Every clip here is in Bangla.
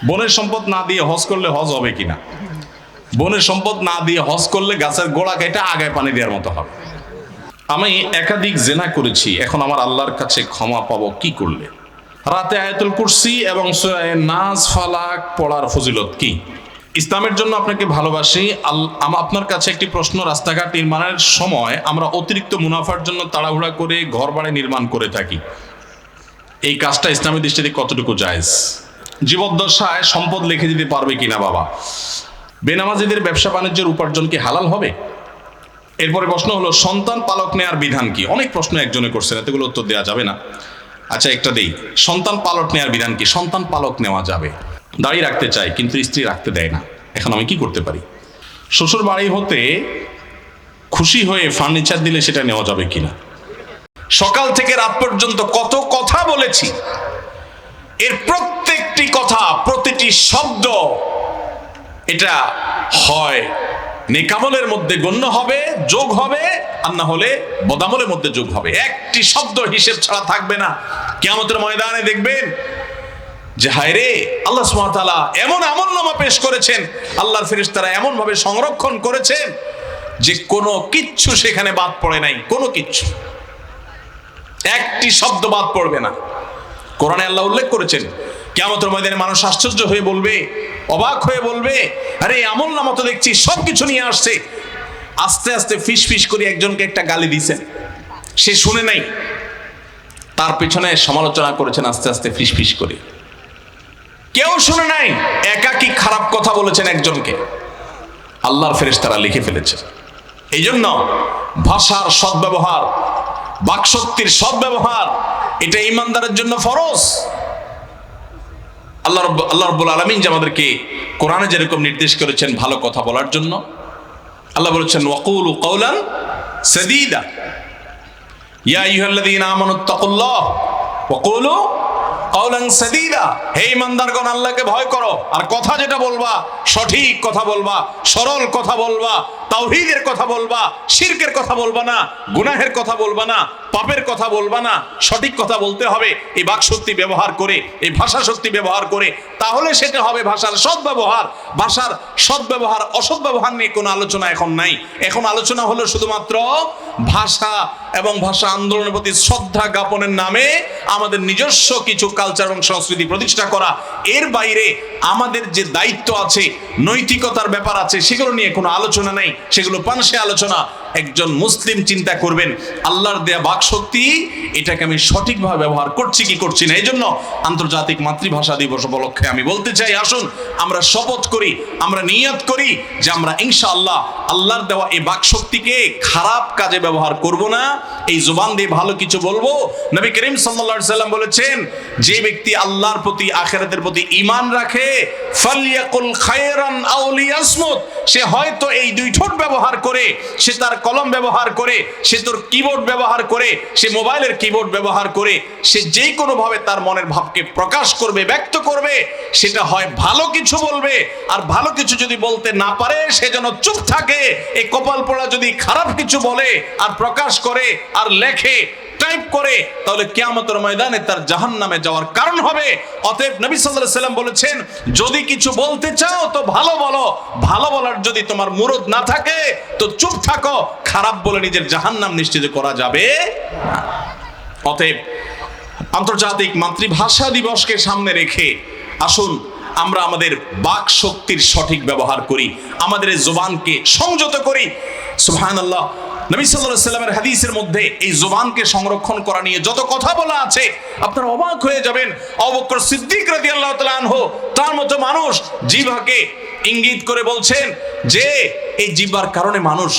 বনের সম্পদ না দিয়ে হজ করলে হজ হবে কিনা? বনের সম্পদ না দিয়ে হজ করলে গাছের গোড়া কেটে আগায় পানি দেওয়ার মতো হবে। আমি একাধিক জেনা করেছি, এখন আমার আল্লাহর কাছে ক্ষমা পাবো কি করলে? রাতে আয়াতুল কুরসি এবং সূরা নাস ফালাক পড়ার ফজিলত কি? ইসলামের জন্য আপনাকে ভালোবাসি। আপনার কাছে একটি প্রশ্ন, রাস্তাঘাট নির্মাণের সময় আমরা অতিরিক্ত মুনাফার জন্য তাড়াহুড়া করে ঘর বাড়ি নির্মাণ করে থাকি, এই কাজটা ইসলামী দৃষ্টিতে কতটুকু জায়েজ? জীবদ্দশায় সম্পদ লিখে দিতে পারবে কিনা বাবা? বেনামাজিদের ব্যবসা বাণিজ্যের উপার্জন কি হালাল হবে? এরপরে প্রশ্ন হলো সন্তান পালক নেয়ার বিধান কি? অনেক প্রশ্ন একজনে করছেন, এতগুলো উত্তর দেওয়া যাবে না। আচ্ছা, একটা দেই, সন্তান পালক নেয়ার বিধান কি? সন্তান পালক নেওয়া যাবে। দাড়ি রাখতে চাই কিন্তু স্ত্রী রাখতে দেয় না, এখন আমি কি করতে পারি? শ্বশুর বাড়ি হতে খুশি হয়ে ফার্নিচার দিলে সেটা নেওয়া যাবে কিনা? সকাল থেকে রাত পর্যন্ত কত কথা বলেছি, এর প্রত্যেকটি কথা, প্রতিটি শব্দ এটা হয় নেকামলের মধ্যে গণ্য হবে, যোগ হবে, আর না হলে বদামলের মধ্যে যোগ হবে। একটি শব্দ হিসেব ছাড়া থাকবে না। কিয়ামতের ময়দানে দেখবেন যে হায় রে, আল্লাহ সুবহানাহু ওয়া তাআলা এমন আমলনামা পেশ করেছেন, আল্লাহর ফেরেশতারা এমন ভাবে সংরক্ষণ করেছেন যে কোনো কিচ্ছু সেখানে বাদ পড়ে নাই, কোনো কিচ্ছু, একটি শব্দ বাদ পড়বে না। কোরআনে আল্লাহ উল্লেখ করেছেন, কিয়ামতের ময়দানে মানুষ আশ্চর্য হয়ে বলবে, অবাক হয়ে বলবে, আরে আমলনামা তো দেখছি সবকিছু নিয়ে আসছে। আস্তে আস্তে ফিস ফিস করে একজনকে একটা গালি দিয়েছেন, সে শুনে নাই, তার পেছনে সমালোচনা করেছেন আস্তে আস্তে ফিস ফিস করে, কেউ শুনে নাই, একাকী খারাপ কথা বলেছেন একজনকে, আল্লাহর ফেরেশতারা লিখে ফেলেছে। এই জন্য ভাষার সদ্ব্যবহার, বাকশক্তির সদ্ব্যবহার, এটা ঈমানদারের জন্য ফরজ। আল্লাহ রাব্বুল আলামিন যে আমাদেরকে কোরআনে যেরকম নির্দেশ করেছেন ভালো কথা বলার জন্য, আল্লাহ বলেছেন ওয়াকুলু কাওলান সাদীদা, ইয়া আইয়ুহাল্লাযীনা আমানুত্তাকুল্লাহ ওয়াকুলু কাওলান সাদীদা। হে ঈমানদারগণ, আল্লাহকে ভয় করো, আর কথা যেটা বলবা সঠিক কথা বলবা, সরল কথা বলবা, তাওহীদের কথা বলবা, শিরকের কথা বলবা না, গুনাহের কথা বলবা না, পাপের কথা বলবা না, সঠিক কথা বলতে হবে। এই বাকশক্তি ব্যবহার করে, এই ভাষা শক্তি ব্যবহার করে, তাহলে সেটা হবে ভাষার সদ্ব্যবহার। ভাষার সদ্ব্যবহার অসৎ ব্যবহার নিয়ে কোনো আলোচনা এখন নাই। এখন আলোচনা হলো শুধুমাত্র ভাষা এবং ভাষা আন্দোলনের প্রতি শ্রদ্ধা জ্ঞাপনের নামে আমাদের নিজস্ব কিছু কালচার এবং সংস্কৃতি প্রতিষ্ঠা করা। এর বাইরে আমাদের যে দায়িত্ব আছে, নৈতিকতার ব্যাপার আছে, সেগুলো নিয়ে কোনো আলোচনা নেই, সেগুলো পানসে আলোচনা। একজন মুসলিম চিন্তা করবেন আল্লাহর দেয়া বাকশক্তি, এটাকে আমি সঠিকভাবে ব্যবহার করছি কি করছি না। এই জন্য আন্তর্জাতিক মাতৃভাষা দিবস উপলক্ষে আমি বলতে চাই, আসুন আমরা শপথ করি, আমরা নিয়ত করি যে আমরা ইনশাআল্লাহ আল্লাহর দেওয়া এই বাকশক্তিকে খারাপ কাজে ব্যবহার করব না, এই জবান দিয়ে ভালো কিছু বলবো। নবী করিম সাল্লাল্লাহু আলাইহি সাল্লাম বলেছেন, যে ব্যক্তি আল্লাহর প্রতি, আখিরাতের প্রতি ঈমান রাখে, ফালইয়াকুল খায়রান আও লিয়াসমুত, সে হয়তো এই দুই ঠোঁট ব্যবহার করে, সে তার কলম ব্যবহার করে, সে তোর কিবোর্ড ব্যবহার করে, সে মোবাইলের কিবোর্ড ব্যবহার করে, সে যে কোনো ভাবে তার মনের ভাবকে প্রকাশ করবে, ব্যক্ত করবে, সেটা হয় ভালো কিছু বলবে। আর ভালো কিছু যদি বলতে না পারে, সে যেন চুপ থাকে। এই কপাল পোড়া যদি খারাপ কিছু বলে আর প্রকাশ করে আর লেখে, টাইপ করে, তাহলে কিয়ামতের ময়দানে তার জাহান্নামে যাওয়ার কারণ হবে। অতএব নবী সাল্লাল্লাহু আলাইহি সাল্লাম বলেছেন, যদি কিছু বলতে চাও তো ভালো বলো, ভালো বলার যদি তোমার মুরদ না থাকে তো চুপ থাকো। খারাপ বলে নিজের জাহান্নাম নিশ্চিত করা যাবে না। অতএব আন্তর্জাতিক মাতৃভাষা দিবসকে সামনে রেখে আসুন আমরা আমাদের বাক শক্তির সঠিক ব্যবহার করি, আমাদের জবানকে সংযত করি। সুবহানাল্লাহ, নবী সাল্লাল্লাহু আলাইহি ওয়াসাল্লামের হাদিসের মধ্যে এই জবানকে সংরক্ষণ করা নিয়ে যত কথা বলা আছে, আপনারা অবাক হয়ে যাবেন। আবু বকর সিদ্দিক রাদিয়াল্লাহু তাআলা আনহু তার মতো মানুষ জিহ্বাকে ইঙ্গিত করে বলছেন যে এই জিহ্বার কারণে মানুষ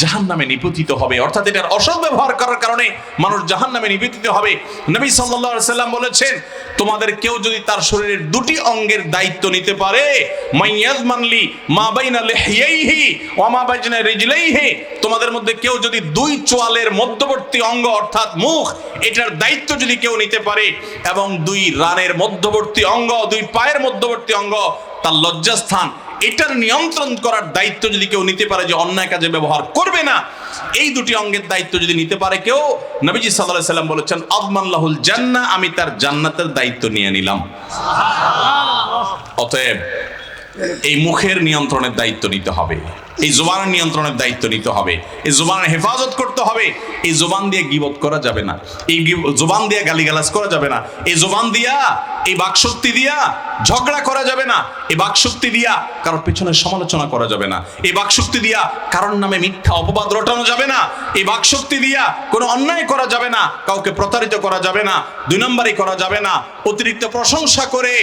জাহান্নামে নিপতিত হবে, অর্থাৎ এটার অসৎ ব্যবহার করার কারণে মানুষ জাহান্নামে নিপতিত হবে। নবী সাল্লাল্লাহু আলাইহি ওয়াসাল্লাম বলেছেন, তোমাদের কেউ যদি তার শরীরের দুটি অঙ্গের দায়িত্ব নিতে পারে, মাইয়াজমানলি মা বাইনা লিহিয়াইহি ওয়া মা বাইনা রিজলাইহি, তোমাদের মধ্যে কেউ যদি দুই চোয়ালের মধ্যবর্তী অঙ্গ অর্থাৎ মুখ, এটার দায়িত্ব যদি কেউ নিতে পারে, এবং দুই রানের মধ্যবর্তী অঙ্গ, দুই পায়ের মধ্যবর্তী অঙ্গ তার লজ্জাস্থান, এটার নিয়ন্ত্রণ করার দায়িত্ব যদি কেউ নিতে পারে, যে অন্যায় কাজে ব্যবহার করবে না, এই দুটি অঙ্গের দায়িত্ব যদি নিতে পারে কেউ, নবীজি সাল্লাল্লাহু আলাইহি ওয়াসাল্লাম বলেছেন, আদমান লাহুল জান্নাহ, আমি তার জান্নাতের দায়িত্ব নিয়ে নিলাম। অতএব এই মুখের নিয়ন্ত্রণের দায়িত্ব নিতে হবে, এই জুবানের নিয়ন্ত্রণের দায়িত্ব নিতে হবে, এই জুবানের হেফাজত করতে হবে। এই জুবান দিয়ে গীবত করা যাবে না, এই জুবান দিয়ে গালিগালাজ করা যাবে না, এই জুবান দিয়া, এই বাকশক্তি দিয়া ঝগড়া করা যাবে না, এই বাকশক্তি দিয়া কারোর পেছনে সমালোচনা করা যাবে না, এই বাকশক্তি দিয়া কারোর নামে মিথ্যা অপবাদ রটানো যাবে না, এই বাকশক্তি দিয়া কোনো অন্যায় করা যাবে না, কাউকে প্রতারিত করা যাবে না, 2 নম্বরই করা যাবে না, অতিরিক্ত প্রশংসা করে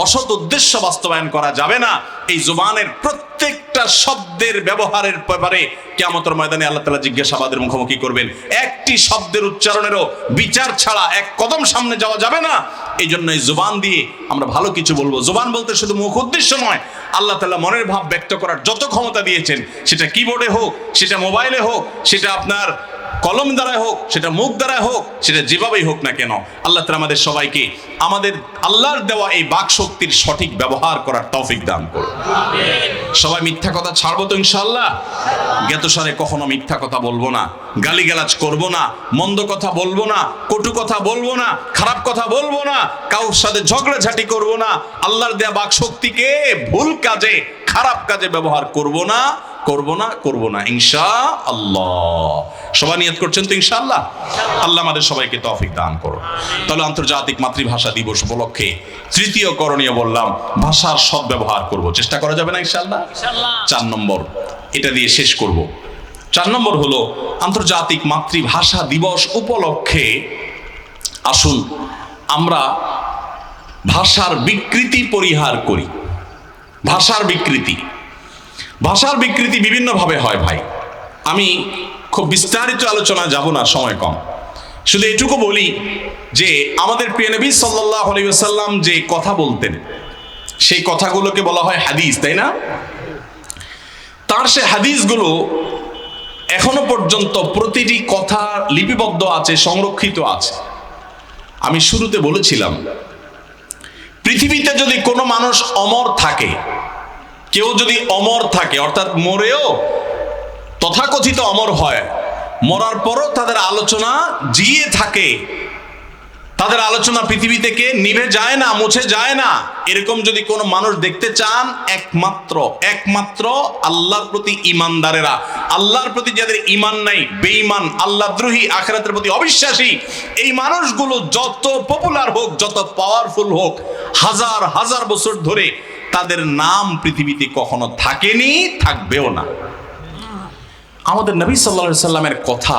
অসৎ উদ্দেশ্য বাস্তবায়ন করা যাবে না। এই জুবানের প্রত্যেকটা শব্দের ব্যবহারের ব্যাপারে কিয়ামতের ময়দানে আল্লাহ তাআলা জিজ্ঞাসাবাদের মুখোমুখি করবেন। একটি শব্দের উচ্চারণেরও বিচার ছাড়া এক কদম সামনে যাওয়া যাবে না। এই জন্য এই জুবান দিয়ে আমরা ভালো কিছু বলবো। জুবান বলতে শুধু মুখ উদ্দেশ্য নয়, আল্লাহ তাআলা মনের ভাব ব্যক্ত করার যত ক্ষমতা দিয়েছেন, সেটা কিবোর্ডে হোক, সেটা মোবাইলে হোক, সেটা আপনার কলম দ্বারাই হোক, সেটা মুখ দ্বারাই হোক, সেটা যেভাবেই হোক না কেন, আল্লাহ তাআলা আমাদের সবাইকে আমাদের আল্লাহর দেওয়া এই বাক শক্তির সঠিক ব্যবহার করার তৌফিক দান করুন। সবাই মিথ্যা কথা ছাড়বো তো ইনশাআল্লাহ। জ্ঞাতসারে কখনো মিথ্যা কথা বলবো না, গালিগালাজ করবো না, মন্দ কথা বলবো না, কটু কথা বলবো না, খারাপ কথা বলবো না, কারোর সাথে ঝগড়াঝাটি করবো না, আল্লাহর দেওয়া বাক শক্তিকে ভুল কাজে, খারাপ কাজে ব্যবহার করবো না, করবো না ইনশাআল্লাহ। সবাই নিয়ত করছেন তো ইনশাআল্লাহ? আল্লাহ আমাদের সবাইকে তৌফিক দান করুন। তাহলে আন্তর্জাতিক মাতৃভাষা দিবস উপলক্ষে তৃতীয় করণীয় বললাম, ভাষার সদ্ব্যবহার করব, চেষ্টা করা যাবে না ইনশাআল্লাহ? 4 নম্বর, এটা দিয়ে শেষ করব। 4 নম্বর হলো, আন্তর্জাতিক মাতৃভাষা দিবস উপলক্ষে আসুন আমরা ভাষার বিকৃতি পরিহার করি। ভাষার বিকৃতি বিভিন্নভাবে হয় ভাই। আমি খুব বিস্তারিত আলোচনা যাব না, সময় কম। শুধু এটুকু বলি যে আমাদের প্রিয় নবী সাল্লাল্লাহু আলাইহি ওয়াসাল্লাম যে কথা বলতেন, সেই কথাগুলোকে বলা হয় হাদিস, তাই না? তার সে হাদিসগুলো এখনো পর্যন্ত প্রতিটি কথা লিপিবদ্ধ আছে, সংরক্ষিত আছে। আমি শুরুতে বলেছিলাম, পৃথিবীতে যদি কোনো মানুষ অমর থাকে, কেউ যদি অমর থাকে, অর্থাৎ মরেও তথাকথিত অমর হয়, মরার পরও তাদের আলোচনা জিয়ে থাকে, তাদের আলোচনা পৃথিবী থেকে নিভে যায় না, মুছে যায় না, এরকম যদি কোনো মানুষ দেখতে চান, একমাত্র আল্লাহর প্রতি ইমানদারেরা, আল্লাহর প্রতি যাদের ইমান নাই, বেঈমান, আল্লাহদ্রোহী, আখিরাতের প্রতি অবিশ্বাসী, এই মানুষগুলো যত পপুলার হোক, যত পাওয়ারফুল হোক, হাজার হাজার বছর ধরে তাদের নাম পৃথিবীতে কখনো থাকেনি, থাকবেও না। আমাদের নবী সাল্লাল্লাহু আলাইহি সাল্লামের কথা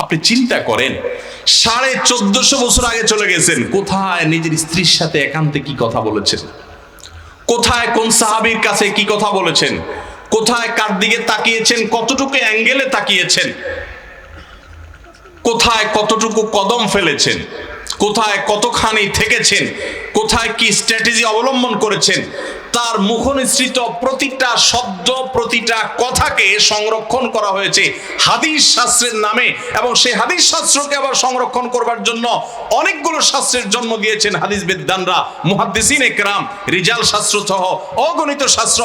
আপনি চিন্তা করেন, 1450 বছর আগে চলে গেছেন। কোথায় নিজের স্ত্রীর সাথে একান্তে কি কথা বলেছেন, কোথায় কোন সাহাবীর কাছে কি কথা বলেছেন, কোথায় কার দিকে তাকিয়েছেন, কতটুকু অ্যাঙ্গেলে তাকিয়েছেন, কোথায় কতটুকু কদম ফেলেছেন, কোথায় কতখানি থেকেছেন, কোথায় কি স্ট্র্যাটেজি অবলম্বন করেছেন, তার মুখনিসৃত প্রতিটা শব্দ, প্রতিটা কথাকে সংরক্ষণ করা হয়েছে হাদিস শাস্ত্রের নামে। এবং সেই হাদিস শাস্ত্রকে আবার সংরক্ষণ করবার জন্য অনেকগুলো শাস্ত্রের জন্ম দিয়েছেন হাদিস বিদ্বানরা, মুহাদ্দিসিনে কেরাম, রিজাল শাস্ত্র সহ অগণিত শাস্ত্র।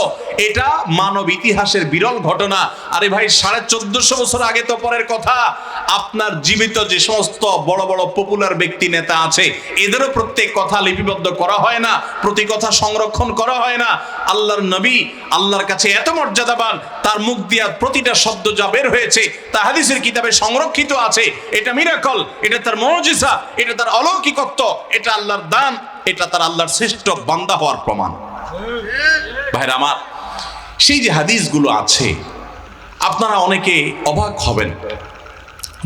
এটা মানব ইতিহাসের বিরল ঘটনা। আরে ভাই, 1450 বছর আগে তো পরের কথা। আপনার জীবিত যে সমস্ত বড় বড় পপুলার ব্যক্তি, নেতা আছে, এদেরও প্রত্যেক কথা লিপিবদ্ধ করা হয় না, প্রতি কথা সংরক্ষণ করা হয় না। আল্লাহর নবী আল্লাহর কাছে এত মর্যাদাবান, তার মুখ দিয়া প্রতিটা শব্দ যা বের হয়েছে তা হাদিসের কিতাবে সংরক্ষিত আছে। এটা মিরাকল, এটা তার মুজিজা, এটা তার অলৌকিকত্ব, এটা আল্লাহর দান, এটা তার আল্লাহর শ্রেষ্ঠ বান্দা হওয়ার প্রমাণ। ভাইরা আমার, সেই যে হাদিসগুলো আছে, আপনারা অনেকে অবাক হবেন,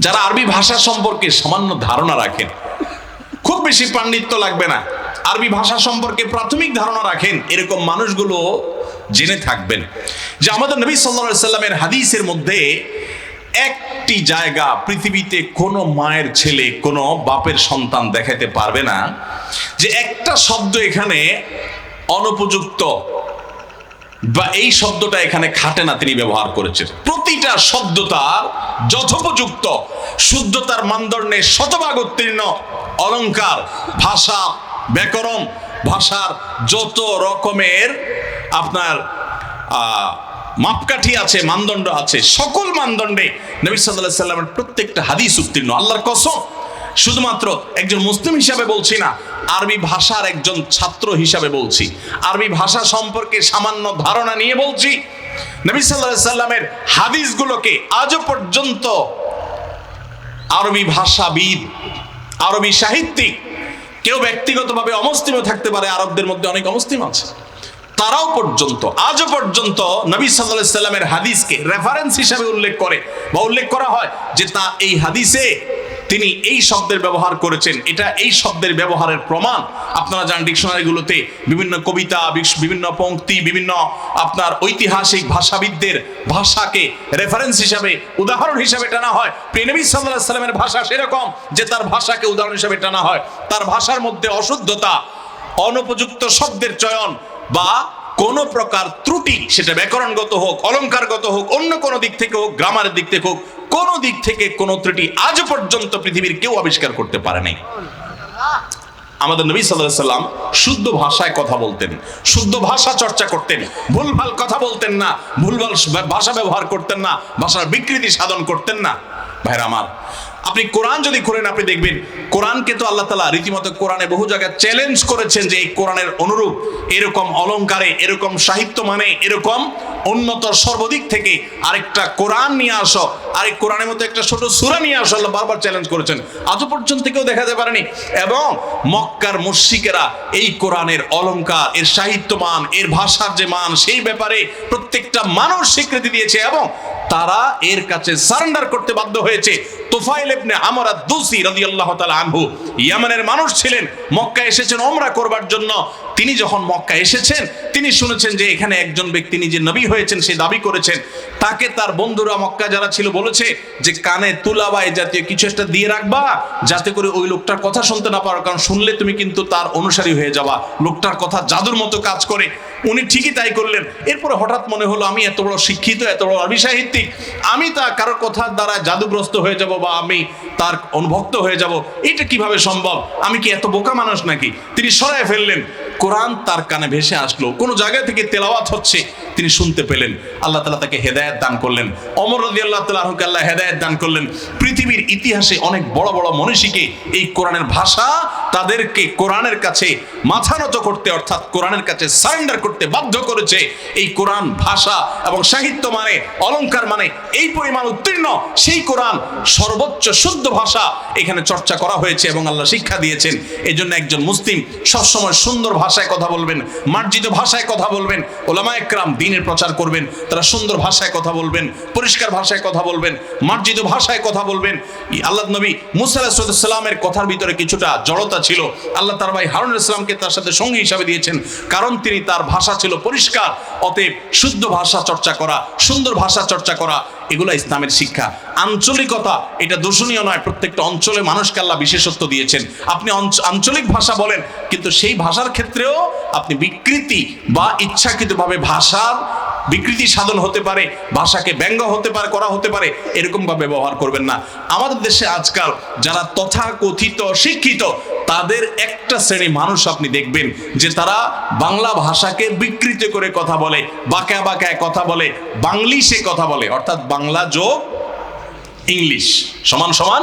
যারা আরবি ভাষা সম্পর্কে সামান্য ধারণা রাখেন, খুব বেশি পাণ্ডিত্য লাগবে না, আরবি ভাষা সম্পর্কে প্রাথমিক ধারণা রাখেন, এরকম মানুষগুলো জেনে থাকবেন যে আমাদের নবী সাল্লাল্লাহু আলাইহি সাল্লামের হাদিসের মধ্যে একটি জায়গা পৃথিবীতে কোনো মায়ের ছেলে, কোনো বাপের সন্তান দেখাতে পারবে না যে একটা শব্দ এখানে অনুপযুক্ত বা এই শব্দটা এখানে খাটে না, তিনি ব্যবহার করেছেন। প্রতিটা শব্দ তার যথোপযুক্ত, শুদ্ধতার মানদণ্ডে শতভাগ উত্তীর্ণ, অলংকার, ভাষা, ব্যাকরণ, ভাষার যত রকমের আপনার মাপকাঠি আছে, মানদণ্ড আছে, সকল মানদণ্ডে নবী সাল্লাল্লাহু আলাইহি সাল্লামের প্রত্যেকটা হাদিস উত্তীর্ণ। আল্লাহর কসম, শুধুমাত্র একজন মুসলিম হিসাবে বলছি না, আরবি ভাষার একজন ছাত্র হিসাবে বলছি, আরবি ভাষা সম্পর্কে সামান্য ধারণা নিয়ে বলছি। নবী সাল্লাল্লাহু আলাইহি সাল্লামের হাদিসগুলোকে আজও পর্যন্ত আরবি ভাষাবিদ, আরবি সাহিত্যিক, কেউ ব্যক্তিগতভাবে অমুসলিমও থাকতে পারে, আরবদের মধ্যে অনেক অমুসলিম আছে, তারাও পর্যন্ত আজও পর্যন্ত নবী সাল্লাল্লাহু আলাইহি সাল্লামের হাদিসকে রেফারেন্স হিসাবে উল্লেখ করে বা উল্লেখ করা হয় যে তা এই হাদিসে তিনি এই শব্দের ব্যবহার করেছেন, এটা এই শব্দের ব্যবহারের প্রমাণ। আপনারা জানেন ডিকশনারিগুলোতে বিভিন্ন কবিতা, বিভিন্ন পংক্তি, বিভিন্ন আপনার ঐতিহাসিক ভাষাবিদদের ভাষাকে রেফারেন্স হিসাবে, উদাহরণ হিসাবে টানা হয়। প্রিয় নবী সাল্লাল্লাহু আলাইহি সাল্লামের ভাষা সেরকম যে তার ভাষাকে উদাহরণ হিসাবে টানা হয়। তার ভাষার মধ্যে অশুদ্ধতা, অনুপযুক্ত শব্দের চয়ন বা কোন প্রকার ত্রুটি, সেটা ব্যাকরণগত হোক, অলংকারগত হোক, অন্য কোনো দিক থেকে হোক, গ্রামারের দিক থেকে হোক, কোন দিক থেকে কোন ত্রুটি আজ পর্যন্ত পৃথিবীর কেউ আবিষ্কার করতে পারে নাই। আমাদের নবী সাল্লাল্লাহু আলাইহি সাল্লাম শুদ্ধ ভাষায় কথা বলতেন, শুদ্ধ ভাষা চর্চা করতেন, ভুলভাল কথা বলতেন না, ভুলভাল ভাষা ব্যবহার করতেন না, ভাষার বিকৃতি সাধন করতেন না। ভাইরা আমার, আপনি কোরআন যদি খোলেন আপনি দেখবেন কোরআনকে তো আল্লাহ তাআলা রীতিমতো কোরআনে বহু জায়গায় চ্যালেঞ্জ করেছেন যে এই কোরআনের অনুরূপ এরকম অলংকারে, এরকম সাহিত্য মানে, এরকম উন্নত সর্বদিক থেকে আরেকটা কোরআন নিয়ে আসো, আরেক কোরআনের মতো একটা ছোট সূরা নিয়ে আসো, আল্লাহ বারবার চ্যালেঞ্জ করেছেন। আজও পর্যন্ত কেউ দেখাতে পারেনি। এবং মক্কার মুশরিকেরা এই কোরআনের অলংকার, এর সাহিত্য মান, এর ভাষার যে মান, সেই ব্যাপারে প্রত্যেকটা মানুষ স্বীকৃতি দিয়েছে এবং তারা এর কাছে সারেন্ডার করতে বাধ্য হয়েছে। তুফাইল ইবনে আমর আদ-দুসি রাদিয়াল্লাহু তাআলা আনহু ইয়ামানের মানুষ ছিলেন, মক্কায় এসেছেন ওমরা করবার জন্য। তিনি যখন মক্কা এসেছেন তিনি শুনেছেন যে এখানে একজন ব্যক্তি নিজে নবী হয়েছেন, সে দাবি করেছেন। তাকে তার বন্ধুরা মক্কা যারা ছিল বলেছে যে কানে তুলা বা এই জাতীয় কিছু একটা দিয়ে রাখবা যাতে করে ওই লোকটার কথা শুনতে না পারো, কারণ শুনলে তুমি কিন্তু তার অনুসারী হয়ে যাবা, লোকটার কথা জাদুর মতো কাজ করে। উনি ঠিকই তাই করলেন। এরপরে হঠাৎ মনে হলো আমি এত বড় শিক্ষিত, এত বড় আরবি সাহিত্যিক, আমি তা কারোর কথার দ্বারা জাদুগ্রস্ত হয়ে যাব বা আমি তার অনুভক্ত হয়ে যাব, এটা কিভাবে সম্ভব? আমি কি এত বোকা মানুষ নাকি? তিনি সরায় ফেললেন। কোরআন তার কানে ভেসে আসলো, কোন জায়গা থেকে তেলাওয়াত হচ্ছে, তিনি শুনতে পেলেন। আল্লাহ তাআলা তাকে হেদায়েত দান করলেন। ওমর রাদিয়াল্লাহু তাআলা আনহুকে আল্লাহ হেদায়েত দান করলেন। পৃথিবীর ইতিহাসে অনেক বড় বড় মনীষীকে এই কোরআনের ভাষা তাদেরকে কোরআনের কাছে মাথা নত করতে, অর্থাৎ কোরআনের কাছে সারেন্ডার করতে বাধ্য করেছে। এই কোরআন ভাষা এবং সাহিত্য মানে, অলংকার মানে এই পরিমাণ উত্তীর্ণ, সেই কোরআন সর্বোচ্চ শুদ্ধ ভাষা এখানে চর্চা করা হয়েছে এবং আল্লাহ শিক্ষা দিয়েছেন। এই জন্য একজন মুসলিম সবসময় সুন্দর ভাষায় কথা বলবেন, মার্জিত ভাষায় কথা বলবেন। ওলামায়ে কেরাম দ্বীনের প্রচার করবেন, তারা সুন্দর ভাষায় কথা বলবেন, পরিষ্কার ভাষায় কথা বলবেন, মার্জিত ভাষায় কথা বলবেন। আল্লাহর নবী মুসা আলাইহিস সালামের কথার ভিতরে কিছুটা জড়তা ছিল, আল্লাহ তার ভাই হারুন আলাইহিস সালামকে তার সাথে সঙ্গী হিসাবে দিয়েছেন, কারণ তিনি তার ভাষা ছিল পরিষ্কার। অতএব শুদ্ধ ভাষা চর্চা করা, সুন্দর ভাষা চর্চা করা, এগুলো ইসলামের শিক্ষা। আঞ্চলিকতা এটা দূষণীয় নয়, প্রত্যেকটা অঞ্চলে মানুষকে আল্লাহ বিশেষত্ব দিয়েছেন। আপনি আঞ্চলিক ভাষা বলেন, কিন্তু সেই ভাষার ক্ষেত্রেও আপনি বিকৃতি বা ইচ্ছাকৃতভাবে ভাষার বিকৃতি সাধন হতে পারে, ভাষাকে ব্যঙ্গ হতে পারে, করা হতে পারে, এরকম ভাবে ব্যবহার করবেন না। আমাদের দেশে আজকাল যারা তথাকথিত শিক্ষিত, তাদের একটা শ্রেণী মানুষ আপনি দেখবেন যে তারা বাংলা ভাষাকে বিকৃত করে কথা বলে, বাঁকা বাঁকায় কথা বলে, বাংলিশে কথা বলে, অর্থাৎ বাংলা যোগ ইংলিশ সমান সমান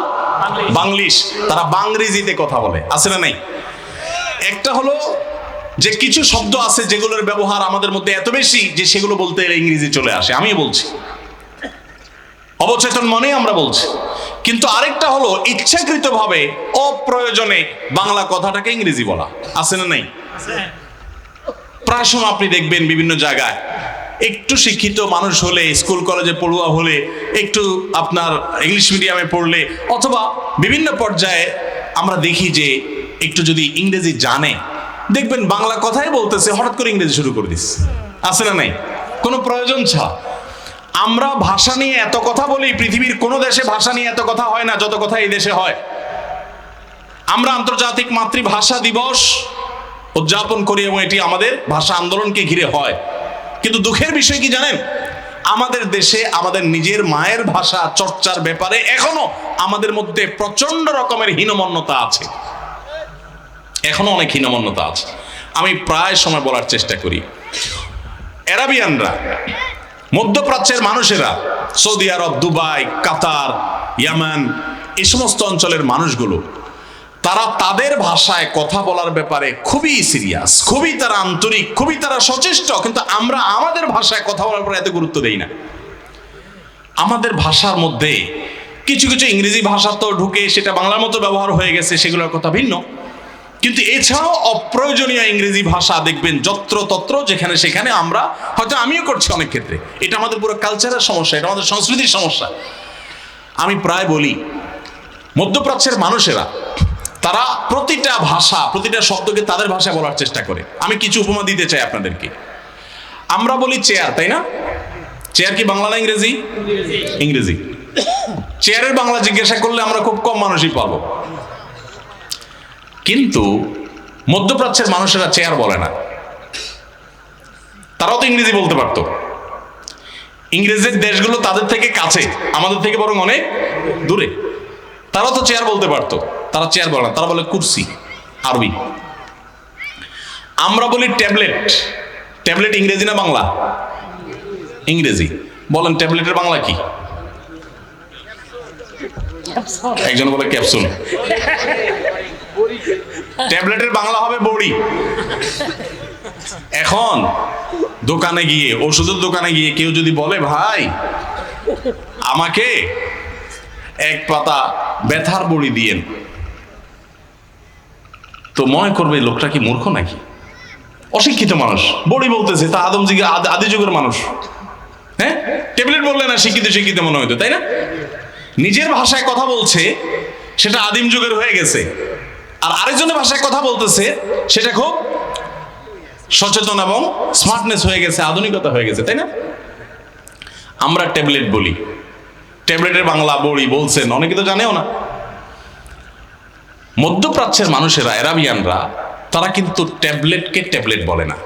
বাংলিশ। তারা বাংরেজিতে কথা বলে, আছে না নাই? একটা হলো যে কিছু শব্দ আছে যেগুলোর ব্যবহার আমাদের মধ্যে এত বেশি যে সেগুলো বলতে এলে ইংরেজি চলে আসে। আমি বলছি অবচেতন মনে আমরা বলছি, কিন্তু আরেকটা হলো ইচ্ছাকৃতভাবে অপ্রয়োজনে বাংলা কথাটাকে ইংরেজি বলা, আছে না নাই? প্রায় সময় আপনি দেখবেন বিভিন্ন জায়গায় একটু শিক্ষিত মানুষ হলে, স্কুল কলেজে পড়ুয়া হলে, একটু আপনার ইংলিশ মিডিয়ামে পড়লে, অথবা বিভিন্ন পর্যায়ে আমরা দেখি যে একটু যদি ইংরেজি জানে, দেখবেন বাংলা কথাই বলতেছে, হঠাৎ করে ইংরেজি শুরু করে দিচ্ছে, আছে না নাই? কোনো প্রয়োজন ছাড়া। আমরা ভাষা নিয়ে এত কথা বলি, পৃথিবীর কোনো দেশে ভাষা নিয়ে এত কথা হয় না যত কথা এই দেশে হয়। আমরা আন্তর্জাতিক মাতৃভাষা দিবস উদযাপন করি এবং এটি আমাদের ভাষা আন্দোলনকে ঘিরে হয়, কিন্তু দুঃখের বিষয় কি জানেন? আমাদের দেশে আমাদের নিজের মায়ের ভাষা চর্চার ব্যাপারে এখনো আমাদের মধ্যে প্রচন্ড রকমের হীনমন্যতা আছে, এখনো অনেক হীনমন্যতা আছে। আমি প্রায় সময় বলার চেষ্টা করি, আরাবিয়ানরা, মধ্যপ্রাচ্যের মানুষেরা, সৌদি আরব, দুবাই, কাতার, ইয়ামান, এই সমস্ত অঞ্চলের মানুষগুলো তারা তাদের ভাষায় কথা বলার ব্যাপারে খুবই সিরিয়াস, খুবই তারা আন্তরিক, খুবই তারা সচেষ্ট, কিন্তু আমরা আমাদের ভাষায় কথা বলার পরে এত গুরুত্ব দেই না। আমাদের ভাষার মধ্যে কিছু কিছু ইংরেজি ভাষা তো ঢুকে সেটা বাংলার মতো ব্যবহার হয়ে গেছে, সেগুলোর কথা ভিন্ন। কিন্তু এছাড়াও অপ্রয়োজনীয় ইংরেজি ভাষা দেখবেন যত্র তত্র, যেখানে সেখানে আমরা, হয়তো আমিও করছি অনেক ক্ষেত্রে, এটা আমাদের পুরো কালচারের সমস্যা, এটা আমাদের সংস্কৃতির সমস্যা। আমি প্রায় বলি মধ্যপ্রাচ্যের মানুষেরা তারা প্রতিটা ভাষা, প্রতিটা শব্দকে তাদের ভাষায় বলার চেষ্টা করে। আমি কিছু উপমা দিতে চাই আপনাদেরকে। আমরা বলি চেয়ার, তাই না? চেয়ার কি বাংলা না ইংরেজি? ইংরেজি। চেয়ারের বাংলা জিজ্ঞাসা করলে আমরা খুব কম মানুষই পাবো। কিন্তু মধ্যপ্রাচ্যের মানুষেরা চেয়ার বলে না। তারাও তো ইংরেজি বলতে পারতো। ইংরেজের দেশগুলো তাদের থেকে কাছে, আমাদের থেকে বরং অনেক দূরে। তারাও তো চেয়ার বলতে পারতো, তারা চেয়ার বলে না, তারা বলে কুরসি, আরবি। আমরা বলি ট্যাবলেট। ট্যাবলেট ইংরেজি না বাংলা? ইংরেজি। বলেন ট্যাবলেটের বাংলা কি? একজন বলে ক্যাপসুল। ট্যাবলেটের বাংলা হবে বড়ি। এখন দোকানে গিয়ে, ওষুধের দোকানে গিয়ে কেউ যদি বলে ভাই আমাকে এক পাতা ব্যথার বড়ি দিয়েন, তো মনে করবে লোকটা কি মূর্খ নাকি, অশিক্ষিত মানুষ। বড়ি বলতেছে, তা আদি যুগের মানুষ। হ্যাঁ, ট্যাবলেট বললে না শিক্ষিত শিক্ষিত মনে হইতো, তাই না? নিজের ভাষায় কথা বলছে, সেটা আদিম যুগের হয়ে গেছে। আর আরেকজনের ভাষায় কথা বলতেছে, সেটা খুব সচেতন এবং স্মার্টনেস হয়ে গেছে, আধুনিকতা হয়ে গেছে, তাই না? আমরা ট্যাবলেট বলি, ট্যাবলেটের বাংলা বড়ি বলছেন, অনেকে তো জানেও না। মধ্যপ্রাচ্যের মানুষেরা, আরাবিয়ানরা, তারা কিন্তু ট্যাবলেটকে ট্যাবলেট বলে না।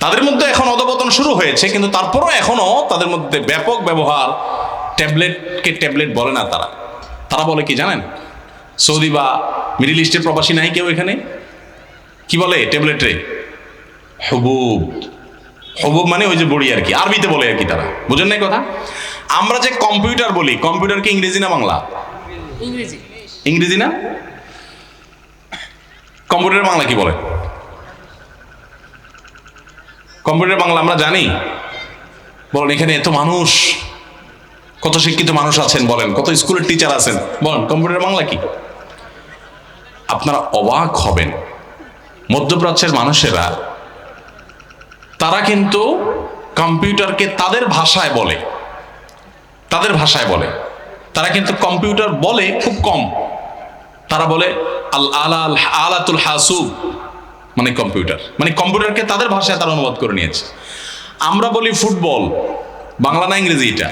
তাদের মধ্যে এখন অধপতন শুরু হয়েছে, কিন্তু তারপরও এখনো তাদের মধ্যে ব্যাপক ব্যবহার। ট্যাবলেটকে ট্যাবলেট বলে না তারা। তারা বলে কি জানেন? সৌদি বা মিডল ইস্টের প্রবাসী নাই কেউ এখানে? কি বলে ট্যাবলেটে? হুবুব। হুবুব মানে ওই যে বড়ি আর কি, আরবিতে বলে আর কি তারা। বুঝেন নাই কথা? আমরা যে কম্পিউটার বলি, কম্পিউটার কি ইংরেজি না বাংলা? ইংরেজি। ইংরেজি না? কম্পিউটারের বাংলা কি বলে? কম্পিউটার বাংলা আমরা জানি? বলেন, এখানে এত মানুষ, কত শিক্ষিত মানুষ আছেন, বলেন কত স্কুলের টিচার আছেন, বলেন কম্পিউটার বাংলা কি? আপনারা অবাক হবেন, মধ্যপ্রাচ্যের মানুষেরা তারা কিন্তু কম্পিউটারকে তাদের ভাষায় বলে, তাদের ভাষায় বলে। তারা কিন্তু কম্পিউটার বলে খুব কম। তারা বলে আলাতুল হাসুব, মানে কম্পিউটার, মানে কম্পিউটারকে তাদের ভাষায় তারা অনুবাদ করে নিয়েছে। আমরা বলি ফুটবল, বাংলা না ইংরেজি এটা?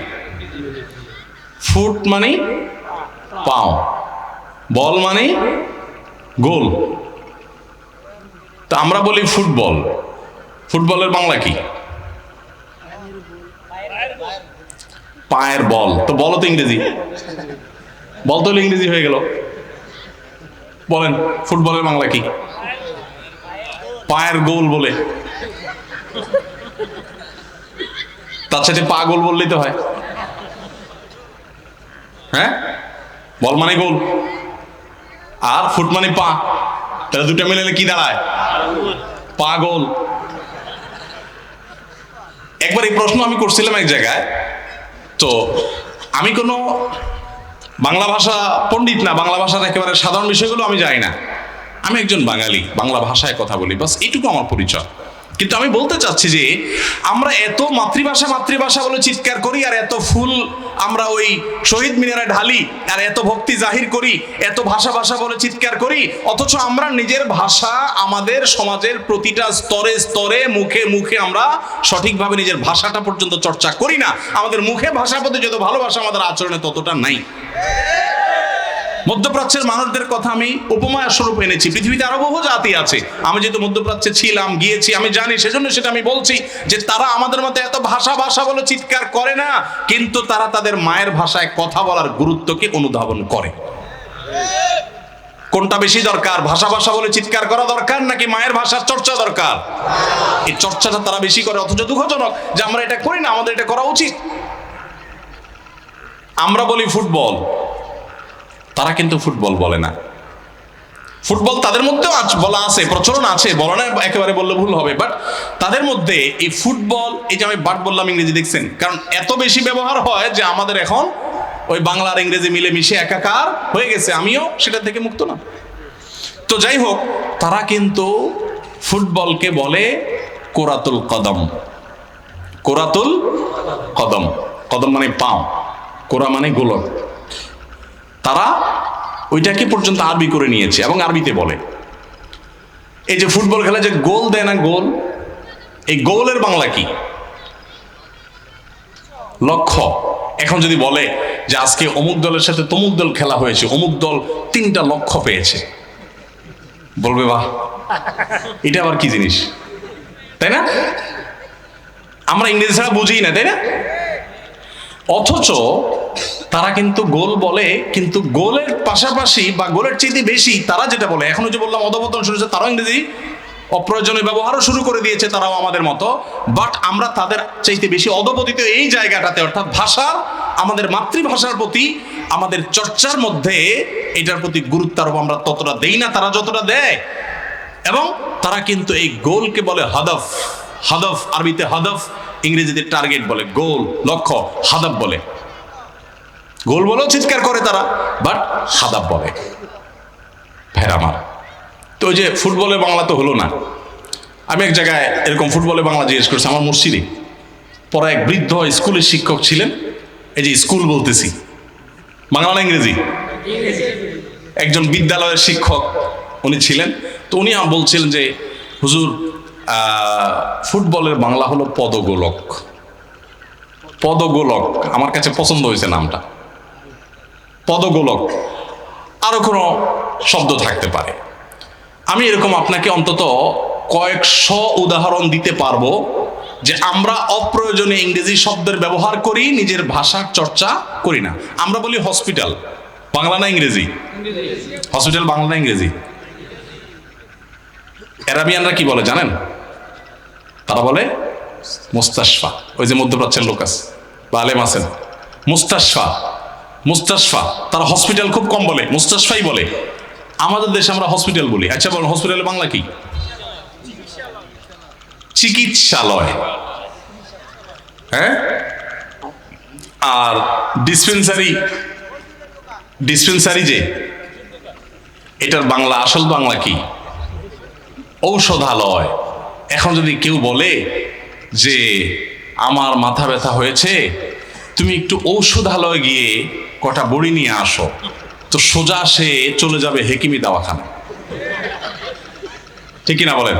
ফুট মানে পাও, বল মানে গোল। তো আমরা বলি ফুটবল, ফুটবলের বাংলা কি? পায়ের বল। তো বলো তো ইংরেজি, বল তো ইংরেজি হয়ে গেল। বলেন ফুটবলের বাংলা কি? পায়ের গোল বলে। তার সাথে পা গোল বললেই তো হয়। হ্যাঁ, বল মানে গোল আর ফুট মানে পা, তাহলে দুটো মিলে কি দাঁড়ায়? পা গোল। একবার এই প্রশ্ন আমি করছিলাম এক জায়গায়, তো আমি কোনো বাংলা ভাষা পণ্ডিত না, বাংলা ভাষার একেবারে সাধারণ বিষয়গুলো আমি জানি না। আমি একজন বাঙালি, বাংলা ভাষায় কথা বলি, বাস এইটুকু আমার পরিচয়। কিন্তু আমি বলতে চাচ্ছি যে আমরা এত মাতৃভাষা মাতৃভাষা বলে চিৎকার করি, আর এত ফুল আমরা ওই শহীদ মিনারে ঢালি, আর এত ভক্তি জাহির করি, এত ভাষা ভাষা বলে চিৎকার করি, অথচ আমরা নিজের ভাষা আমাদের সমাজের প্রতিটা স্তরে স্তরে মুখে মুখে আমরা সঠিকভাবে নিজের ভাষাটা পর্যন্ত চর্চা করি না। আমাদের মুখে ভাষার প্রতি যত ভালোবাসা, আমাদের আচরণে ততটা নাই। মধ্যপ্রাচ্যের মানুষদের কথা আমি উপমা স্বরূপ এনেছি। পৃথিবীতে আরো বহু জাতি আছে, আমি যেহেতু মধ্যপ্রাচ্যে ছিলাম, গিয়েছি, আমি জানি, সেজন্য সেটা আমি বলছি যে তারা আমাদের মধ্যে এত ভাষা ভাষা বলে চিৎকার করে না, কিন্তু তারা তাদের মায়ের ভাষায় কথা বলার গুরুত্বকে অনুধাবন করে। কোনটা বেশি দরকার, ভাষা ভাষা বলে চিৎকার করা দরকার নাকি মায়ের ভাষার চর্চা দরকার? এই চর্চাটা তারা বেশি করে, অথচ দুঃখজনক যে আমরা এটা করি না, আমাদের এটা করা উচিত। আমরা বলি ফুটবল, তারা কিন্তু ফুটবল বলে না। ফুটবল তাদের মধ্যেও বলা আছে, প্রচলন আছে, বলা না একেবারে বললে ভুল হবে, বাট তাদের মধ্যে এই ফুটবল, এই যে আমি বাট বললাম ইংরেজি, দেখছেন কারণ এত বেশি ব্যবহার হয় যে আমাদের এখন ওই বাংলা আর ইংরেজি মিলে মিশে একাকার হয়ে গেছে, আমিও সেটা থেকে মুক্ত না। তো যাই হোক, তারা কিন্তু ফুটবলকে বলে কোরাতুল কদম। কোরাতুল কদম, কদম মানে পাও, কোরা মানে গোলক। তারা ওইটাকে পর্যন্ত আরবি করে নিয়েছে এবং আরবিতে বলে। এই যে ফুটবল খেলা যে গোল দেয় না, গোল, এই গোলের বাংলা কি? লক্ষ্য। এখন যদি বলে যে আজকে অমুক দলের সাথে তমুক দল খেলা হয়েছে, অমুক দল 3টা লক্ষ্য পেয়েছে, বলবে বাহ, এটা আবার কি জিনিস, তাই না? আমরা ইংরেজি ছাড়া বুঝি না, তাই না? অথচ তারা কিন্তু গোল বলে, কিন্তু গোলের পাশাপাশি বা গোলের চাইতে বেশি তারা যেটা বলে, এখন যে বললাম অধপতন শুরু হয়েছে, তারাও ইংরেজি অপ্রয়োজনীয় ব্যবহারও শুরু করে দিয়েছে, তারাও আমাদের মতো। বাট আমরা তাদের চাইতে বেশি অধপতিত এই জায়গাটাতে, অর্থাৎ ভাষার, আমাদের মাতৃভাষার প্রতি আমাদের চর্চার মধ্যে এটার প্রতি গুরুত্ব আরোপ আমরা ততটা দেই না তারা যতটা দেয়। এবং তারা কিন্তু এই গোলকে বলে হাদফ। হাদফ আরবিতে হাদফ, ইংরেজিতে টার্গেট বলে, গোল লক্ষ্য, হাদফ বলে। গোল বলেও চিৎকার করে তারা, বাট হাদফ বলে। আমার তো ওই যে ফুটবলের বাংলা তো হলো না। আমি এক জায়গায় এরকম ফুটবলের বাংলা জিজ্ঞেস করছি, আমার মসজিদে পরে এক বৃদ্ধ স্কুলের শিক্ষক ছিলেন। এই যে স্কুল বলতেছি, বাংলা না ইংরেজি? একজন বিদ্যালয়ের শিক্ষক উনি ছিলেন। তো উনি বলছিলেন যে হুজুর, ফুটবলের বাংলা হলো পদগোলক। পদগোলক আমার কাছে পছন্দ হয়েছে নামটা, পদগোলক। আরো কোনো শব্দ থাকতে পারে। আমি এরকম আপনাকে অন্তত কয়েকশো উদাহরণ দিতে পারবো যে আমরা অপ্রয়োজনীয় ইংরেজি শব্দের ব্যবহার করি, নিজের ভাষার চর্চা করি না। আমরা বলি হসপিটাল, বাংলা না ইংরেজি? হসপিটাল বাংলা না ইংরেজি? আরাবিয়ানরা কি বলে জানেন? তারা বলে মুস্তাশফা। ওই যে মধ্যপ্রাচ্যের লোক আছে বা আলেম আছেন, মুস্তাশফা, মুস্তাশফা। তারা হসপিটাল খুব কম বলে, মুস্তাশফাই বলে। আমাদের দেশে আমরা হসপিটাল বলি। আচ্ছা বলুন, হসপিটালের বাংলা কি? চিকিৎসালয়। হ্যাঁ, আর ডিসপেন্সারি, ডিসপেন্সারি যে, এটার বাংলা, আসল বাংলা কি? ঔষধালয়। এখন যদি কেউ বলে যে আমার মাথা ব্যথা হয়েছে, তুমি একটু ঔষধালয় গিয়ে কটা বড়ি নিয়ে আসো, তো সোজা সে চলে যাবে হেকিমি দাওয়াখানা, ঠিক কিনা বলেন?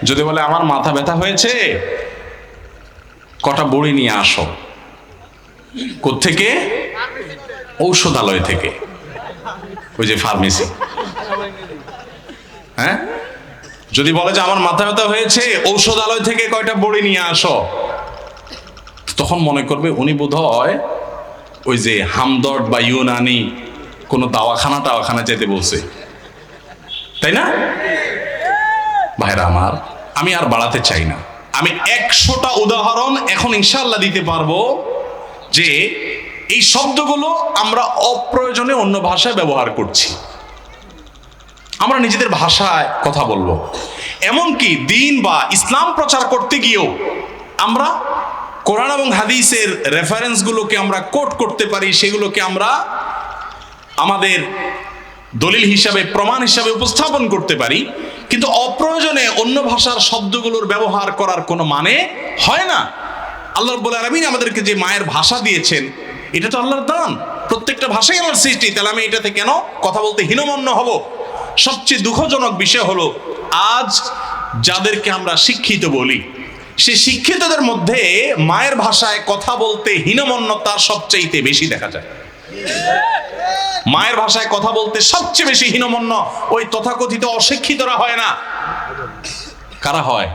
যদি বলে আমার মাথা ব্যথা হয়েছে, কটা বড়ি নিয়ে আসো, কোত্থেকে? ঔষধালয় থেকে, ওই যে ফার্মেসি। হ্যাঁ, যদি বলে যে আমার মাথা ব্যথা হয়েছে, ঔষধালয় থেকে কয়টা বড়ি নিয়ে আসো, তখন মনে করবে উনি বোধহয় ওই যে হামদর্দ বা ইউনানি কোনো দাওয়াখানা যেতে বলছে, তাই না? ভাইরা আমার, আমি আর বাড়াতে চাই না। আমি 100টা উদাহরণ এখন ইনশাআল্লাহ দিতে পারবো যে এই শব্দগুলো আমরা অপ্রয়োজনে অন্য ভাষায় ব্যবহার করছি। আমরা নিজেদের ভাষায় কথা বলবো, এমনকি দিন বা ইসলাম প্রচার করতে গিয়েও আমরা কোরআন এবং হাদিসের রেফারেন্সগুলোকে আমরা কোট করতে পারি, সেগুলোকে আমরা আমাদের দলিল হিসাবে, প্রমাণ হিসাবে উপস্থাপন করতে পারি। কিন্তু অপ্রয়োজনে অন্য ভাষার শব্দগুলোর ব্যবহার করার কোনো মানে হয় না। আল্লাহ রাব্বুল আলামিন আমাদেরকে যে মায়ের ভাষা দিয়েছেন, এটা তো আল্লাহর দান। প্রত্যেকটা ভাষাই আমার সৃষ্টি, তাহলে আমি এটাতে কেন কথা বলতে হীনমন্য হব? সবচেয়ে দুঃখজনক বিষয় হলো, আজ যাদেরকে আমরা শিক্ষিত বলি, সে শিক্ষিতদের মধ্যে মায়ের ভাষায় কথা বলতে হীনমন্যতা সবচেয়ে বেশি দেখা যায়। মায়ের ভাষায় কথা বলতে সবচেয়ে বেশি হীনমন্য ওই তথাকথিত অশিক্ষিতরা হয় না। কারা হয়?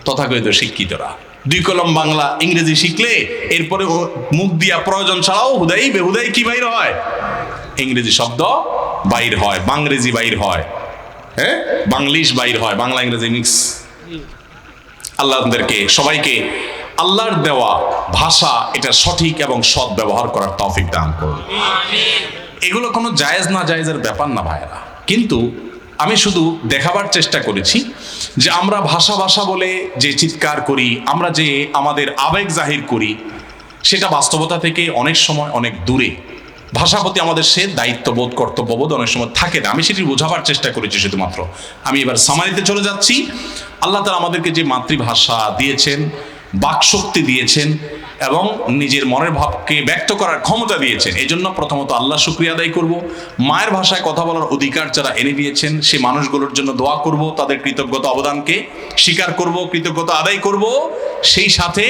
তথাকথিত শিক্ষিতরা। 2 কলম বাংলা ইংরেজি শিখলে এরপরে মুখ দিয়া প্রয়োজন ছাড়াও হুদাই বেহুদাই কি বাইর হয়? ইংরেজি শব্দ বাইর হয়, বাংরেজি বাইর হয়, হ্যাঁ, বাংলিশ বাইর হয়, বাংলা ইংরেজি মিক্স। আল্লাহ আমাদেরকে সবাইকে আল্লাহর দেওয়া ভাষা এটা সঠিক এবং সৎ ব্যবহার করার তৌফিক দান করুন। এগুলো কোনো জায়েজ না জায়েজের ব্যাপার না ভাইরা। কিন্তু আমি শুধু দেখাবার চেষ্টা করেছি যে আমরা ভাষা ভাষা বলে যে চিৎকার করি, আমরা যে আমাদের আবেগ জাহির করি, সেটা বাস্তবতা থেকে অনেক সময় অনেক দূরে। ভাষার প্রতি আমাদের সে দায়িত্ববোধ কর্তব্যবোধ অনেক সময় থাকে না। আমি সেটি বোঝাবার চেষ্টা করেছি শুধুমাত্র। আমি এবার সামারিতে চলে যাচ্ছি। আল্লাহ তাআলা আমাদেরকে যে মাতৃভাষা দিয়েছেন, বাকশক্তি দিয়েছেন এবং নিজের মনের ভাবকে ব্যক্ত করার ক্ষমতা দিয়েছেন, এই জন্য প্রথমত আল্লাহ শুকরিয়া আদায় করব। মায়ের ভাষায় কথা বলার অধিকার যারা এনে দিয়েছেন সে মানুষগুলোর জন্য দোয়া করব, তাদের কৃতজ্ঞতা অবদানকে স্বীকার করব, কৃতজ্ঞতা আদায় করব। সেই সাথে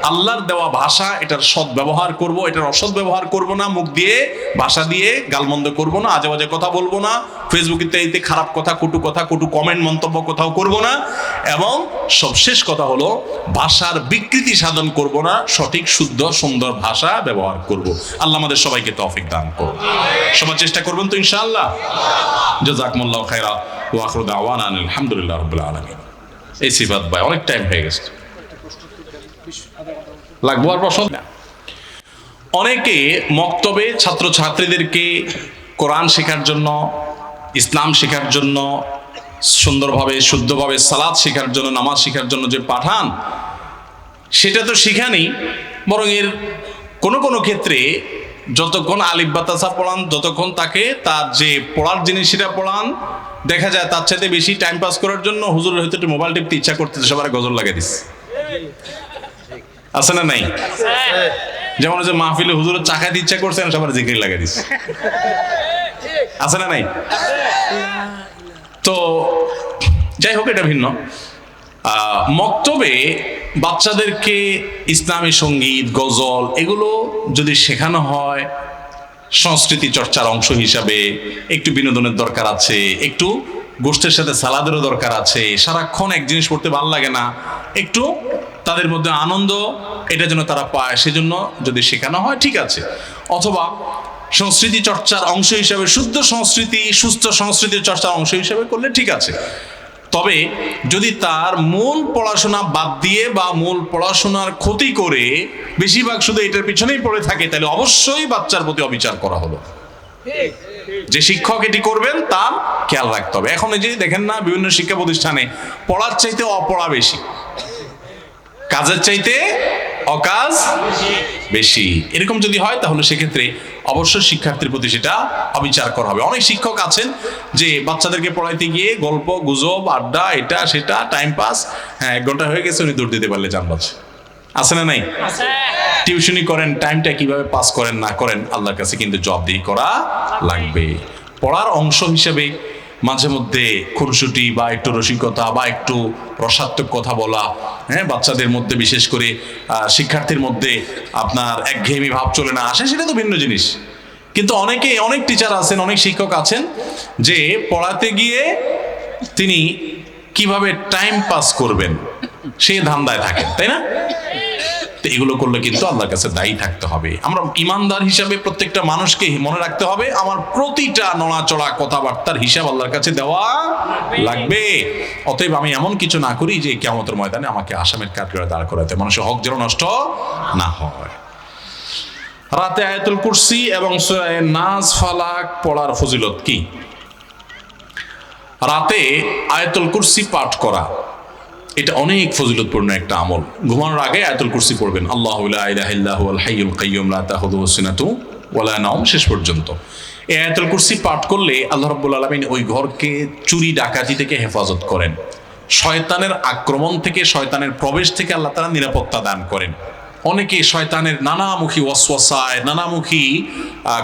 আল্লাহর দেওয়া ভাষা, এটার সৎ ব্যবহার করব, এটার অসৎ ব্যবহার করব না। মুখ দিয়ে ভাষা দিয়ে গালমন্দ করব না, আজে বাজে কথা বলবো না, ফেসবুক ইত্যাদিতে খারাপ কথা, কটু কমেন্ট মন্তব্য কোথাও করব না। এবং সবশেষ কথা হলো ভাষার বিকৃতি সাধন করব না, সঠিক শুদ্ধ সুন্দর ভাষা ব্যবহার করব। আল্লাহ আমাদের সবাইকে তৌফিক দান করুন। সবার চেষ্টা করবেন তো ইনশাআল্লাহ। জাযাকুমুল্লাহু খায়রা ওয়া আখিরু দাওয়ানা আলহামদুলিল্লাহি রাব্বিল আলামিন। এই সিফাত ভাই অনেক টাইম হয়ে গেছে, লাগবো আর প্রশ্ন না। অনেকে মক্তবে ছাত্রছাত্রীদেরকে কোরআন শেখার জন্য, ইসলাম শেখার জন্য, সুন্দরভাবে শুদ্ধভাবে সালাত শেখার জন্য, নামাজ শেখার জন্য যে পাঠান, সেটা তো শিখানি, বরং এর কোনো কোনো ক্ষেত্রে যতক্ষণ আলিফ বা তাসা পড়ান, যতক্ষণ তাকে তার যে পড়ার জিনিস সেটা পড়ান, দেখা যায় তার চাইতে বেশি টাইম পাস করার জন্য হুজুর হয়তো একটু মোবাইল টিপতে ইচ্ছা করতেছে, সবার গজল লাগিয়ে দিচ্ছে। আছে না নাই? যেমন যে মাহফিলে হুজুরের চা খাইতে ইচ্ছা করছে, সবার জিকির লাগিয়ে দিচ্ছে। আছে না নাই? তো যাই হোক, এটা ভিন্ন। মক্তবে বাচ্চাদেরকে ইসলামী সঙ্গীত, গজল এগুলো যদি শেখানো হয় সংস্কৃতি চর্চার অংশ হিসাবে, একটু বিনোদনের দরকার আছে, একটু গোষ্ঠের সাথে সালাদেরও দরকার আছে, সারাক্ষণ এক জিনিস পড়তে ভালো লাগে না, একটু তাদের মধ্যে আনন্দ এটা যেন তারা পায়, সেজন্য যদি শেখানো হয় ঠিক আছে। অথবা সংস্কৃতি চর্চার অংশ হিসাবে, শুদ্ধ সংস্কৃতি, সুস্থ সংস্কৃতির চর্চার অংশ হিসাবে করলে ঠিক আছে। তবে যদি তার মূল পড়াশোনা বাদ দিয়ে বা মূল পড়াশোনার ক্ষতি করে বেশিরভাগ শুধু এটার পিছনেই পড়ে থাকে, তাহলে অবশ্যই বাচ্চার প্রতি অবিচার করা হলো। যে শিক্ষক এটি করবেন তার খেয়াল রাখতে হবে। এখন এই যে দেখেন না, বিভিন্ন শিক্ষা প্রতিষ্ঠানে পড়ার চাইতে অপড়া বেশি, কাজের চাইতে অকাজ বেশি। এরকম যদি হয় তাহলে সেক্ষেত্রে অবশ্যই শিক্ষার্থীর প্রতি সেটা অবিচার করা হবে। অনেক শিক্ষক আছেন যে বাচ্চাদেরকে পড়াইতে গিয়ে গল্প গুজব, আড্ডা, এটা সেটা, টাইম পাস, হ্যাঁ 1 ঘন্টা হয়ে গেছে, উনি দৌড় দিতে পারলে যান বাঁচে। আছে না নাই? টিউশনি করেন, টাইমটা কিভাবে পাস করেন না করেন আল্লাহর কাছে কিন্তু জবাবদিহি করা লাগবে। পড়ার অংশ হিসেবে মাঝে মধ্যে খুনসুটি বা একটু রসিকতা বা একটু রসাত্মক কথা বলা, হ্যাঁ, বাচ্চাদের মধ্যে বিশেষ করে শিক্ষার্থীর মধ্যে আপনার একঘেয়েমি ভাব চলে না আসে, সেটা তো ভিন্ন জিনিস। কিন্তু অনেক টিচার আছেন, অনেক শিক্ষক আছেন যে পড়াতে গিয়ে তিনি কিভাবে টাইম পাস করবেন সেই ধান্দায় থাকেন, তাই না? তো এগুলো করলে কিন্তু আল্লাহর কাছে দায়ী থাকতে হবে। আমরা ইমানদার হিসাবে প্রত্যেকটা মানুষকে মনে রাখতে হবে আমার প্রতিটা নড়াচড়া কথাবার্তার হিসাব আল্লাহর কাছে দেওয়া লাগবে। অতএব আমি এমন কিছু না করি যে কিয়ামতের ময়দানে আমাকে আসামের কাঠগড়ায় দাঁড় করাতে, মানুষের হক যেন নষ্ট না হয়। রাতে আয়াতুল কুরসি এবং সূরা নাস, ফালাক পড়ার ফজিলত কি? রাতে আয়াতুল কুরসি পাঠ করা এটা অনেক ফজিলতপূর্ণ একটা আমল। ঘুমানোর আগে আয়াতুল কুরসি পড়বেন, আল্লাহু লা ইলাহা ইল্লা হুয়াল হাইয়ুল কাইয়্যুম লা তাখুযুহু সিনাতু ওয়ালা নাওম, শেষ পর্যন্ত। এই আয়াতুল কুরসি পাঠ করলে আল্লাহ রাব্বুল আলামিন ওই ঘরকে চুরি ডাকাতি থেকে হেফাজত করেন, শয়তানের আক্রমণ থেকে, শয়তানের প্রবেশ থেকে আল্লাহ তাআলা নিরাপত্তা দান করেন। অনেকে শয়তানের নানামুখী ওয়াসওয়াসায়, নানামুখী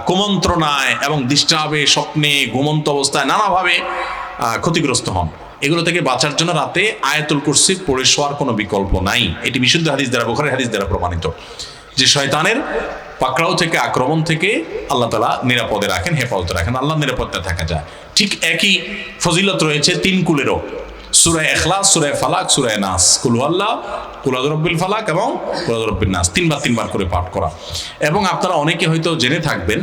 কুমন্ত্রণায় এবং ডিস্টার্বে, স্বপ্নে, ঘুমন্ত অবস্থায় নানাভাবে ক্ষতিগ্রস্ত হন। এগুলো থেকে বাঁচার জন্য রাতে আয়াতুল কুরসি পড়ে শোয়ার কোনো বিকল্প নাই। এটি বিশুদ্ধ হাদিস দ্বারা, বুখারী হাদিস দ্বারা প্রমাণিত যে শয়তানের পাকড়াও থেকে, আক্রমণ থেকে আল্লাহ তাআলা নিরাপদে রাখেন, হেফাজতে রাখেন, আল্লাহর নিরাপত্তা থাকা যায়। ঠিক একই ফজিলত রয়েছে 3 কুলেরও, সূরা ইখলাস, সূরা ফালাক, সূরা নাস, কুল হুয়াল্লাহ, কুল আউযু বিরাব্বিল ফালাক এবং কুল আউযু বিরাব্বিন নাস, 3 বার করে পাঠ করা। এবং আপনারা অনেকে হয়তো জেনে থাকবেন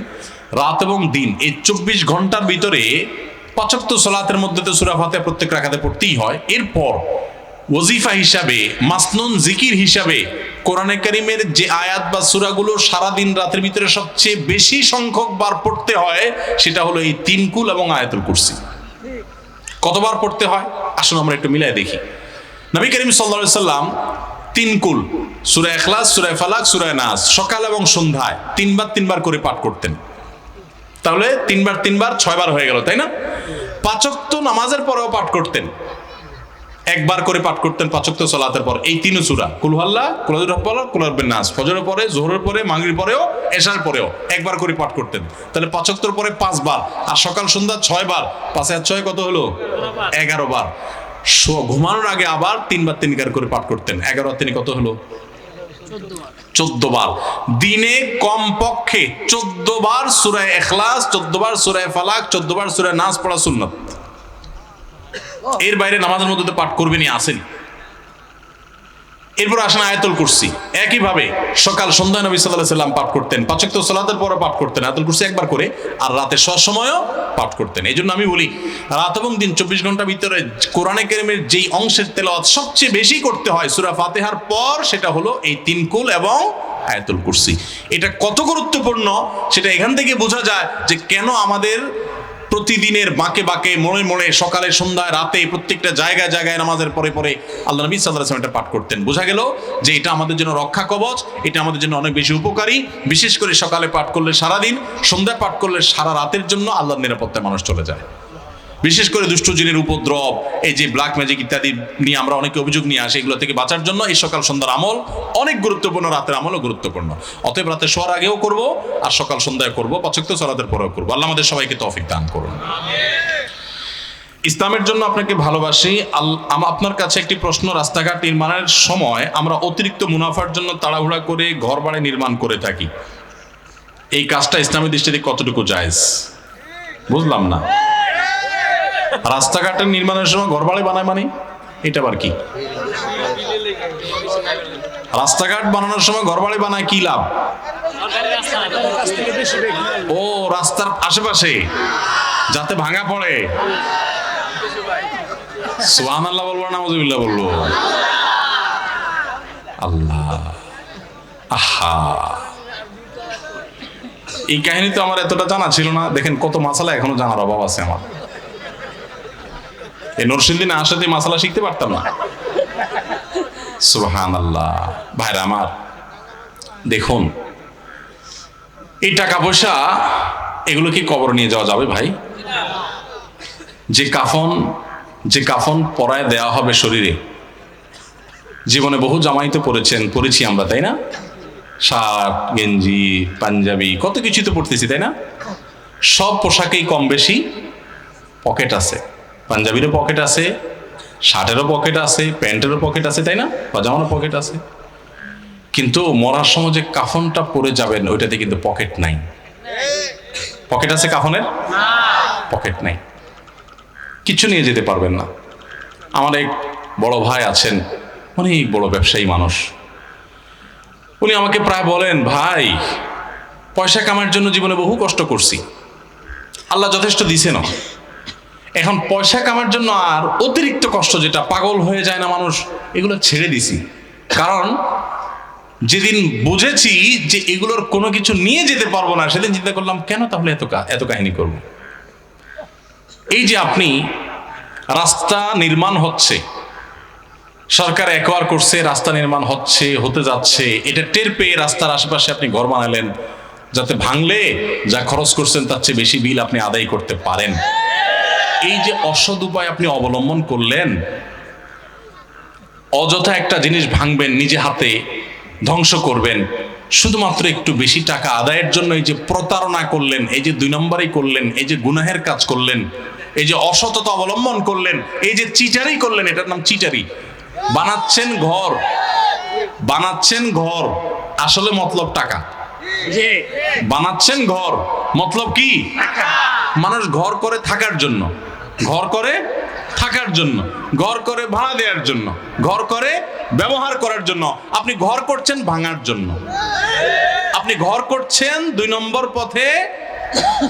রাত এবং দিন এই 24 ঘন্টার ভিতরে 5 ওয়াক্ত সালাতের মধ্যে তো সূরা ফাতিহা প্রত্যেক রাকাতে পড়তেই হয়। এরপর ওয়াজিফা হিসাবে, মাসনুন জিকির হিসাবে কোরআনে কারীমের যে আয়াত বা সূরাগুলো সারা দিন রাতের ভিতরে সবচেয়ে বেশি সংখ্যক বার পড়তে হয় সেটা হলো এই 3 কুল এবং আয়াতুল কুরসি। কতবার পড়তে হয় আসুন আমরা একটু মিলাই দেখি। নবী করিম সাল্লাল্লাহু আলাইহি সাল্লাম 3 কুল, সূরা ইখলাস, সূরা ফালাক, সূরা নাস সকাল এবং সন্ধ্যায় 3বার করে পাঠ করতেন। তাহলে 3বার 6 বার হয়ে গেল, তাই না? 5 ওয়াক্ত নামাজের পরেও পাঠ করতেন, একবার করে পাঠ করতেন 5 ওয়াক্ত সালাতের পর এই 3 সূরা, কুল হুয়াল্লাহ, কুল আউযু বিরাব্বিল কুল আউযু বিন নাস, ফজরের পরে, যোহরের পরে, মাগরিবের পরেও, এশার পরেও একবার করে পাঠ করতেন। তাহলে 5 ওয়াক্তের পরে 5 বার, আর সকাল সন্ধ্যা 6 বার, 5 আর 6 কত হলো? 11 বার। ঘুমানোর আগে আবার 3বার করে পাঠ করতেন, 11 আর 3 কত হলো? 14 বার। দিনে কমপক্ষে 14 বার সূরা ইখলাস, 14 বার সূরা ফালাক, 14 বার সূরা নাস পড়া সুন্নাত। এর বাইরে নামাজের মধ্যে তো পাঠ করবেনই, আসেন। এরপর আসেন আয়াতুল কুরসি, একইভাবে সকাল সন্ধ্যায় নবী সাল্লাল্লাহু আলাইহি সাল্লাম পাঠ করতেন, 5 ওয়াক্ত সালাতের পরে পাঠ করতেন আয়াতুল কুরসি একবার করে, আর রাতে সময়ও পাঠ করতেন। এই জন্য আমি বলি, রাত এবং দিন 24 ঘন্টার ভিতরে কোরআনে কারীমের যেই অংশের তেলাওয়াত সবচেয়ে বেশি করতে হয় সূরা ফাতিহার পর, সেটা হলো এই 3 কুল এবং আয়াতুল কুরসি। এটা কত গুরুত্বপূর্ণ সেটা এখান থেকে বোঝা যায় যে কেন আমাদের প্রতিদিনের বাঁকে বাঁকে, মোড়ে মোড়ে, সকালে সন্ধ্যায় রাতে প্রত্যেকটা জায়গায় জায়গায় নামাজের পরে পরে আল্লাহ নবী সাল্লাল্লাহু আলাইহি ওয়াসাল্লাম এটা পাঠ করতেন। বোঝা গেল যে এটা আমাদের জন্য রক্ষা কবচ, এটা আমাদের জন্য অনেক বেশি উপকারী। বিশেষ করে সকালে পাঠ করলে সারাদিন, সন্ধ্যায় পাঠ করলে সারা রাতের জন্য আল্লাহর নিরাপত্তায় মানুষ চলে যায়। বিশেষ করে দুষ্ট জিনের উপদ্রব, এই যে ব্ল্যাক ম্যাজিক ইত্যাদি নিয়ে আমরা অনেকে অভিযোগ নিয়ে আসি, এগুলো থেকে বাঁচার জন্য এই সকাল সন্ধ্যার আমল অনেক গুরুত্বপূর্ণ, রাতের আমলও গুরুত্বপূর্ণ। অতএব রাতে শোয়ার আগেও করব, আর সকাল সন্ধ্যায় করব, 5 ওয়াক্ত সালাতের পরেও করব। আল্লাহ আমাদের সবাইকে তৌফিক দান করুন। ইসলামের জন্য আপনাকে ভালোবাসি। আপনার কাছে একটি প্রশ্ন, রাস্তাঘাট নির্মাণের সময় আমরা অতিরিক্ত মুনাফার জন্য তাড়াহুড়া করে ঘর বাড়ি নির্মাণ করে থাকি, এই কাজটা ইসলামের দৃষ্টিতে কতটুকু জায়েজ? বুঝলাম না। রাস্তাঘাটের নির্মাণের সময় ঘর বাড়ি বানায় মানে এটা আবার কি? রাস্তাঘাট বানানোর সময় ঘর বাড়ি বানায় কি লাভ? ও, রাস্তার আশেপাশে যাতে ভাঙা পড়ে। সুবহানাল্লাহ বলবো না নাউযুবিল্লাহ বলবো? আল্লাহ, আহা, এই কাহিনী তো আমার এতটা জানা ছিল না। দেখেন কত মাসালা এখনো জানার অভাব আছে আমার। এই নরসিংদী না আসলে মাসালা শিখতে পারতাম না। সুবহানাল্লাহ। ভাইরা আমার, দেখুন এই টাকা পয়সা এগুলো কি কবর নিয়ে যাওয়া যাবে ভাই? যে কাফন পরায় দেওয়া হবে শরীরে, জীবনে বহু জামাই তো পরেছি আমরা, তাই না? শার্ট, গেঞ্জি, পাঞ্জাবি, কত কিছু তো পড়তেছি, তাই না? সব পোশাকেই কম বেশি পকেট আছে। পাঞ্জাবিরও পকেট আছে, শার্টেরও পকেট আছে, প্যান্টেরও পকেট আছে, তাই না? পাজামারও পকেট আছে। কিন্তু মরার সময় যে কাফনটা পরে যাবেন ওইটাতে কিন্তু পকেট নাই। পকেট আছে কাফনের? পকেট নাই, কিছু নিয়ে যেতে পারবেন না। আমার এক বড় ভাই আছেন, অনেক বড় ব্যবসায়ী মানুষ। উনি আমাকে প্রায় বলেন, ভাই পয়সা কামার জন্য জীবনে বহু কষ্ট করছি, আল্লাহ যথেষ্ট দিছে না, এখন পয়সা কামার জন্য আর অতিরিক্ত কষ্ট, যেটা পাগল হয়ে যায় না মানুষ, এগুলো ছেড়ে দিছি। কারণ যেদিন বুঝেছি যে এগুলোর কোনো কিছু নিয়ে যেতে পারবো না, সেদিন চিন্তা করলাম কেন তাহলে এত কাহিনী করব। এই যে আপনি রাস্তা নির্মাণ হচ্ছে, সরকার অ্যাকোয়ার করছে, রাস্তা নির্মাণ হতে যাচ্ছে, এটা টের পেয়ে রাস্তার আশেপাশে আপনি ঘর বানালেন, যাতে ভাঙলে যা খরচ করছেন তার চেয়ে বেশি বিল আপনি আদায় করতে পারেন। এই যে অসৎ উপায় আপনি অবলম্বন করলেন, অযথা একটা জিনিস ভাঙবেন, নিজে হাতে ধ্বংস করবেন, শুধুমাত্র একটু বেশি টাকা আদায়ের জন্য এই যে প্রতারণা করলেন, এই যে 2 নম্বরই করলেন, এই যে গুনাহের কাজ করলেন, এই যে অসততা অবলম্বন করলেন, এই যে চিটারি করলেন, এটার নাম চিটারি। বানাচ্ছেন ঘর, আসলে মতলব টাকা। বানাচ্ছেন ঘর, মতলব কি? মানুষ ঘর করে থাকার জন্য, ঘর করে ভাড়া দেওয়ার জন্য, ঘর করে ব্যবহার করার জন্য। আপনি ঘর করছেন ভাঙার জন্য, আপনি ঘর করছেন 2 নম্বর পথে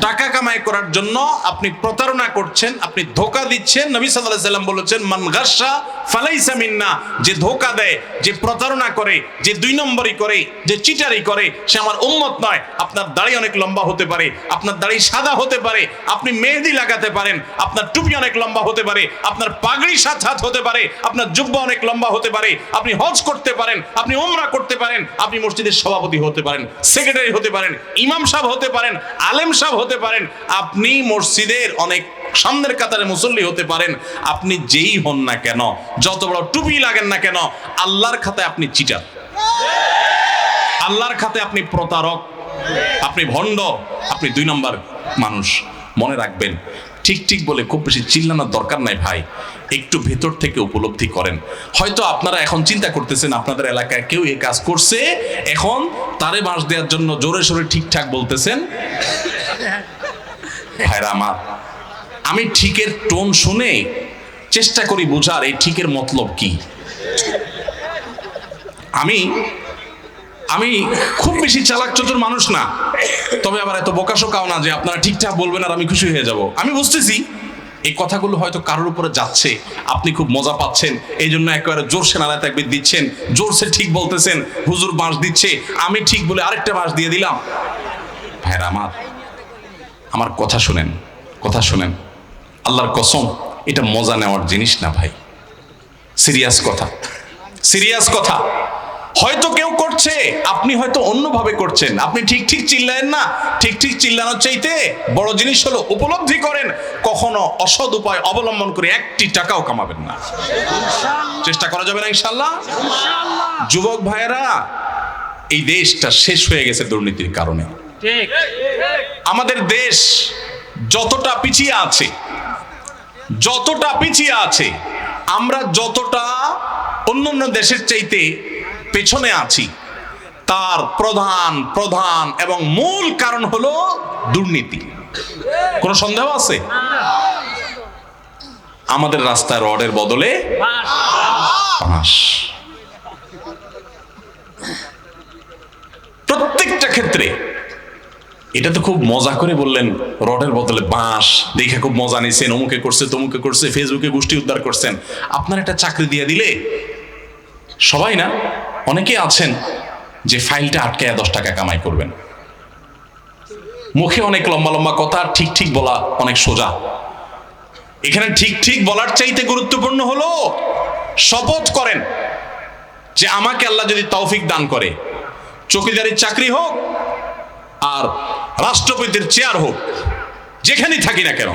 টাকা কামাই করার জন্য আপনি প্রতারণা করছেন, আপনি ধোঁকা দিচ্ছেন। নবী সাল্লাল্লাহু আলাইহি সাল্লাম বলেছেন, মান গাশা ফালাইসা মিন্না, যে ধোঁকা দেয়, যে প্রতারণা করে, যে দুই নম্বরই করে, যে চিটারি করে, সে আমার উম্মত নয়। আপনার দাড়ি অনেক লম্বা হতে পারে, আপনার দাড়ি সাদা হতে পারে, আপনি মেহেদি লাগাতে পারেন, আপনার টুপি অনেক লম্বা হতে পারে, আপনার পাগড়ি 7 হাত হতে পারে, আপনার জুব্বা অনেক লম্বা হতে পারে, আপনি হজ করতে পারেন, আপনি উমরা করতে পারেন, আপনি মসজিদের সভাপতি হতে পারেন, সেক্রেটারি হতে পারেন, ইমাম সাহেব হতে পারেন, আলেম সাহেব হতে পারেন, আপনি মসজিদের অনেক সামনের কাতারে মুসল্লি হতে পারেন। আপনি যেই হন না কেন, যত বড় টুপি লাগেন না কেন, আল্লাহর খাতায় আপনি চিটার, আল্লাহর খাতায় আপনি প্রতারক, আপনি ভণ্ড, আপনি 2 নম্বর মানুষ। মনে রাখবেন, ঠিক ঠিক বলে খুব বেশি চিল্লানোর দরকার নাই ভাই, একটু ভেতর থেকে উপলব্ধি করেন। হয়তো আপনারা এখন চিন্তা করতেছেন আপনাদের এলাকায় কেউ এই কাজ করছে, এখন তারে বাঁশ দেওয়ার জন্য জোরে সোরে ঠিকঠাক বলতেছেন। ভাইরা আমার, আমি ঠিকের টোন শুনে চেষ্টা করি বোঝার এই ঠিকের মতলব কি। আমি খুব বেশি চালাক চতুর মানুষ না, তবে আবার এত বোকাশোকাও না যে আপনারা ঠিকঠাক বলবেন আর আমি খুশি হয়ে যাব। আমি বুঝতেছি এই কথাগুলো হয়তো কারোর উপরে যাচ্ছে, আপনি খুব মজা পাচ্ছেন, এই জন্য একেবারে জোরসে নারায় তাকবীর দিচ্ছেন, জোরসে ঠিক বলতেছেন, হুজুর বাঁশ দিচ্ছে, আমি ঠিক বলে আরেকটা বাঁশ দিয়ে দিলাম। ভাইরা আমার কথা শুনেন, কথা শুনেন, আল্লাহর কসম, এটা মজা নেওয়ার জিনিস না ভাই, সিরিয়াস কথা, সিরিয়াস কথা। হয়তো কেউ করছে, আপনি হয়তো অন্যভাবে করছেন, আপনি ঠিক ঠিক চিল্লায়েন না। ঠিক ঠিক চিল্লানোর চাইতে বড় জিনিস হলো উপলব্ধি করেন, কখনো অসৎ উপায় অবলম্বন করে 1টি টাকাও কামাবেন না। চেষ্টা করা যাবে না ইনশাআল্লাহ? যুবক ভাইয়েরা, এই দেশটা শেষ হয়ে গেছে দুর্নীতির কারণে। আমাদের দেশ যতটা পিছিয়ে আছে, যতটা পিছিয়ে আছে, আমরা যতটা অন্যান্য দেশের চাইতে পেছনে আছি, তার প্রধান প্রধান এবং মূল কারণ হলো দুর্নীতি। কোনো সন্দেহ আছে? আমাদের রাস্তায় রডের বদলে বাঁশ, প্রত্যেকটা ক্ষেত্রে। এটা তো খুব মজা করে বললেন, রডের বদলে বাঁশ, দেখে খুব মজা নিছেন, অমুকে করছে তমুকে করছে, ফেসবুকে গোষ্ঠী উদ্ধার করছেন। আপনার একটা চাকরি দিয়ে দিলে, সবাই না, অনেকে আছেন যে ফাইলটা আটকায় 10 টাকা কামাই করবেন। মুখে অনেক লম্বা লম্বা কথা, ঠিক ঠিক বলা অনেক সোজা। এখানে ঠিক ঠিক বলার চাইতে গুরুত্বপূর্ণ হলো শপথ করেন যে আমাকে আল্লাহ যদি তৌফিক দান করে, চৌকিদারির চাকরি হোক আর রাষ্ট্রপতির চেয়ার হোক, যেখানেই থাকি না কেন,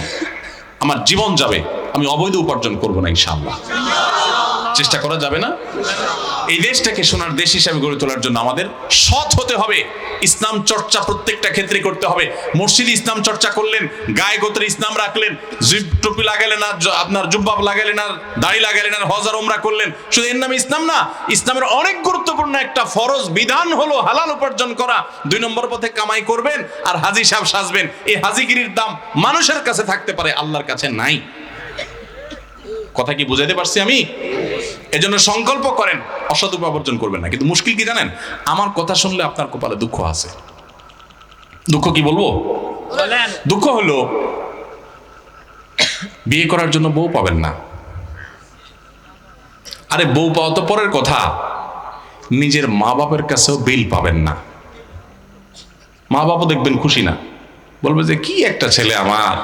আমার জীবন যাবে, আমি অবৈধ উপার্জন করব না ইনশাআল্লাহ। চেষ্টা করা যাবে না? এই দেশটাকে সোনার দেশ হিসাবে গড়ে তোলার জন্য আমাদের সৎ হতে হবে, ইসলাম চর্চা প্রত্যেকটা ক্ষেত্রে করতে হবে। মসজিদে ইসলাম চর্চা করলেন, গায়ে গোত্রে ইসলাম রাখলেন, টুপি লাগালেন আর আপনার জুব্বা লাগালেন আর দাড়ি লাগালেন আর হজ আর উমরা করলেন, শুধু এর নামে ইসলাম না। ইসলামের অনেক গুরুত্বপূর্ণ একটা ফরজ বিধান হলো হালাল উপার্জন করা। 2 নম্বর পথে কামাই করবেন আর হাজি সাহেব সাজবেন। এই হাজিগিরির দাম মানুষের কাছে থাকতে পারে, আল্লাহর কাছে নাই। কথা কি বুঝাইতে পারছি আমি? এজন্য সংকল্প করেন অসৎ উপার্জন করবেন না। কিন্তু মুশকিল কি জানেন, আমার কথা শুনলে আপনার কপালে দুঃখ আছে। দুঃখ কি বলবো? দুঃখ হলো বিয়ে করার জন্য বউ পাবেন না। আরে বউ পাওয়া তো পরের কথা, নিজের মা বাপের কাছেও বিল পাবেন না। মা বাবা দেখবেন খুশি না, বলবে যে কি একটা ছেলে আমার,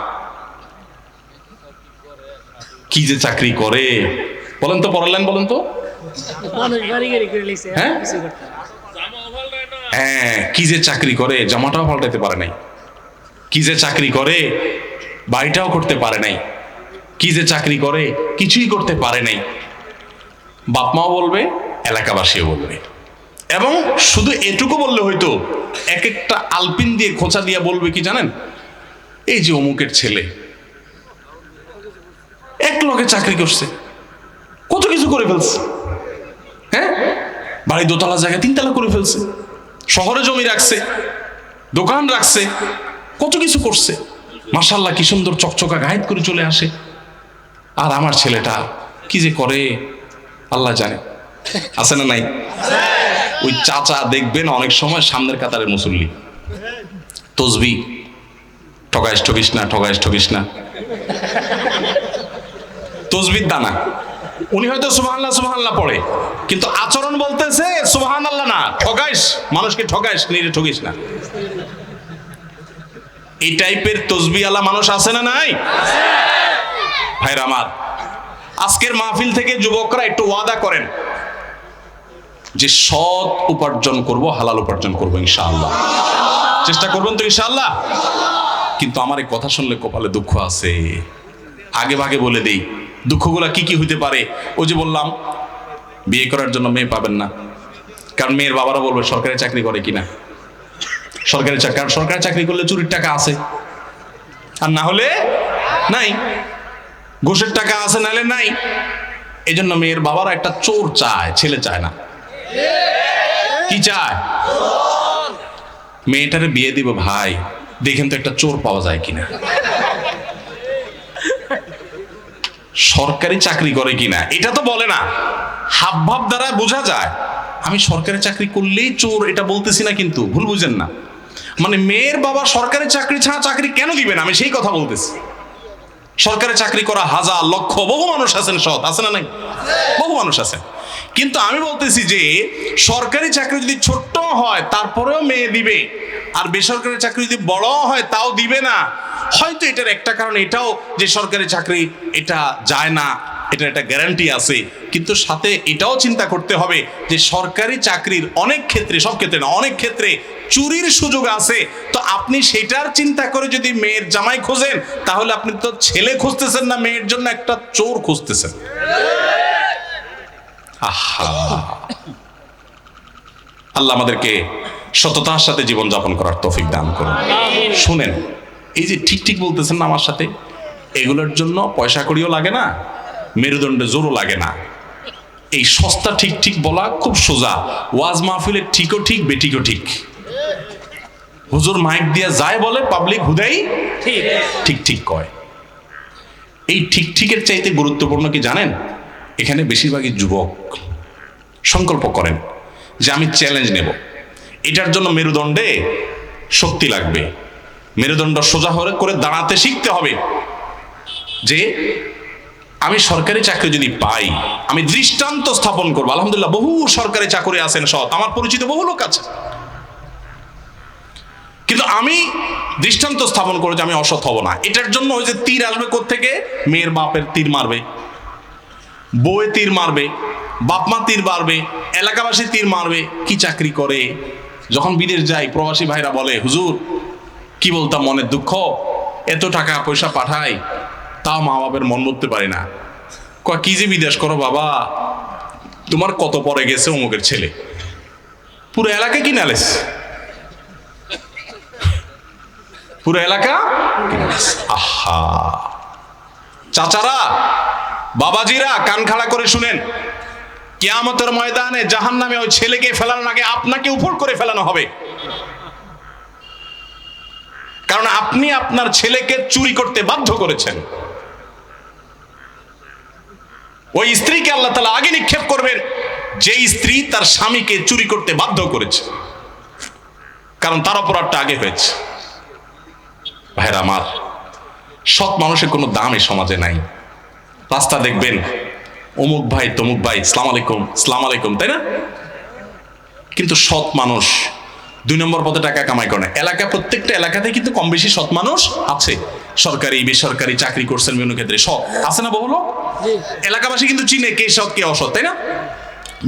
কি যে চাকরি করে। বলেন তো, পড়ালেন বলেন তো, হ্যাঁ, কি যে চাকরি করে, জামাটাও পাল্টাতে পারে নাই, কি যে চাকরি করে, বাড়িটাও করতে পারে নাই, কি যে চাকরি করে, কিছুই করতে পারে নাই। বাপ মাও বলবে, এলাকাবাসীও বলবে। এবং শুধু এটুকু বললে হয়তো, এক একটা আলপিন দিয়ে খোঁচা দিয়ে বলবে কি জানেন, এই যে অমুকের ছেলে এক লগে চাকরি করছে, কত কিছু করে ফেলছে, হ্যাঁ, বাড়ি 2 তলা জায়গায় 3 তলা করে ফেলছে, শহরে জমি রাখছে, দোকান রাখছে, কত কিছু করছে, মাশাআল্লাহ কি সুন্দর চকচকা গায়েব করে চলে আসে। আর আমার ছেলেটা কি যে করে আল্লাহ জানে। আছে না নাই? ওই চাচা দেখবেন অনেক সময় সামনের কাতারের মুসল্লি, তসবিহ ঠকিস না তসবির দানা। উনি হয়তো সুবহানাল্লাহ পড়ে, কিন্তু আচরণ বলতেছে সুবহানাল্লাহ না, মানুষকে নিজে ঠকিস না। এই টাইপের তসবিওয়ালা মানুষ আছে না নাই? ভাইরা আমার, আজকের মাহফিল থেকে যুবকরা একটু ওয়াদা করেন যে সৎ উপার্জন করব, হালাল উপার্জন করব ইনশাআল্লাহ। চেষ্টা করবেন তো ইনশাআল্লাহ? কিন্তু আমার এই কথা শুনলে কপালে দুঃখ আছে। আগে ভাগে বলে দেই দুঃখগুলা কি কি হইতে পারে। ওই যে বললাম, বিয়ে করার জন্য মেয়ে পাবেন না, কারণ মেয়ের বাবারা বলবে সরকারি চাকরি করে কিনা। সরকারি চাকরি করলে চুরির টাকা আছে, আর না হলে নাই। ঘুষের টাকা আছে, নাহলে নাই। এই জন্য মেয়ের বাবারা একটা চোর চায়, ছেলে চায় না। কি চায়? মেয়েটারে বিয়ে দিব ভাই, দেখেন তো একটা চোর পাওয়া যায় কিনা, সরকারি চাকরি করে কিনা। এটা তো বলে না, হাবভাব দ্বারা বোঝা যায়। আমি সরকারি চাকরি করলেই চোর এটা বলতেছি না, কিন্তু ভুল বুঝেন না। মানে মেয়ের বাবা সরকারি চাকরি ছাড়া চাকরি কেন দিবেন, আমি সেই কথা বলতেছি। সরকারি চাকরি করা হাজার লক্ষ বহু মানুষ আছেন, সৎ আছে না নাই? বহু মানুষ আছেন। কিন্তু আমি বলতেছি যে সরকারি চাকরি যদি ছোট্ট হয় তারপরেও মেয়ে দিবে, আর বেসরকারি চাকরি যদি বড় হয় তাও দিবে না। হয়তো এটার একটা কারণ এটাও যে সরকারি চাকরি এটা যায় না, এটার একটা গ্যারান্টি আছে। কিন্তু সাথে এটাও চিন্তা করতে হবে যে সরকারি চাকরির অনেক ক্ষেত্রে, সব ক্ষেত্রে না, অনেক ক্ষেত্রে চুরির সুযোগ আছে। তো আপনি সেটার চিন্তা করে যদি মেয়ের জামাই খোঁজেন, তাহলে আপনি তো ছেলে খুঁজতেছেন না, মেয়ের জন্য একটা চোর খুঁজতেছেন। আহা, আল্লাহ আমাদেরকে সততার সাথে জীবন যাপন করার তৌফিক দান করুন। শুনেন, এই যে ঠিক বলতেছেন না আমার সাথে, এগুলোর জন্য পয়সা কড়িও লাগে না, মেরুদণ্ডে জোরও লাগে না। এই সস্তা ঠিক বলা খুব সোজা। ওয়াজ মাহফিলে ঠিকও ঠিক, বেঠিকও ঠিক। হুজুর মাইক দিয়া যায় বলে, পাবলিক হুদাই ঠিক কয়। এই ঠিকের চাইতে গুরুত্বপূর্ণ কি জানেন? এখানে বেশিরভাগই যুবক সংকল্প করেন যে আমি চ্যালেঞ্জ নেব। এটার জন্য মেরুদণ্ডে শক্তি লাগবে, মেরুদণ্ড সোজা করে দাঁড়াতে শিখতে হবে। যে আমি সরকারি চাকরি যদি পাই, আমি দৃষ্টান্ত স্থাপন করবো। আলহামদুলিল্লাহ, বহু সরকারি চাকরি আছেন সৎ, আমার পরিচিত বহু লোক আছে। কিন্তু আমি দৃষ্টান্ত স্থাপন করে যে আমি অসৎ হব না। এটার জন্য ওই যে তীর আসবে কোত্থেকে? মেয়ের বাপের তীর মারবে, বউয়ে তীর মারবে, বাপমা তীর মারবে, এলাকাবাসী তীর মারবে। কি চাকরি করে? যখন বিদেশ যাই, প্রবাসী ভাইরা বলে, হুজুর কি বলতাম, মনের দুঃখ, এত টাকা পয়সা পাঠাই, তাও মা বাপের মন করতে পারি না। কি যে বিদেশ করো বাবা, তোমার কত পরে গেছে অমুকের ছেলে, পুরো এলাকা কি নালেস, পুরো এলাকা। আহা, চাচারা, বাবাজিরা, কান খাড়া করে শুনেন, কিয়ামতের ময়দানে জাহান্নামে ওই ছেলেকে ফেলানোর আগে আপনাকে উপর করে ফেলানো হবে। কারণ আপনি আপনার ছেলেকে চুরি করতে বাধ্য করেছেন। ওই স্ত্রীকে আল্লাহ তাআলা আগে নিক্ষেপ করবেন যে স্ত্রী তার স্বামীকে চুরি করতে বাধ্য করেছে, কারণ তার অপরাধটা আগে হয়েছে। ভাইরা আমার, সৎ মানুষের কোনো দাম এই সমাজে নাই। রাস্তা দেখবেন অমুক ভাই তমুক ভাই, সালাম আলাইকুম, তাই না? কিন্তু সৎ মানুষ 2 নম্বর পদে টাকা কামাই করে। প্রত্যেকটা এলাকাতে কিন্তু কম বেশি সৎ মানুষ আছে। সরকারি বেসরকারি চাকরি করছেন বিভিন্ন ক্ষেত্রে, সৎ আছে না বহু লোক? এলাকাবাসী কিন্তু চিনে কে সৎ কে অসৎ, তাই না?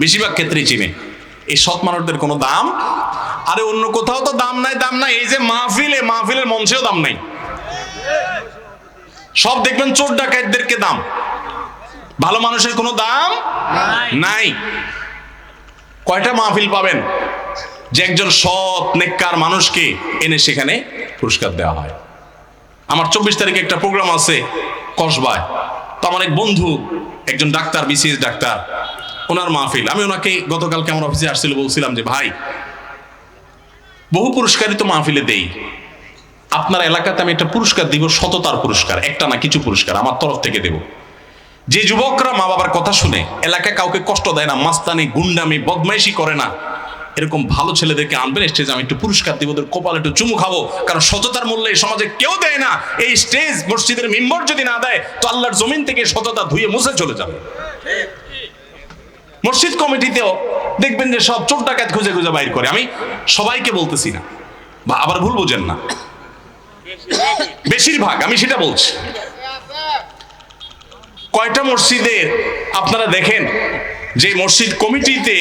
বেশিরভাগ ক্ষেত্রেই চিনে। এই সৎ মানুষদের কোনো দাম, আরে অন্য কোথাও তো দাম নাই। এই যে মাহফিলের মঞ্চেও দাম নাই। সব দেখবেন চোর ডাকাতদেরকে দাম, ভালো মানুষের কোনো দাম নাই। কয়টা মাহফিল পাবেন যে একজন সৎ নেককার মানুষকে এনে সেখানে পুরস্কার দেওয়া হয়? আমার 24 তারিখে একটা প্রোগ্রাম আছে কসবায়। তো আমার এক বন্ধু, একজন ডাক্তার, বিসিএস ডাক্তার, ওনার মাহফিল। আমি ওনাকে গতকালকে আমার অফিসে আসছিল, বলছিলাম যে ভাই, বহু পুরস্কারই তো মাহফিলে দেই, আপনার এলাকাতে আমি একটা পুরস্কার দিব, সততার পুরস্কার, একটা না কিছু পুরস্কার আমার তরফ থেকে দেব। যে যুবকরা মা বাবার কথা শুনে এলাকায় কাউকে কষ্ট দেয় না, মাস্তানি গুন্ডামি বদমাইশি করে না, এরকম ভালো ছেলেদেরকে আনবেন স্টেজে, আমি একটু পুরস্কার দিব, ওদের কপালে একটু চুমু খাবো, কারণ সততার মূল্য এই সমাজে কেউ দেয় না। এই স্টেজ মসজিদের মিম্বর যদি না দেয় তো আল্লাহর জমিন থেকে সততা ধুয়ে মুছে চলে যাবে। মসজিদ কমিটিতেও দেখবেন যে সব চোর ডাকাত খুঁজে খুঁজে বাইর করে। আমি সবাইকে বলতেছি না, বা আবার ভুল বুঝেন না, বেশিরভাগ আমি সেটা বলছি। কয়টা মসজিদে আপনারা দেখেন যে মসজিদ কমিটিতে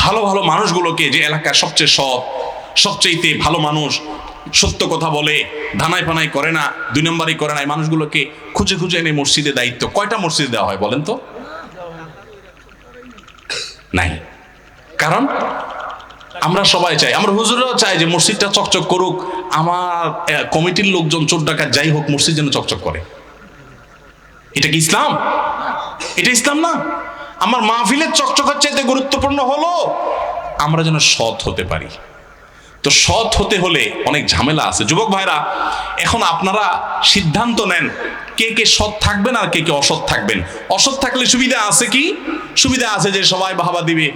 ভালো ভালো মানুষগুলোকে, যে এলাকার সবচেয়ে সৎ, সবচেয়ে ভালো মানুষ, সত্য কথা বলে, ধানাই ফানাই করে না, 2 নম্বরই করে না, এই মানুষগুলোকে খুঁজে খুঁজে এনে মসজিদে দায়িত্ব কয়টা মসজিদে দেওয়া হয় বলেন তো? নাই। কারণ আমরা সবাই চাই, আমরা হুজুররাও চাই যে মসজিদটা চকচক করুক, আমার কমিটির লোকজন চোর ডাকাত যাই হোক মসজিদ যেন চকচক করে। এটা কি ইসলাম? এটা ইসলাম না। আমার মাহফিলের চকচকের চাইতে গুরুত্বপূর্ণ হলো আমরা যেন সৎ হতে পারি। তো সৎ হতে হলে অনেক ঝামেলা আছে। যুবক ভাইরা, এখন আপনারা সিদ্ধান্ত নেন কে কে সৎ থাকবেন আর কে কে অসৎ থাকবেন। অসৎ থাকলে সুবিধা আছে কি? সুবিধা আছে যে সবাই বাহবা দিবে,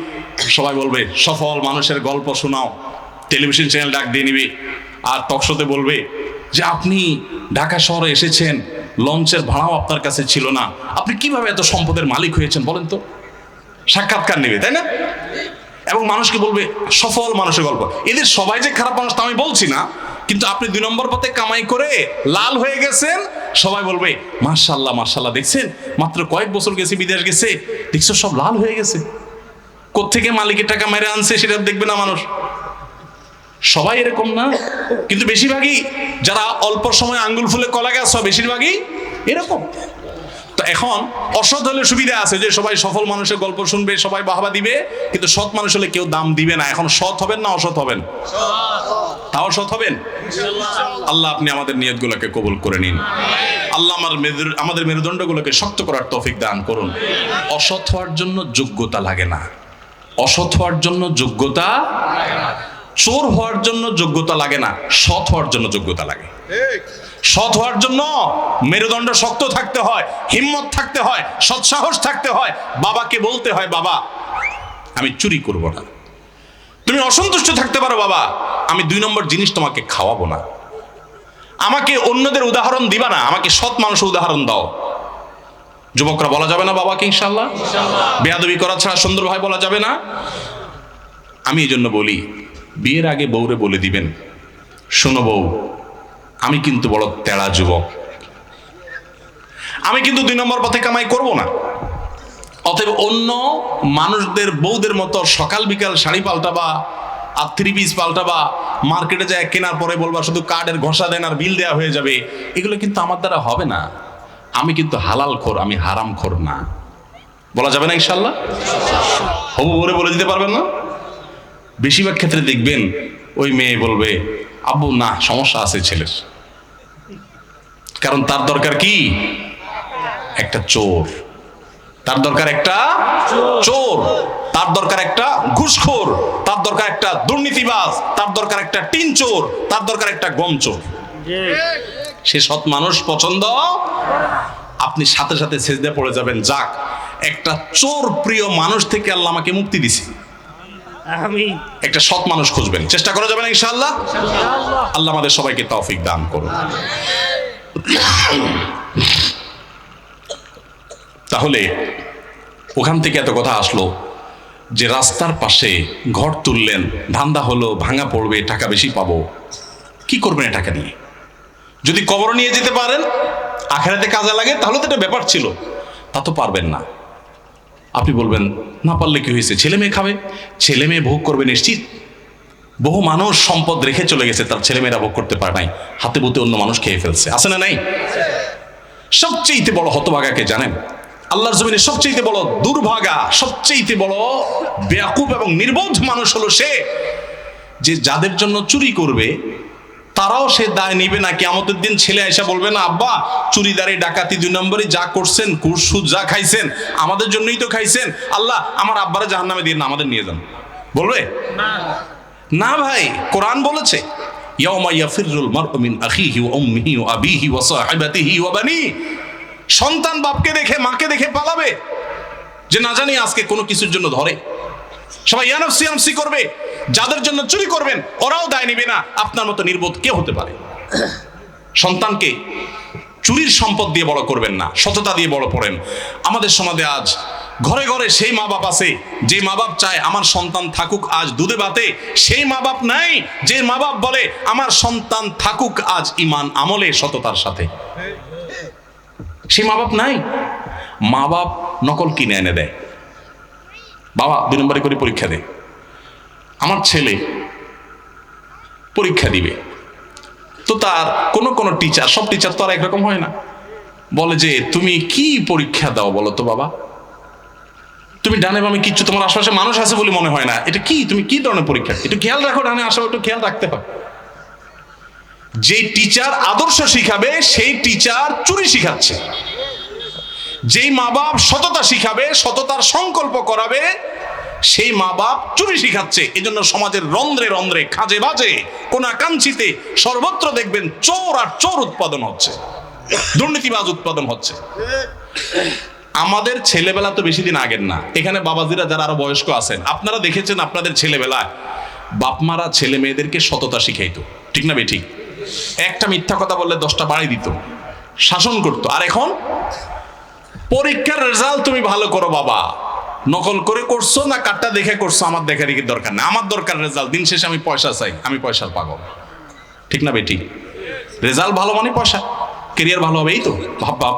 সবাই বলবে সফল মানুষের গল্প শোনাও, টেলিভিশন চ্যানেল ডাক দিয়ে নিবে, আর টকশোতে বলবে যে আপনি ঢাকা শহরে এসেছেন, লঞ্চের ভাড়াও আপনার কাছে ছিল না, আপনি কিভাবে এত সম্পদের মালিক হয়েছেন বলেন তো। সাক্ষাৎকার নেবে, তাই না? এবং মানুষকে বলবে সফল মানুষের গল্প। এদের সবাই যে খারাপ মানুষ তা আমি বলছি না, কিন্তু আপনি 2 নম্বর পথে কামাই করে লাল হয়ে গেছেন, সবাই বলবে মাশাআল্লাহ মাশাআল্লাহ, দেখছেন মাত্র কয়েক বছর গেছে, বিদেশ গেছে, দেখছো সব লাল হয়ে গেছে। কোত্থেকে মালিকের টাকা মেরে আনছে সেটা দেখবে না মানুষ। সবাই এরকম না, কিন্তু বেশিরভাগই যারা অল্প সময় আঙ্গুল ফুলে কলা গাছ, বেশিরভাগই এরকম। তো এখন অসৎ হলে সুবিধা আছে যে সবাই সফল মানুষের গল্প শুনবে, সবাই বাহবা দিবে, কিন্তু সৎ মানুষ হলে কেউ দাম দিবে না। এখন সৎ হবেন না অসৎ হবেন? তাও সৎ হবেন। আল্লাহ আপনি আমাদের নিয়তগুলোকে কবুল করে নিন। আল্লাহ আমাদের মেরুদণ্ডগুলোকে শক্ত করার তৌফিক দান করুন। অসৎ হওয়ার জন্য যোগ্যতা লাগে না, অসৎ হওয়ার জন্য যোগ্যতা, চোর হওয়ার জন্য যোগ্যতা লাগে না, সৎ হওয়ার জন্য যোগ্যতা লাগে। সৎ হওয়ার জন্য মেরুদণ্ড শক্ত থাকতে হয়, হিম্মত থাকতে হয়, সৎসাহস থাকতে হয়। বাবাকে বলতে হয় বাবা আমি চুরি করব না। তুমি অসন্তুষ্ট থাকতে পারো বাবা, আমি 2 নম্বর জিনিস তোমাকে খাওয়াবো না। আমাকে অন্যদের উদাহরণ দিবা না, আমাকে সৎ মানুষের উদাহরণ দাও। যুবকরা বলা যাবে না বাবাকে ইনশাআল্লাহ? বেয়াদবি করা ছাড়া সুন্দর ভাই বলা যাবে না। আমি এই জন্য বলি, বিয়ের আগে বউরে বলে দিবেন, শোনো বউ, আমি কিন্তু বড় তেড়া যুবক, আমি কিন্তু 2 নম্বর পথে কামাই করব না। অতএব অন্য মানুষদের বউদের মতো সকাল বিকাল শাড়ি পাল্টাবা আর 3 পিস পাল্টাবা, মার্কেটে যায় কেনার পরে বলবা শুধু কার্ডের ঘষা দেন আর বিল দেওয়া হয়ে যাবে, এগুলো কিন্তু আমার দ্বারা হবে না। আমি কিন্তু হালাল খোর, আমি হারাম খোর না। বলা যাবে না ইনশাআল্লাহ? হবু বউরে বলে দিতে পারবেন না? বেশিরভাগ ক্ষেত্রে দেখবেন ওই মেয়ে বলবে আব্বু না, সমস্যা আছে ছেলের, কারণ তার দরকার কি? একটা চোর, তার দরকার একটা চোর, তার দরকার একটা ঘুষখোর, তার দরকার একটা দুর্নীতিবাজ, তার দরকার একটা টিন চোর, তার দরকার একটা গম চোর। সে সৎ মানুষ পছন্দ। আপনি সাথে সাথে সেজদা পড়ে যাবেন, যাক একটা চোর প্রিয় মানুষ থেকে আল্লাহ আমাকে মুক্তি দিছে। একটা সৎ মানুষ খুঁজবেন, চেষ্টা করা যাবে না ইনশাআল্লাহ? আল্লাহ আমাদের সবাইকে তৌফিক দান করুন। তাহলে ওখান থেকে এত কথা আসলো যে রাস্তার পাশে ঘর তুললেন, ধান্দা হলো ভাঙা পড়বে, টাকা বেশি পাবো, কি করবেন টাকা নিয়ে? যদি কবর নিয়ে যেতে পারেন, আখিরাতে কাজে লাগে, তাহলে তো এটা ব্যাপার ছিল। তা তো পারবেন না। আপনি বলবেন না পারলে কি হয়েছে, ছেলে মেয়ে খাবে, ছেলে মেয়ে ভোগ করবে নিশ্চিত। বহু মানুষ সম্পদ রেখে চলে গেছে, তার ছেলে মেয়েরা ভোগ করতে পারে নাই, হাতে বুতে অন্য মানুষ খেয়ে ফেলছে, আছে না নাই? সবচেয়ে বড় হতভাগাকে জানেন? আল্লাহর জমিনে সবচেয়ে বড় দুর্ভাগা, সবচেয়ে বড় বেয়াকুব এবং নির্বোধ মানুষ হলো সে, যে যাদের জন্য চুরি করবে তারাও সে দায় নিবে না। কিয়ামতের দিন ছেলে আয়সা বলবে না আব্বা চুরিদারি ডাকাতি 2 নম্বরই যা করছেন, ঘুষ সুদ যা খাইছেন আমাদের জন্যই তো খাইছেন, আল্লাহ আমার আব্বারে জাহান্নামে দিয়ে না, আমাদের নিয়ে যান। বলবে না ভাই, কোরআন বলেছে ইয়াউমা ইয়াফিরুল মারউ মিন আখিহি ওয়া উম্মিহি ওয়া আবিহি ওয়া সাহিবাতিহি ওয়া বানি। সন্তান বাপকে দেখে মাকে দেখে পালাবে, যে না জানি আজকে কোনো কিছুর জন্য ধরে। সবাই ইয়ানফসি ইয়ানফসি করবে, যাদের জন্য চুরি করবেন ওরাও দায় নেবে না। আপনার মতো নির্বোধ কে হতে পারে? সন্তানকে চুরির সম্পদ দিয়ে বড় করবেন না, সততা দিয়ে বড় করেন। আমাদের সমাজে আজ ঘরে ঘরে সেই মা বাপ আছে যে মা বাপ চায় আমার সন্তান থাকুক আজ দুধে ভাতে, সেই মা বাপ নাই যে মা বাপ বলে আমার সন্তান থাকুক আজ ঈমান আমলে সততার সাথে। সেই মা বাপ নাই। মা বাপ নকল কিনে এনে দেয়, বাবা 2 নম্বরে করে পরীক্ষা দেয়। আমার ছেলে পরীক্ষা দিবে, তো তার কোনো টিচার, সব টিচার তো আর একরকম হয় না, বলে যে তুমি কি পরীক্ষা দাও বলো তো বাবা, তুমি ডানে বামে কিচ্ছু, তোমার আশেপাশে মানুষ আছে বলে মনে হয় না, এটা কি, তুমি কি ধরনের পরীক্ষা, একটু খেয়াল রাখো, ডানে আশেপাশে একটু খেয়াল রাখতে হয়। যে টিচার আদর্শ শিখাবে সেই টিচার চুরি শিখাচ্ছে, যেই মা বাপ সততা শিখাবে, সততার সংকল্প করাবে, সেই মা বাপ চুরি শিখাচ্ছে। এজন্য সমাজের রন্ধ্রে রন্ধ্রে, খাজে বাজে, কোনাকাঞ্চিতে সর্বত্র দেখবেন চোর আর চোর উৎপাদন হচ্ছে, দুর্নীতিবাজ উৎপাদন হচ্ছে। আমাদের ছেলেবেলা তো বেশি দিন আগের না, এখানে বাবাজিরা যারা আরো বয়স্ক আছেন আপনারা দেখেছেন আপনাদের ছেলেবেলায় বাপমারা ছেলে মেয়েদেরকে সততা শিখাইতো, ঠিক না বেঠিক? একটা মিথ্যা কথা বললে 10টা বাড়ি দিত, শাসন করতো। আর এখন পরীক্ষার রেজাল্ট তুমি ভালো করো বাবা, নকল করে করছো না কাটটা দেখে করছো আমার দেখা দেখি দরকার না, আমার দরকার রেজাল্ট, দিন শেষে আমি পয়সা চাই, আমি পয়সার পাগল, ঠিক না বেঠিক? রেজাল্ট ভালো মানে পয়সা, ক্যারিয়ার ভালো হবে, এই তো ভাব।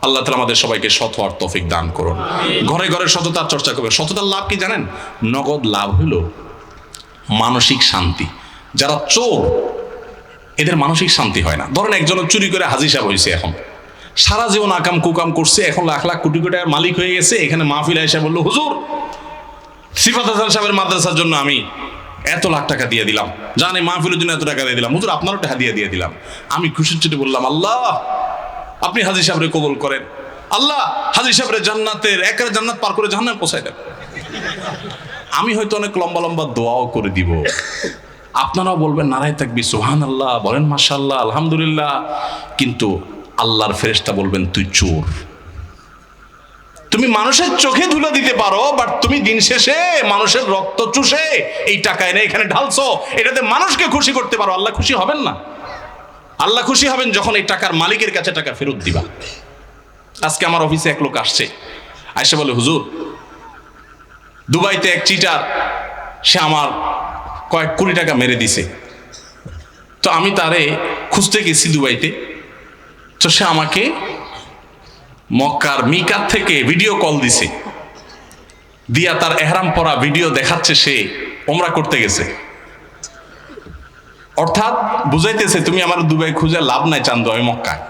আল্লাহ তাআলা আমাদের সবাইকে সৎ হওয়ার তৌফিক দান করুন। ঘরে ঘরে সততার চর্চা করবে। সততার লাভ কি জানেন? নগদ লাভ হলো মানসিক শান্তি। যারা চোর এদের মানসিক শান্তি হয় না। ধরেন একজন চুরি করে হাজী সাহেব হয়েছে, এখন সারা জীবন আকাম কুকাম করছে, এখন লাখ লাখ কোটি কোটি টাকার মালিক হয়ে গেছে, এখানে মাহফিল এসে বললো হুজুর সিফাত হাসান সাহেবের মাদ্রাসার জন্য আমি এত লাখ টাকা দিয়ে দিলাম, জানি মাহফিলের জন্য এত টাকা দিয়ে দিলাম, হুজুর আপনারও টাকা দিয়ে দিলাম। আমি খুশির চুটি বললাম আল্লাহ আপনি হাজী সাহেবরে কবুল করেন, আল্লাহ হাজী সাহেবরে জান্নাতের একেবারে জান্নাত পার করে জাহান্নামে পৌঁছায় দেন। আমি হয়তো অনেক লম্বা লম্বা দোয়াও করে দিব, আপনারাও বলবেন নারায়ে তাকবীর, সুবহানাল্লাহ, বলেন মাশাআল্লাহ, আলহামদুলিল্লাহ, কিন্তু আল্লাহর ফেরেশতা বলবেন তুই চোর। তুমি মানুষের চোখে ধুলো দিতে পারো, বাট তুমি দিন শেষে মানুষের রক্ত চুষে এই টাকা এনে এখানে ঢালছো, এটাতে মানুষকে খুশি করতে পারো, আল্লাহ খুশি হবেন না? আল্লাহ খুশি হবেন যখন এই টাকার মালিকের কাছে টাকা ফেরত দিবা। আজকে আমার অফিসে এক লোক আসছে, আইসা বলে হুজুর দুবাইতে এক চিটার সে আমার কয়েক কোটি টাকা মেরে দিছে, তো আমি তারে খুঁজতে গেছি দুবাইতে, তো সে আমাকে মক্কার মিকাত থেকে ভিডিও কল দিছে, দিয়া তার এহরাম পরা ভিডিও দেখাচ্ছে সে ওমরা করতে গেছে। অর্থাৎ বুঝাইতেছে তুমি আমার দুবাই খুঁজে লাভ নাই, চান্দু আমি মক্কায়।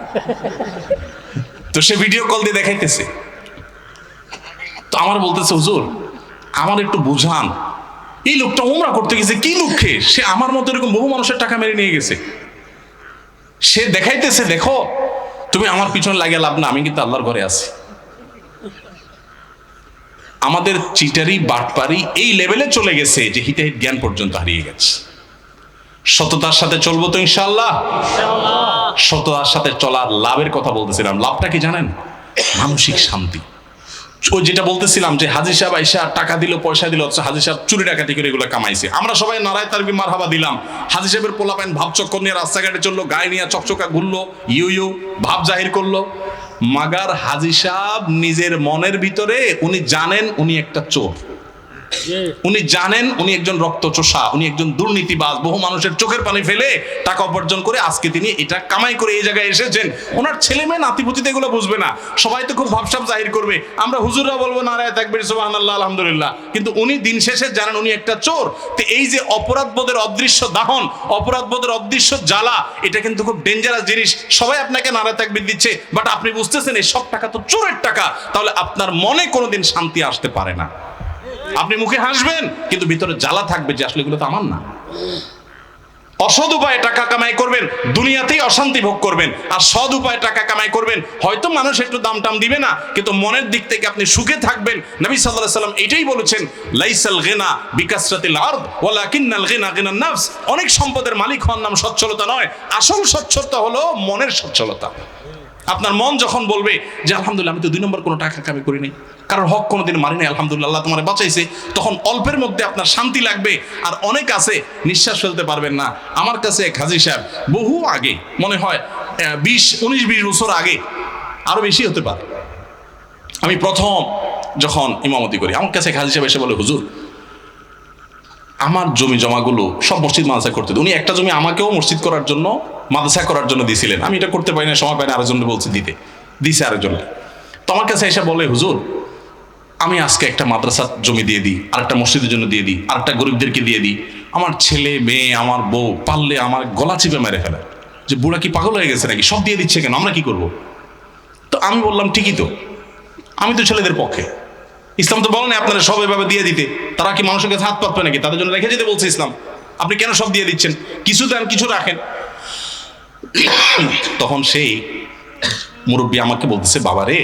তো সে ভিডিও কল দিয়ে দেখাইতেছে, তো আমার বলতেছে হুজুর আমার একটু বুঝান, এই লোকটা ওমরা করতে গেছে কি লক্ষ্যে? সে আমার মতো এরকম বহু মানুষের টাকা মেরে নিয়ে গেছে। সে দেখাইতেছে দেখো তুমি আমার পিছনে লাগিয়ে লাভ না, আমি কিন্তু আল্লাহর ঘরে আছি। আমাদের চিটারি বাটপারি এই লেভেলে চলে গেছে যে হিতাহিত জ্ঞান পর্যন্ত হারিয়ে গেছে। সততার সাথে চলবো তো ইনশাআল্লাহ। সততার সাথে চলার লাভের কথা বলতেছিলাম। লাভটা কি জানেন? মানসিক শান্তি। ওই যেটা বলতেছিলাম যে হাজী সাহেব আইসা টাকা দিল, পয়সা দিল, হাজী সাহেব চুরি ডাকাতি করে এগুলো কামাইছে। আমরা সবাই নারায়ে তাকবীর মারহাবা দিলাম। হাজী সাহেবের পোলাপাইন ভাব চক্কর নিয়ে রাস্তাঘাটে চললো, গায়ে নিয়ে চকচকা ঘুরলো, ইউ ভাব জাহির করলো। মাগার হাজী সাহেব নিজের মনের ভিতরে উনি জানেন উনি একটা চোর, উনি জানেন উনি একজন রক্তচোষা, উনি একজন দুর্নীতিবাজ, বহু মানুষের চোখের পানি ফেলে টাকা উপার্জন করে আজকে তিনি এটা কামাই করে এই জায়গায় এসেছেন। ওনার ছেলে মেয়ে নাতিপুতিতে এগুলো বুঝবে না, সবাই তো খুব ভাবসাব জাহির করবে, আমরা হুজুররা বলবো নারায়ে তাকবীর, সুবহানাল্লাহ, আলহামদুলিল্লাহ, কিন্তু উনি দিন শেষে জানেন উনি একটা চোর। তো এই যে অপরাধবোধের অদৃশ্য দাহন, অপরাধবোধের অদৃশ্য জ্বালা, এটা কিন্তু খুব ডেঞ্জারাস জিনিস। সবাই আপনাকে নারায়ে তাকবীর দিচ্ছে, বাট আপনি বুঝতেছেন এই সব টাকা তো চোরের টাকা, তাহলে আপনার মনে কোনোদিন শান্তি আসতে পারে না। আপনি মুখে হাসবেন কিন্তু ভিতরে জ্বালা থাকবে যে আসলে এগুলো তো আমার না। অসৎ উপায়ে টাকা কামাই করবেন, দুনিয়াতেই অশান্তি ভোগ করবেন, আর সৎ উপায়ে টাকা কামাই করবেন, হয়তো মানুষ একটু দাম টাম দিবে না, কিন্তু মনের দিক থেকে আপনি সুখে থাকবেন। নবী সাল্লাল্লাহু আলাইহি ওয়াসাল্লাম এটাই বলেছেন, লাইসাল গিনা বিকাসরাতিল আরদ ওয়ালাকিন্নাল গিনা গিনান নাফস। অনেক সম্পদের মালিক হওয়ার নাম সচ্ছলতা নয়, আসল সচ্ছলতা হলো মনের সচ্ছলতা। আপনার মন যখন বলবে যে আলহামদুলিল্লাহ আমি তো 2 নম্বর কোনো টাকা কামাই করি নাই, কারণ হক কোনোদিন মারি নাই, আলহামদুলিল্লাহ আল্লাহ তোমার বাঁচাইছে, তখন অল্পের মধ্যে আপনার শান্তি লাগবে। আর অনেক আছে নিঃশ্বাস ফেলতে পারবেন না। আমার কাছে এক হাজী সাহেব বহু আগে, মনে হয় 19-20 বছর আগে, আরো বেশি হতে পারে, আমি প্রথম যখন ইমামতি করি, আমার কাছে এক হাজী সাহেব এসে বলে, হুজুর আমার জমি জমাগুলো সব মসজিদ মাদ্রাসা করতে, উনি একটা জমি আমাকেও মসজিদ করার জন্য মাদ্রাসা করার জন্য দিয়েছিলেন, আমি এটা করতে পারি না, সময় পাই না, আরেকজনকে বলছি দিছে আরেকজনকে। তো আমার কাছে এসে বলে, হুজুর আমি আজকে একটা মাদ্রাসার জমি দিয়ে দিই, আরেকটা মসজিদের জন্য দিয়ে দিই, আরেকটা গরিবদেরকে দিয়ে দিই, আমার ছেলে মেয়ে আমার বউ পারলে আমার গলা চিপে মেরে ফেলে, যে বুড়া কি পাগল হয়ে গেছে নাকি, সব দিয়ে দিচ্ছে কেন, আমরা কি করব? তো আমি বললাম ঠিকই তো, আমি তো ছেলেদের পক্ষে, ইসলাম তো বলেন আপনারা সব এভাবে দিয়ে দিতে, তারা কি মানুষের কাছে হাত পাতবে নাকি, তাদের জন্য রেখে যেতে বলছে ইসলাম, আপনি কেন সব দিয়ে দিচ্ছেন, কিছু দেন কিছু রাখেন। তখন সেই মুরব্বী আমাকে বলতেছে, বাবা রে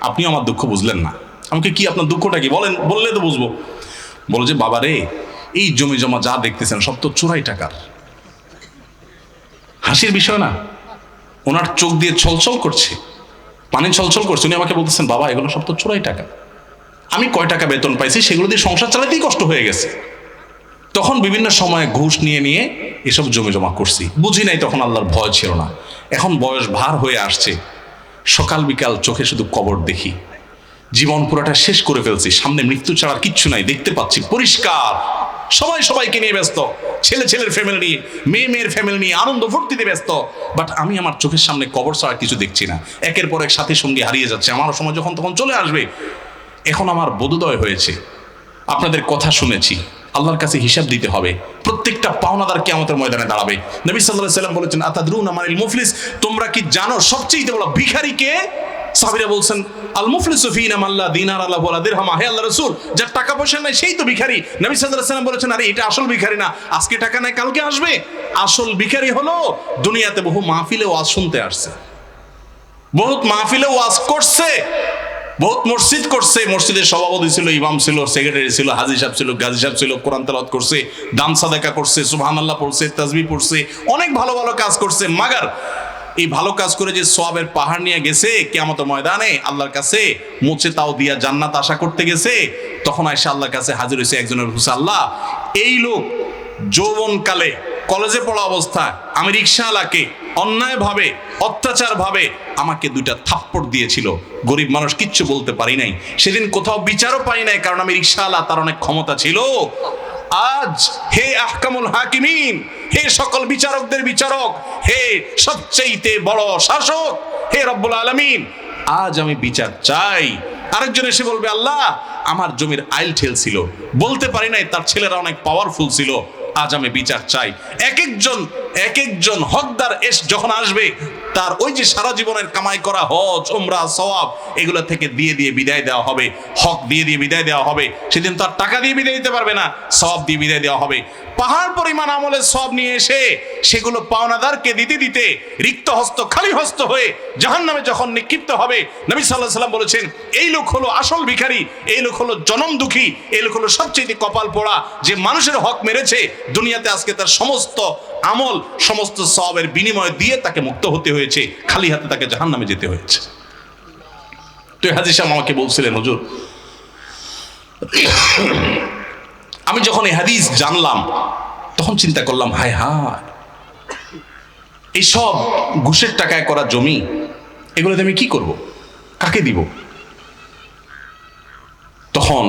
আপনিও আমার দুঃখ বুঝলেন না। আমাকে কি আপনার দুঃখটা কি বলেন, বললে তো বুঝবো। বলে যে বাবা রে এই জমি জমা যা দেখতেছেন সব তো চোরাই টাকার। হাসির বিষয় না, ওনার চোখ দিয়ে ছলছল করছে, পানি ছলছল করছে, উনি আমাকে বলতেছেন বাবা এগুলো সব তো চোরাই টাকা, আমি কয় টাকা বেতন পাইছি সেগুলো দিয়ে সংসার চালাতেই কষ্ট হয়ে গেছে। তখন বিভিন্ন সময়ে ঘুষ নিয়ে নিয়ে এসব জমি জমা করছি, বুঝি নাই তখন আল্লাহর ভয় ছিল না। এখন বয়স ভার হয়ে আসছে, সকাল বিকাল চোখে শুধু কবর দেখি, জীবন পুরাটা শেষ করে ফেলছি, সামনে মৃত্যু ছাড়া কিচ্ছু নাই, দেখতে পাচ্ছি পরিষ্কার, সবাই সবাইকে নিয়ে ব্যস্ত, ছেলের ফ্যামিলি নিয়ে, মেয়ের ফ্যামিলি নিয়ে আনন্দ ফুর্তিতে ব্যস্ত, বাট আমি আমার চোখের সামনে কবর ছাড়া কিছু দেখছি না। একের পর এক সাথী সঙ্গী হারিয়ে যাচ্ছে, আমার সময় যখন তখন চলে আসবে। এখন আমার বোধোদয় হয়েছে, আপনাদের কথা শুনেছি, আল্লাহর কাছে হিসাব দিতে হবে, প্রত্যেকটা পাওনাদার কিয়ামতের ময়দানে দাঁড়াবে। নবী সাল্লাল্লাহু আলাইহি ওয়াসাল্লাম বলেছেন, আতাদরুনা মানিল মুফলিস, তোমরা কি জানো সবচেয়ে বড় ভিখারি কে? সাহাবীরা বলছেন, আল মুফলিসু ফিনা মান লা দিনার আলা ওয়ালা দিরহাম, হে আল্লাহর রাসূল যার টাকা পয়সা নাই সেই তো ভিখারি। নবী সাল্লাল্লাহু আলাইহি ওয়াসাল্লাম বলেছেন, আরে এটা আসল ভিখারি না, আজকে টাকা নাই কালকে আসবে। আসল ভিখারি হলো দুনিয়াতে বহু মাহফিলে ওয়াজ শুনতে আসছে, বহুত মাহফিলে ওয়াজ করছে, বহুত মসজিদ করছে, মসজিদের সভাপতি ছিল, ইমাম ছিল, সেক্রেটারি ছিল, হাজী সাহেব ছিল, গাজী সাহেব ছিল, কোরআন তেলাওয়াত করছে, দান সাদাকা করছে, সুবহানাল্লাহ পড়ছে, তাসবিহ পড়ছে, অনেক ভালো ভালো কাজ করছে। মাগার এই ভালো কাজ করে যে সওয়াবের পাহাড় নিয়ে গেছে কিয়ামতের ময়দানে আল্লাহর কাছে মুছে তাও দিয়া জান্নাত আশা করতে গেছে, তখন আয়েশা আল্লাহর কাছে হাজির হয়েছে একজনের, হুসা আল্লাহ এই লোক যৌবনকালে কলেজে পড়া অবস্থায় আমি রিকশাওয়ালাকে অন্যায়ভাবে অত্যাচারভাবে আমাকে 2টা থাপ্পড় দিয়েছিল, গরিব মানুষ কিচ্ছু বলতে পারি নাই, সেদিন কোথাও বিচারও পাই নাই, কারণ আমি রিকশাওয়ালা, তার অনেক ক্ষমতা ছিল। আজ হে আহকামুল হাকিমিন, হে সকল বিচারকদের বিচারক, হে সবচেয়ে বড় শাসক, হে রব্বুল আলামিন, আজ আমি বিচার চাই। আরেকজন এসে বলবে, আল্লাহ আমার জমির আইল ঠেল ছিল, বলতে পারি নাই, তার ছেলেরা অনেক পাওয়ারফুল ছিল, আজ আমি বিচার চাই। এক একজন হকদার যখন আসবে, তার ওই যে সারা জীবনের কামাই করা হজ উমরা সওয়াব এগুলো থেকে দিয়ে দিয়ে বিদায় দেওয়া হবে, হক দিয়ে দিয়ে বিদায় দেওয়া হবে। সেদিন তার টাকা দিয়ে বিদায় দিতে পারবে না, সওয়াব দিয়ে বিদায় দেওয়া হবে। পাহাড় পরিমাণ আমলের সওয়াব নিয়ে এসে সেগুলো পাওনাদারকে দিতে দিতে রিক্ত হস্ত খালি হস্ত হয়ে জাহান্নামে যখন নিক্ষিপ্ত হবে, নবী সাল্লাল্লাহু আলাইহি ওয়াসাল্লাম বলেছেন, এই লোক হলো আসল ভিখারি, এই লোক হলো জনম দুঃখী, এই লোক হলো সবচেয়ে কপাল পোড়া, যে মানুষের হক মেরেছে, দুনিয়াতে আজকে তার সমস্ত আমল সমস্ত সওয়াবের বিনিময় দিয়ে তাকে মুক্ত হতে হয়েছে, খালি হাতে তাকে জাহান্নামে যেতে হয়েছে। তো হাজী সাহেব আমাকে বলছিলেন, হুজুর আমি যখন এই হাদিস জানলাম তখন চিন্তা করলাম, হায় হায় এইসব ঘুষের টাকায় করা জমি, এগুলোতে আমি কি করব, কাকে দিব? তখন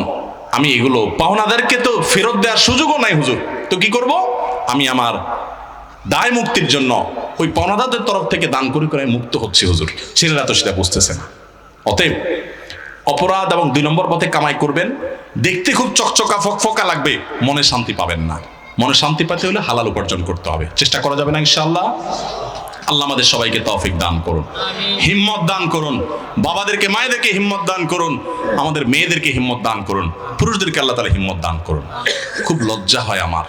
আমি এগুলো পাওনাদারকে তো ফেরত দেওয়ার সুযোগও নাই হুজুর, তো কি করব? আমি আমার দায় মুক্তির জন্য ওই পাওনাদারদের তরফ থেকে দান করে করে মুক্ত হচ্ছে হুজুর। ছেলেরা তো সেটা বুঝতেছে না। অতএব অপরাধ এবং 2 নম্বর পথে কামাই করবেন, দেখতে খুব চকচকা ফকফকা লাগবে, মনে শান্তি পাবেন না। মনে শান্তি পেতে হলে হালাল উপার্জন করতে হবে, চেষ্টা করা যাবে না ইনশাআল্লাহ। আল্লাহ আমাদের সবাইকে তৌফিক দান করুন, হিম্মত দান করুন, বাবাদেরকে মায়েদেরকে হিম্মত দান করুন, আমাদের মেয়েদেরকে হিম্মত দান করুন, পুরুষদেরকে আল্লাহ তাআলা হিম্মত দান করুন। খুব লজ্জা হয় আমার,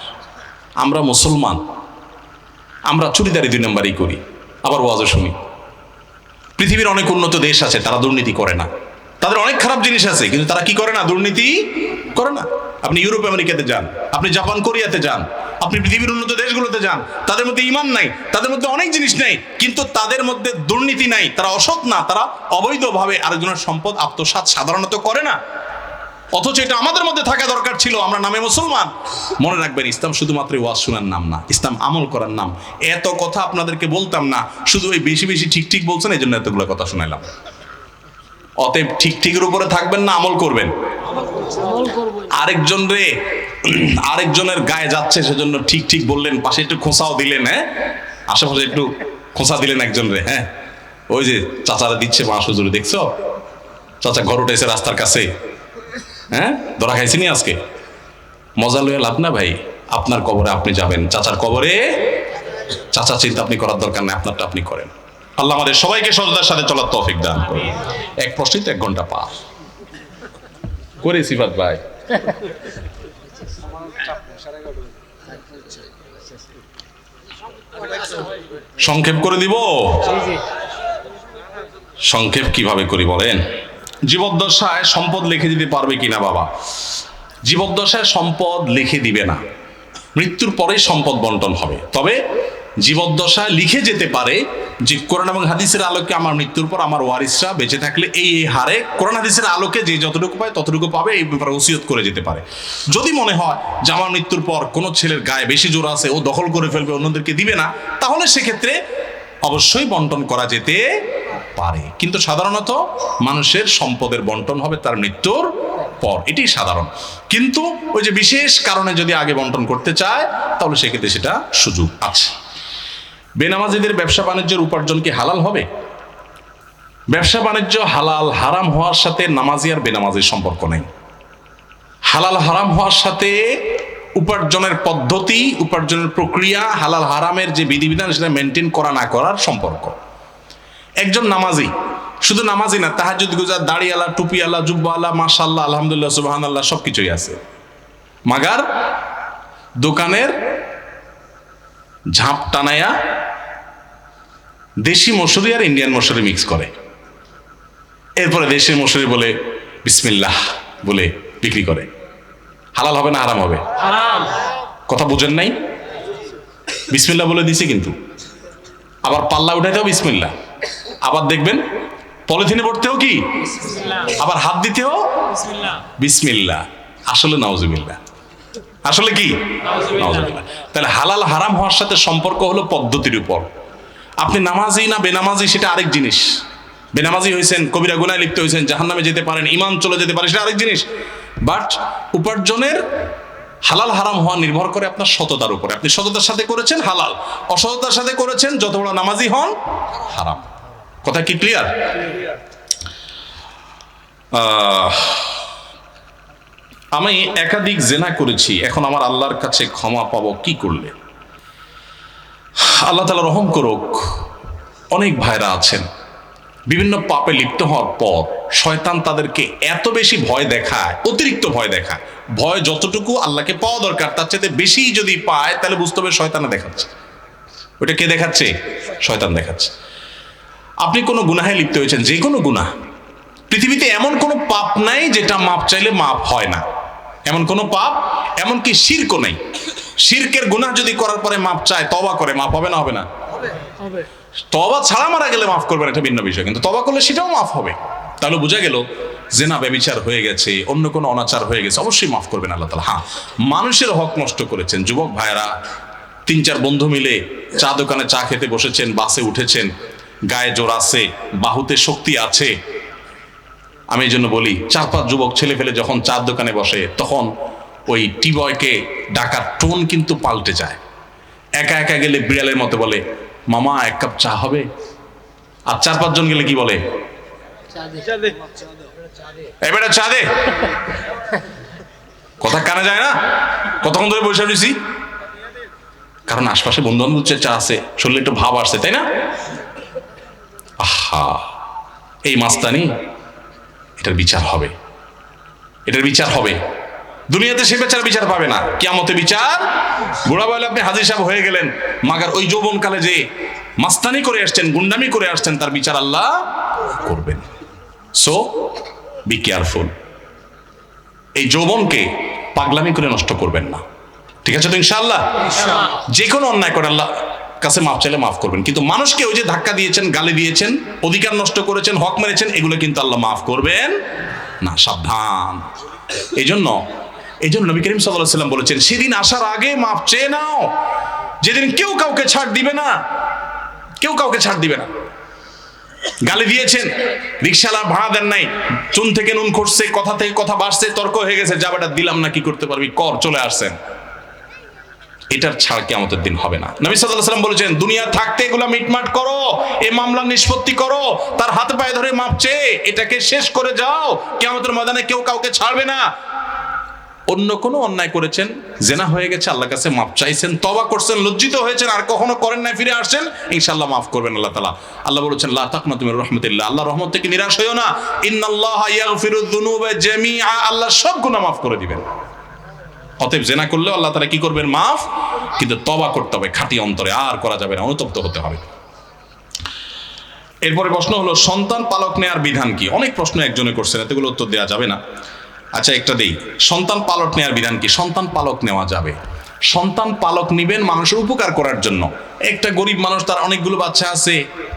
আমরা মুসলমান, আমরা চুরিদারি 2 নম্বরই করি, আবার ওয়াজও শুনি। পৃথিবীর অনেক উন্নত দেশ আছে, তারা দুর্নীতি করে না, তাদের অনেক খারাপ জিনিস আছে, কিন্তু তারা কি করে না? দুর্নীতি করে না। আপনি ইউরোপ আমেরিকাতে যান, আপনি জাপান কোরিয়াতে যান, আপনি পৃথিবীর উন্নত দেশগুলোতে যান, তাদের মধ্যে ঈমান নাই, তাদের মধ্যে অনেক জিনিস নেই, কিন্তু তাদের মধ্যে দুর্নীতি নাই। তারা অসৎ না, তারা অবৈধভাবে আরেকজনের সম্পদ আত্মসাৎ সাধারণত করে না। অথচ এটা আমাদের মধ্যে থাকা দরকার ছিল। আমরা নামে মুসলমান। মনে রাখবেন, ইসলাম শুধুমাত্র ওয়াজ শোনার নাম না, ইসলাম আমল করার নাম। এত কথা আপনাদেরকে বলতাম না, শুধু ওই বেশি বেশি ঠিক ঠিক বলছেন, এই জন্য এতগুলো কথা শোনাইলাম। অতএব ঠিক ঠিকের উপরে থাকবেন না, আমল করবেন। আরেকজনের গায়ে যাচ্ছে সেজন্য ঠিক ঠিক বললেন, পাশে একটু খোঁচাও দিলেন, হ্যাঁ, আশেপাশে একটু খোঁচা দিলেন একজনের, হ্যাঁ, ওই যে চাচারা দিচ্ছে 5 হুজুরে, দেখছো চাচা ঘর উঠেছে রাস্তার কাছে, হ্যাঁ, ধরা খাইছিনি আজকে। মজা লইয়া লাভ না ভাই, আপনার কবরে আপনি যাবেন, চাচার কবরে চাচা চিন্তা আপনি করার দরকার নেই, আপনারটা আপনি করেন। আল্লাহ আমাদের সবাইকে সততার সাথে চলার তৌফিক দান করুন। এক প্রশ্নই তো 1 ঘন্টা পার করে সিফাত ভাই। সংক্ষেপ করে দিব। সংক্ষেপ কিভাবে করি বলেন? জীবদ্দশায় সম্পদ লিখে দিতে পারবে কিনা বাবা? জীবদ্দশায় সম্পদ লিখে দিবে না, মৃত্যুর পরেই সম্পদ বন্টন হবে। তবে জীবদ্দশায় লিখে যেতে পারে যে কোরআন এবং হাদিসের আলোকে আমার মৃত্যুর পর আমার ওয়ারিসরা বেঁচে থাকলে এই হারে কোরআন হাদিসের আলোকে যে যতটুকু পায় ততটুকু পাবে, এই ব্যাপারে ওসিয়ত করে যেতে পারে। যদি মনে হয় যে আমার মৃত্যুর পর কোনো ছেলের গায়ে বেশি জোর আছে, ও দখল করে ফেলবে, অন্যদেরকে দিবে না, তাহলে সেক্ষেত্রে অবশ্যই বন্টন করা যেতে পারে। কিন্তু সাধারণত মানুষের সম্পদের বন্টন হবে তার মৃত্যুর পর, এটি সাধারণ। কিন্তু ওই যে বিশেষ কারণে যদি আগে বন্টন করতে চায়, তাহলে সেক্ষেত্রে সেটা সুযোগ আছে। বেনামাজিদের ব্যবসা বাণিজ্যের উপার্জন কি হালাল হবে? ব্যবসা বাণিজ্য হালাল হারাম হওয়ার সাথে নামাজি আর বেনামাজির সম্পর্ক নেই। হালাল হারাম হওয়ার সাথে উপার্জনের পদ্ধতি, উপার্জনের প্রক্রিয়া, হালাল হারামের যে বিধিবিধান সেটা মেনটেন করা না করার সম্পর্ক। একজন নামাজি, শুধু নামাজি না, তাহাজ্জুদ গুজার, দাড়িওয়ালা, টুপিওয়ালা, জুব্বাওয়ালা, মাশাআল্লাহ, আলহামদুলিল্লাহ, সুবহানাল্লাহ, সবকিছুই আছে, মাগার দোকানের ঝাঁপ টানায়া দেশি মসুরি আর ইন্ডিয়ান মসুরি মিক্স করে, এরপরে দেশি মসুরি বলে বিসমিল্লাহ বলে বিক্রি করে। হালাল হবে না হারাম হবে? হারাম। কথা বুঝেন নাই? বিসমিল্লাহ বলে দিছে, কিন্তু আবার পাল্লা উঠাইতেও বিসমিল্লাহ, আবার দেখবেন পলিথিনে ভরতেও কি, আবার হাত দিতেও বিসমিল্লাহ। আসলে নাউজুবিল্লাহ, আসলে কি নাউজুবিল্লাহ। তাহলে হালাল হারাম হওয়ার সাথে সম্পর্ক হলো পদ্ধতির উপর। আপনি নামাজি না বেনামাজি সেটা আরেক জিনিস। বেনামাজি হয়েছেন, কবিরা গুনায় লিপ্ত হয়েছেন, জাহান্নামে যেতে পারেন, ঈমান চলে যেতে পারে, সেটা আরেক জিনিস। বাট উপার্জনের হালাল হারাম হওয়া নির্ভর করে আপনার সততার উপরে। আপনি সততার সাথে করেছেন হালাল, অসততার সাথে করেছেন, যত বড় নামাজি হন হারাম। কথা কি ক্লিয়ার? আমি একাধিক জেনা করেছি, এখন আমার আল্লাহর কাছে ক্ষমা পাবো কি করলে? আল্লাহ তাআলা রহম করুক, অনেক ভাইরা আছেন বিভিন্ন পাপে লিপ্ত হওয়ার পর শয়তান তাদেরকে এত বেশি ভয় দেখায়, অতিরিক্ত ভয় দেখায়। ভয় যতটুকু আল্লাহকে পাওয়া দরকার তার চাইতে বেশি যদি পায়, তাহলে বুঝতে হবে শয়তানে দেখাচ্ছে। ওটা কে দেখাচ্ছে? শয়তান দেখাচ্ছে। আপনি কোনো গুনাহে লিপ্ত হয়েছেন, যে কোনো গুনাহ, পৃথিবীতে এমন কোনো পাপ নাই যেটা মাপ চাইলে মাপ হয় না। এমন কোনো পাপ, এমনকি শিরকও নাই। শিরকের গুনাহ যদি করার পরে মাপ চায়, তওবা করে, মাপ হবে না? হবে না? হবে। তওবা ছাড়া মারা গেলে মাফ করবেন, এটা ভিন্ন বিষয়, কিন্তু তওবা করলে সেটাও মাফ হবে। তাহলে বোঝা গেল জেনা ব্যভিচার হয়ে গেছে, অন্য কোনো অনাচার হয়ে গেছে, অবশ্যই মাফ করবেন আল্লাহ তাআলা। হ্যাঁ, মানুষের হক নষ্ট করেছেন, যুবক ভাইয়েরা 3-4 বন্ধু মিলে চা দোকানে চা খেতে বসেছেন, বাসে উঠেছেন, গায়ে জোর আছে, বাহুতে শক্তি আছে। আমি এই জন্য বলি, 4-5 যুবক ছেলে ফেলে যখন চার দোকানে বসে, তখন ওই টি বয়কে ডাকার টোন কিন্তু পাল্টে যায়। একা একা গেলে বিড়ালের মতো বলে, মামা 1 কাপ চা হবে? আর 4-5 জন গেলে কি বলে? এবারে চা দে। কথা কানে যায় না? কতক্ষণ ধরে বসে রয়েছি, কারণ আশপাশে বন্ধু বান্ধব চা আছে, শরীরে একটু ভাব আসছে, তাই না? আহা, এই মাস্তানি, এটার বিচার হবে, এটার বিচার হবে। দুনিয়াতে সে বেচার বিচার পাবে না, কিয়ামতে বিচার। বুড়া বলে আপনি হাজির সাহেব হয়ে গেলেন, মাগার ওই যৌবনকালে যে মাস্তানি করে আসছেন, গুন্ডামি করে আসছেন, তার বিচার আল্লাহ করবেন। So be careful. এই যৌবনকে পাগলামি করে নষ্ট করবেন না, ঠিক আছে তো ইনশাআল্লাহ? যে কোনো অন্যায় করে আল্লাহ কাছে মাফ চাইলে মাফ করবেন, কিন্তু মানুষকে ওই যে ধাক্কা দিয়েছেন, গালি দিয়েছেন, অধিকার নষ্ট করেছেন, হক মেরেছেন, এগুলো কিন্তু আল্লাহ মাফ করবেন না, সাবধান। এই জন্য নবী করিম সাল্লাল্লাহু আলাইহি ওয়াসাল্লাম বলেছেন, সেদিন আসার আগে মাফ চেয়ে নাও, যেদিন কেউ কাউকে ছাড় দিবে না, কেউ কাউকে ছাড় দিবে না। গালি দিয়েছেন, রিকশালা ভাড়া দেন নাই, চুন থেকে নুন খসছে, কথা থেকে কথা বাড়ছে, তর্ক হয়ে গেছে, যাবেটা দিলাম না, কি করতে পারবি কর, চলে আসছেন, এটার ছাড় কিয়ামতের দিন হবে না। নবী সাল্লাল্লাহু আলাইহি ওয়াসাল্লাম বলেছেন, দুনিয়া থাকতে এগুলা মিটমাট করো, এই মামলা নিষ্পত্তি করো, তার হাতে পায়ে ধরে মাপ চেয়ে এটাকে শেষ করে যাও, কিয়ামতের ময়দানে কেউ কাউকে ছাড়বে না। অন্য কোনো অন্যায় করেছেন, জেনা হয়ে গেছে, আল্লাহর কাছে মাপ চাইছেন, তওবা করছেন, লজ্জিত হয়েছেন, আর কখনো করেন না, ফিরে আসছেন, ইনশাআল্লাহ মাফ করবেন আল্লাহ তাআলা। আল্লাহ বলেছেন, লা তাকনাতু মির রাহমাতিল্লাহ, আল্লাহর রহমত থেকে নিরাশ হইও না, ইন্নাল্লাহা ইয়াগফিরুয যুনুবা জামিআ, আল্লাহ সব গুনাহ মাফ করে দিবেন। অতএব জেনা করলেও আল্লাহ তাআলা কি করবেন? মাফ, কিন্তু তওবা করতে হবে খাঁটি অন্তরে, আর করা যাবে না, অনুতপ্ত হতে হবে। এরপরে প্রশ্ন হলো, সন্তান পালক নেয়ার বিধান কি? অনেক প্রশ্ন একজনে করছেন, এতগুলো উত্তর দেওয়া যাবে না। আচ্ছা, একটা দেই, সন্তান পালক নেওয়ার বিধান কি? সন্তান পালক নেওয়া যাবে। সন্তান পালক নিবেন মানুষের উপকার করার জন্য। একটা গরিব মানুষ, তার অনেকগুলো বাচ্চা আছে,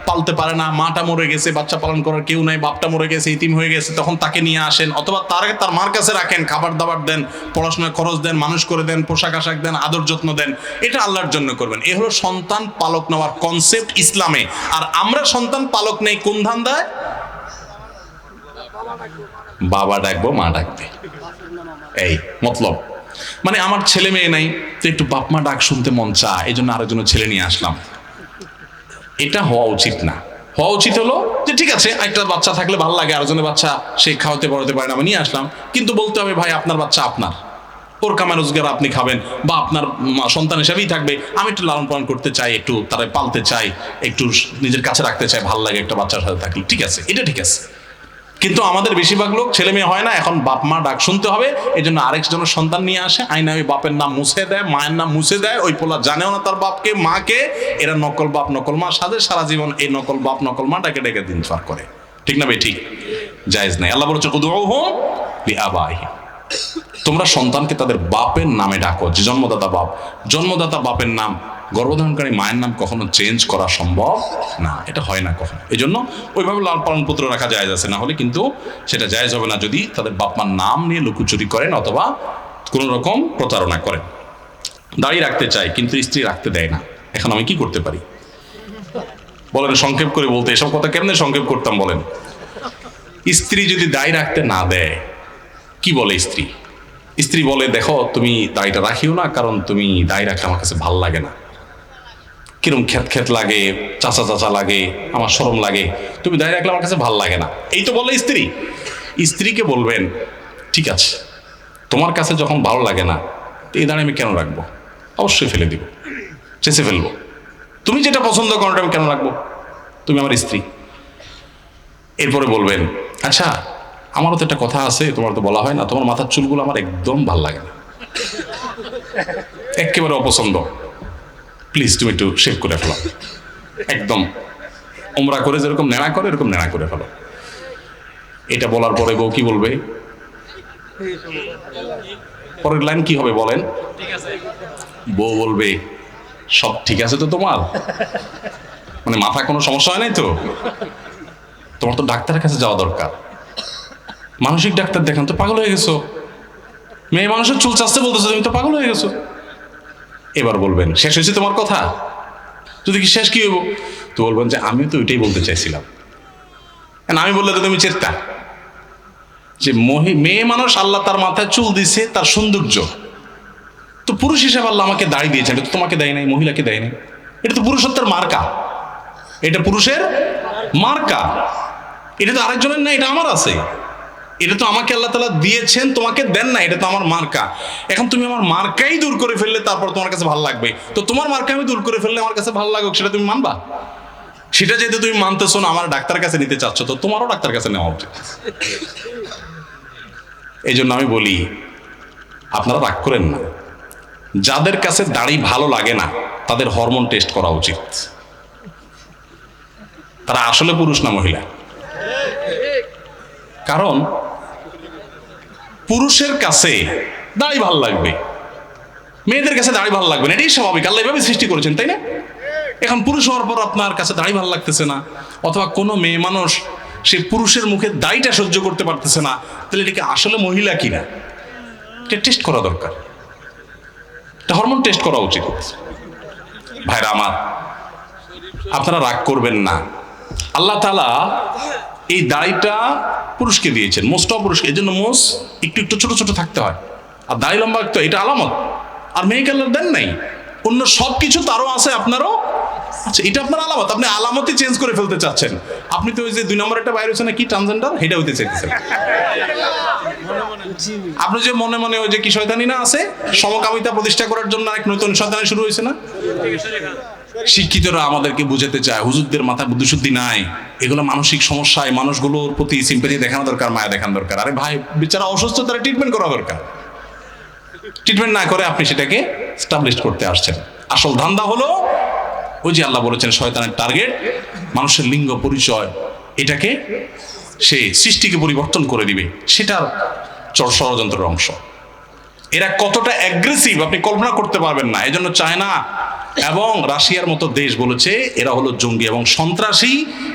পালতে পারে না, মাটা মরে গেছে, বাচ্চা পালন করার কেউ নাই, বাপটা মরে গেছে, ইতিম হয়ে গেছে, তখন তাকে নিয়ে আসেন, অথবা তার মার কাছে রাখেন, খাবার দাবার দেন, পড়াশোনার খরচ দেন, মানুষ করে দেন, পোশাক আশাক দেন, আদর যত্ন দেন, এটা আল্লাহর জন্য করবেন। এ হলো সন্তান পালক নেওয়ার কনসেপ্ট ইসলামে। আর আমরা সন্তান পালক নেই কোন ধান্দায়? বাবা ডাকবো, মা ডাকবে, এই মতলব। মানে আমার ছেলে মেয়ে নাই, তো একটু বাপ মা ডাক শুনতে মন চায়, এই জন্য আরেকজনের ছেলে নিয়ে আসলাম। এটা হওয়া উচিত না। হওয়া উচিত হলো যে ঠিক আছে, একটা বাচ্চা থাকলে ভালো লাগে, আরেকজনের বাচ্চা সে খাওয়াতে পড়াতে পারে না, আমি নিয়ে আসলাম, কিন্তু বলতে হবে, ভাই আপনার বাচ্চা আপনার, ওর কামা রোজগার আপনি খাবেন, বা আপনার সন্তান হিসাবেই থাকবে, আমি একটু লালন পালন করতে চাই, একটু তারা পালতে চাই, একটু নিজের কাছে রাখতে চাই, ভালো লাগে একটা বাচ্চার সাথে থাকলে, ঠিক আছে, এটা ঠিক আছে। কিন্তু আমাদের বেশিরভাগ লোক ছেলে মেয়ে হয় না, এখন বাপ মা ডাক শুনতে হবে, এই জন্য আরেকজনের সন্তান নিয়ে আসে, আইনা ওই বাপের নাম মুছে দেয়, মায়ের নাম মুছে দেয়, ওই পোলা জানেও না তার বাপকে মাকে, এরা নকল বাপ নকল মা সাজে, সারা জীবন এই নকল বাপ নকল মা ডাকে ডেকে দিন পার করে, ঠিক না ভাই? ঠিক, জায়েজ নাই। আল্লাহ বলেছে, উদউহুম লিআবাইহিম, তোমরা সন্তানকে তাদের বাপের নামে ডাকো, যে জন্মদাতা বাপ, জন্মদাতা বাপের নাম, গর্ভধারণকারী মায়ের নাম কখনো চেঞ্জ করা সম্ভব না, এটা হয় না কখনো। এই জন্য ওইভাবে লাল পালন পুত্র রাখা জায়েজ আছে, না হলে কিন্তু সেটা জায়েজ হবে না যদি তাদের বাপ মার নাম নিয়ে লুকোচুরি করেন অথবা কোনো রকম প্রতারণা করেন। দাঁড়িয়ে রাখতে চাই কিন্তু স্ত্রী রাখতে দেয় না, এখন আমি কি করতে পারি বলেন? সংক্ষেপ করে বলতে, এসব কথা কেমনে সংক্ষেপ করতাম বলেন? স্ত্রী যদি দাড়ি রাখতে না দেয়, কি বলে স্ত্রী? স্ত্রী বলে, দেখো তুমি দাড়িটা রাখিও না, কারণ তুমি দাড়ি রাখলে আমার কাছে ভাল লাগে না, কিরম খেত খেত লাগে, চাচা চাচা লাগে, আমার শরম লাগে, তুমি দাঁড়িয়ে রাখলে আমার কাছে ভাল লাগে না, এই তো বলে স্ত্রী। স্ত্রীকে বলবেন, ঠিক আছে, তোমার কাছে যখন ভালো লাগে না, এই দাঁড়িয়ে আমি কেন রাখবো? অবশ্যই ফেলে দিব, চেঁচে ফেলবো। তুমি যেটা পছন্দ করো আমি কেন রাখবো? তুমি আমার স্ত্রী। এরপরে বলবেন, আচ্ছা আমারও তো একটা কথা আছে, তোমার তো বলা হয় না, তোমার মাথার চুলগুলো আমার একদম ভাল লাগে না, একেবারে অপছন্দ, প্লিজ তুমি একটু শেভ করে ফেলো, একদম উমরা করে যেরকম নেড়া করে এরকম নেড়া করে ফেলো। এটা বলার পরে বউ কি বলবে? পরের লাইন কি হবে বলেন? বউ বলবে, সব ঠিক আছে তো তোমার? মানে মাথা কোনো সমস্যা হয় নাই তো? তোমার তো ডাক্তারের কাছে যাওয়া দরকার, মানসিক ডাক্তার দেখান, তো পাগল হয়ে গেছো, মেয়ে মানুষের চুল চাচ্ছে বলতেছো, তুমি তো পাগল হয়ে গেছো। এবার বলবেন, শেষ হয়েছে তোমার কথা? যদি কি শেষ, কি হইব? তো বলবেন যে আমিও তো ওইটাই বলতে চাইছিলাম। আমি বললে তো তুমি চেষ্টা, যে মেয়ে মানুষ আল্লাহ তার মাথায় চুল দিছে তার সৌন্দর্য, তো পুরুষ হিসেবে আল্লাহ আমাকে দাড়ি দিয়েছে, এটা তো তোমাকে দেয় নাই, মহিলাকে দেয় নাই, এটা তো পুরুষত্বের মার্কা, এটা পুরুষের মার্কা, এটা তো আরেকজনের না, এটা আমার আছে, এটা তো আমাকে আল্লাহ তাআলা দিয়েছেন, তোমাকে দেন না, এটা তো আমার মার্কা। এখন তুমি আমার মার্কাই দূর করে ফেললে তারপর তোমার কাছে ভালো লাগবে, তো তোমার মার্কা আমি দূর করে ফেললে আমার কাছে ভালো লাগুক, সেটা তুমি মানবা? সেটা যেহেতু তুমি মানতেছো না, আমার ডাক্তার কাছে নিতে চাচ্ছ, তো তোমারও ডাক্তার কাছে নেওয়া উচিত। এই জন্য আমি বলি, আপনারা রাগ করেন না, যাদের কাছে দাড়ি ভালো লাগে না তাদের হরমোন টেস্ট করা উচিত, তারা আসলে পুরুষ না মহিলা। কারণ পুরুষের কাছে দাড়ি ভাল লাগবে, মেয়েদের কাছে দাড়ি ভাল লাগবে না, এটাই স্বাভাবিক, আল্লাহ এভাবে সৃষ্টি করেছেন, তাই না? এখন পুরুষ হওয়ার পর আপনার কাছে দাড়ি ভাল লাগতেছে না, অথবা কোনো মেয়ে মানুষ সে পুরুষের মুখে দাড়িটা সহ্য করতে পারতেছে না, তাহলে এটাকে আসলে মহিলা কিনা এটা টেস্ট করা দরকার, এটা হরমোন টেস্ট করা উচিত। ভাইরা আমার, আপনারা রাগ করবেন না, আল্লাহ তাআলা এই দাড়িটা পুরুষকে দিয়েছেন, মোষটাও পুরুষকে, এই জন্য মোষ একটু একটু ছোট ছোট থাকতে হয়, আর দাড়ি লম্বা তো এটা আলামত। আর মেয়েকে আল্লাহ দেন নাই, অন্য সব কিছু তারও আছে, আপনারও আচ্ছা, এটা আপনার আলামত, আপনি আলামতই চেঞ্জ করে ফেলতে চাচ্ছেন। আপনি তো ওই যে 2 নম্বর একটা বাইরে হচ্ছে না, কি ট্রান্সজেন্ডার, এটা হইতে চাইতেছেন আপনি, যে মনে মনে ওই যে কি শয়তানি না আছে, সমকামিতা প্রতিষ্ঠা করার জন্য এক নতুন শয়তানি শুরু হয়েছে না। শিক্ষিতরা আমাদেরকে বুঝাতে চায় হুজুরদের মাথায় বুদ্ধিশুদ্ধি নাই, এগুলো মানসিক সমস্যায় মানুষগুলোর প্রতি সিম্পাথি দেখানো দরকার, মায়া দেখানো দরকার। আরে ভাই, বেচারা অসুস্থ, তারা ট্রিটমেন্ট করা দরকার। ট্রিটমেন্ট না করে আপনি সেটাকে এস্টাবলিশ করতে আসছেন। আসল ধান্দা হলো ওই যে আল্লাহ বলেছেন শয়তানের টার্গেট মানুষের লিঙ্গ পরিচয়, এটাকে সে সৃষ্টিকে পরিবর্তন করে দিবে, সেটার ষড়যন্ত্রের অংশ। এরা কতটা অ্যাগ্রেসিভ আপনি কল্পনা করতে পারবেন না। এজন্য চায়না এবং রাশিয়ার মতো দেশ বলেছে এরা হলো জঙ্গি এবং সন্ত্রাসী।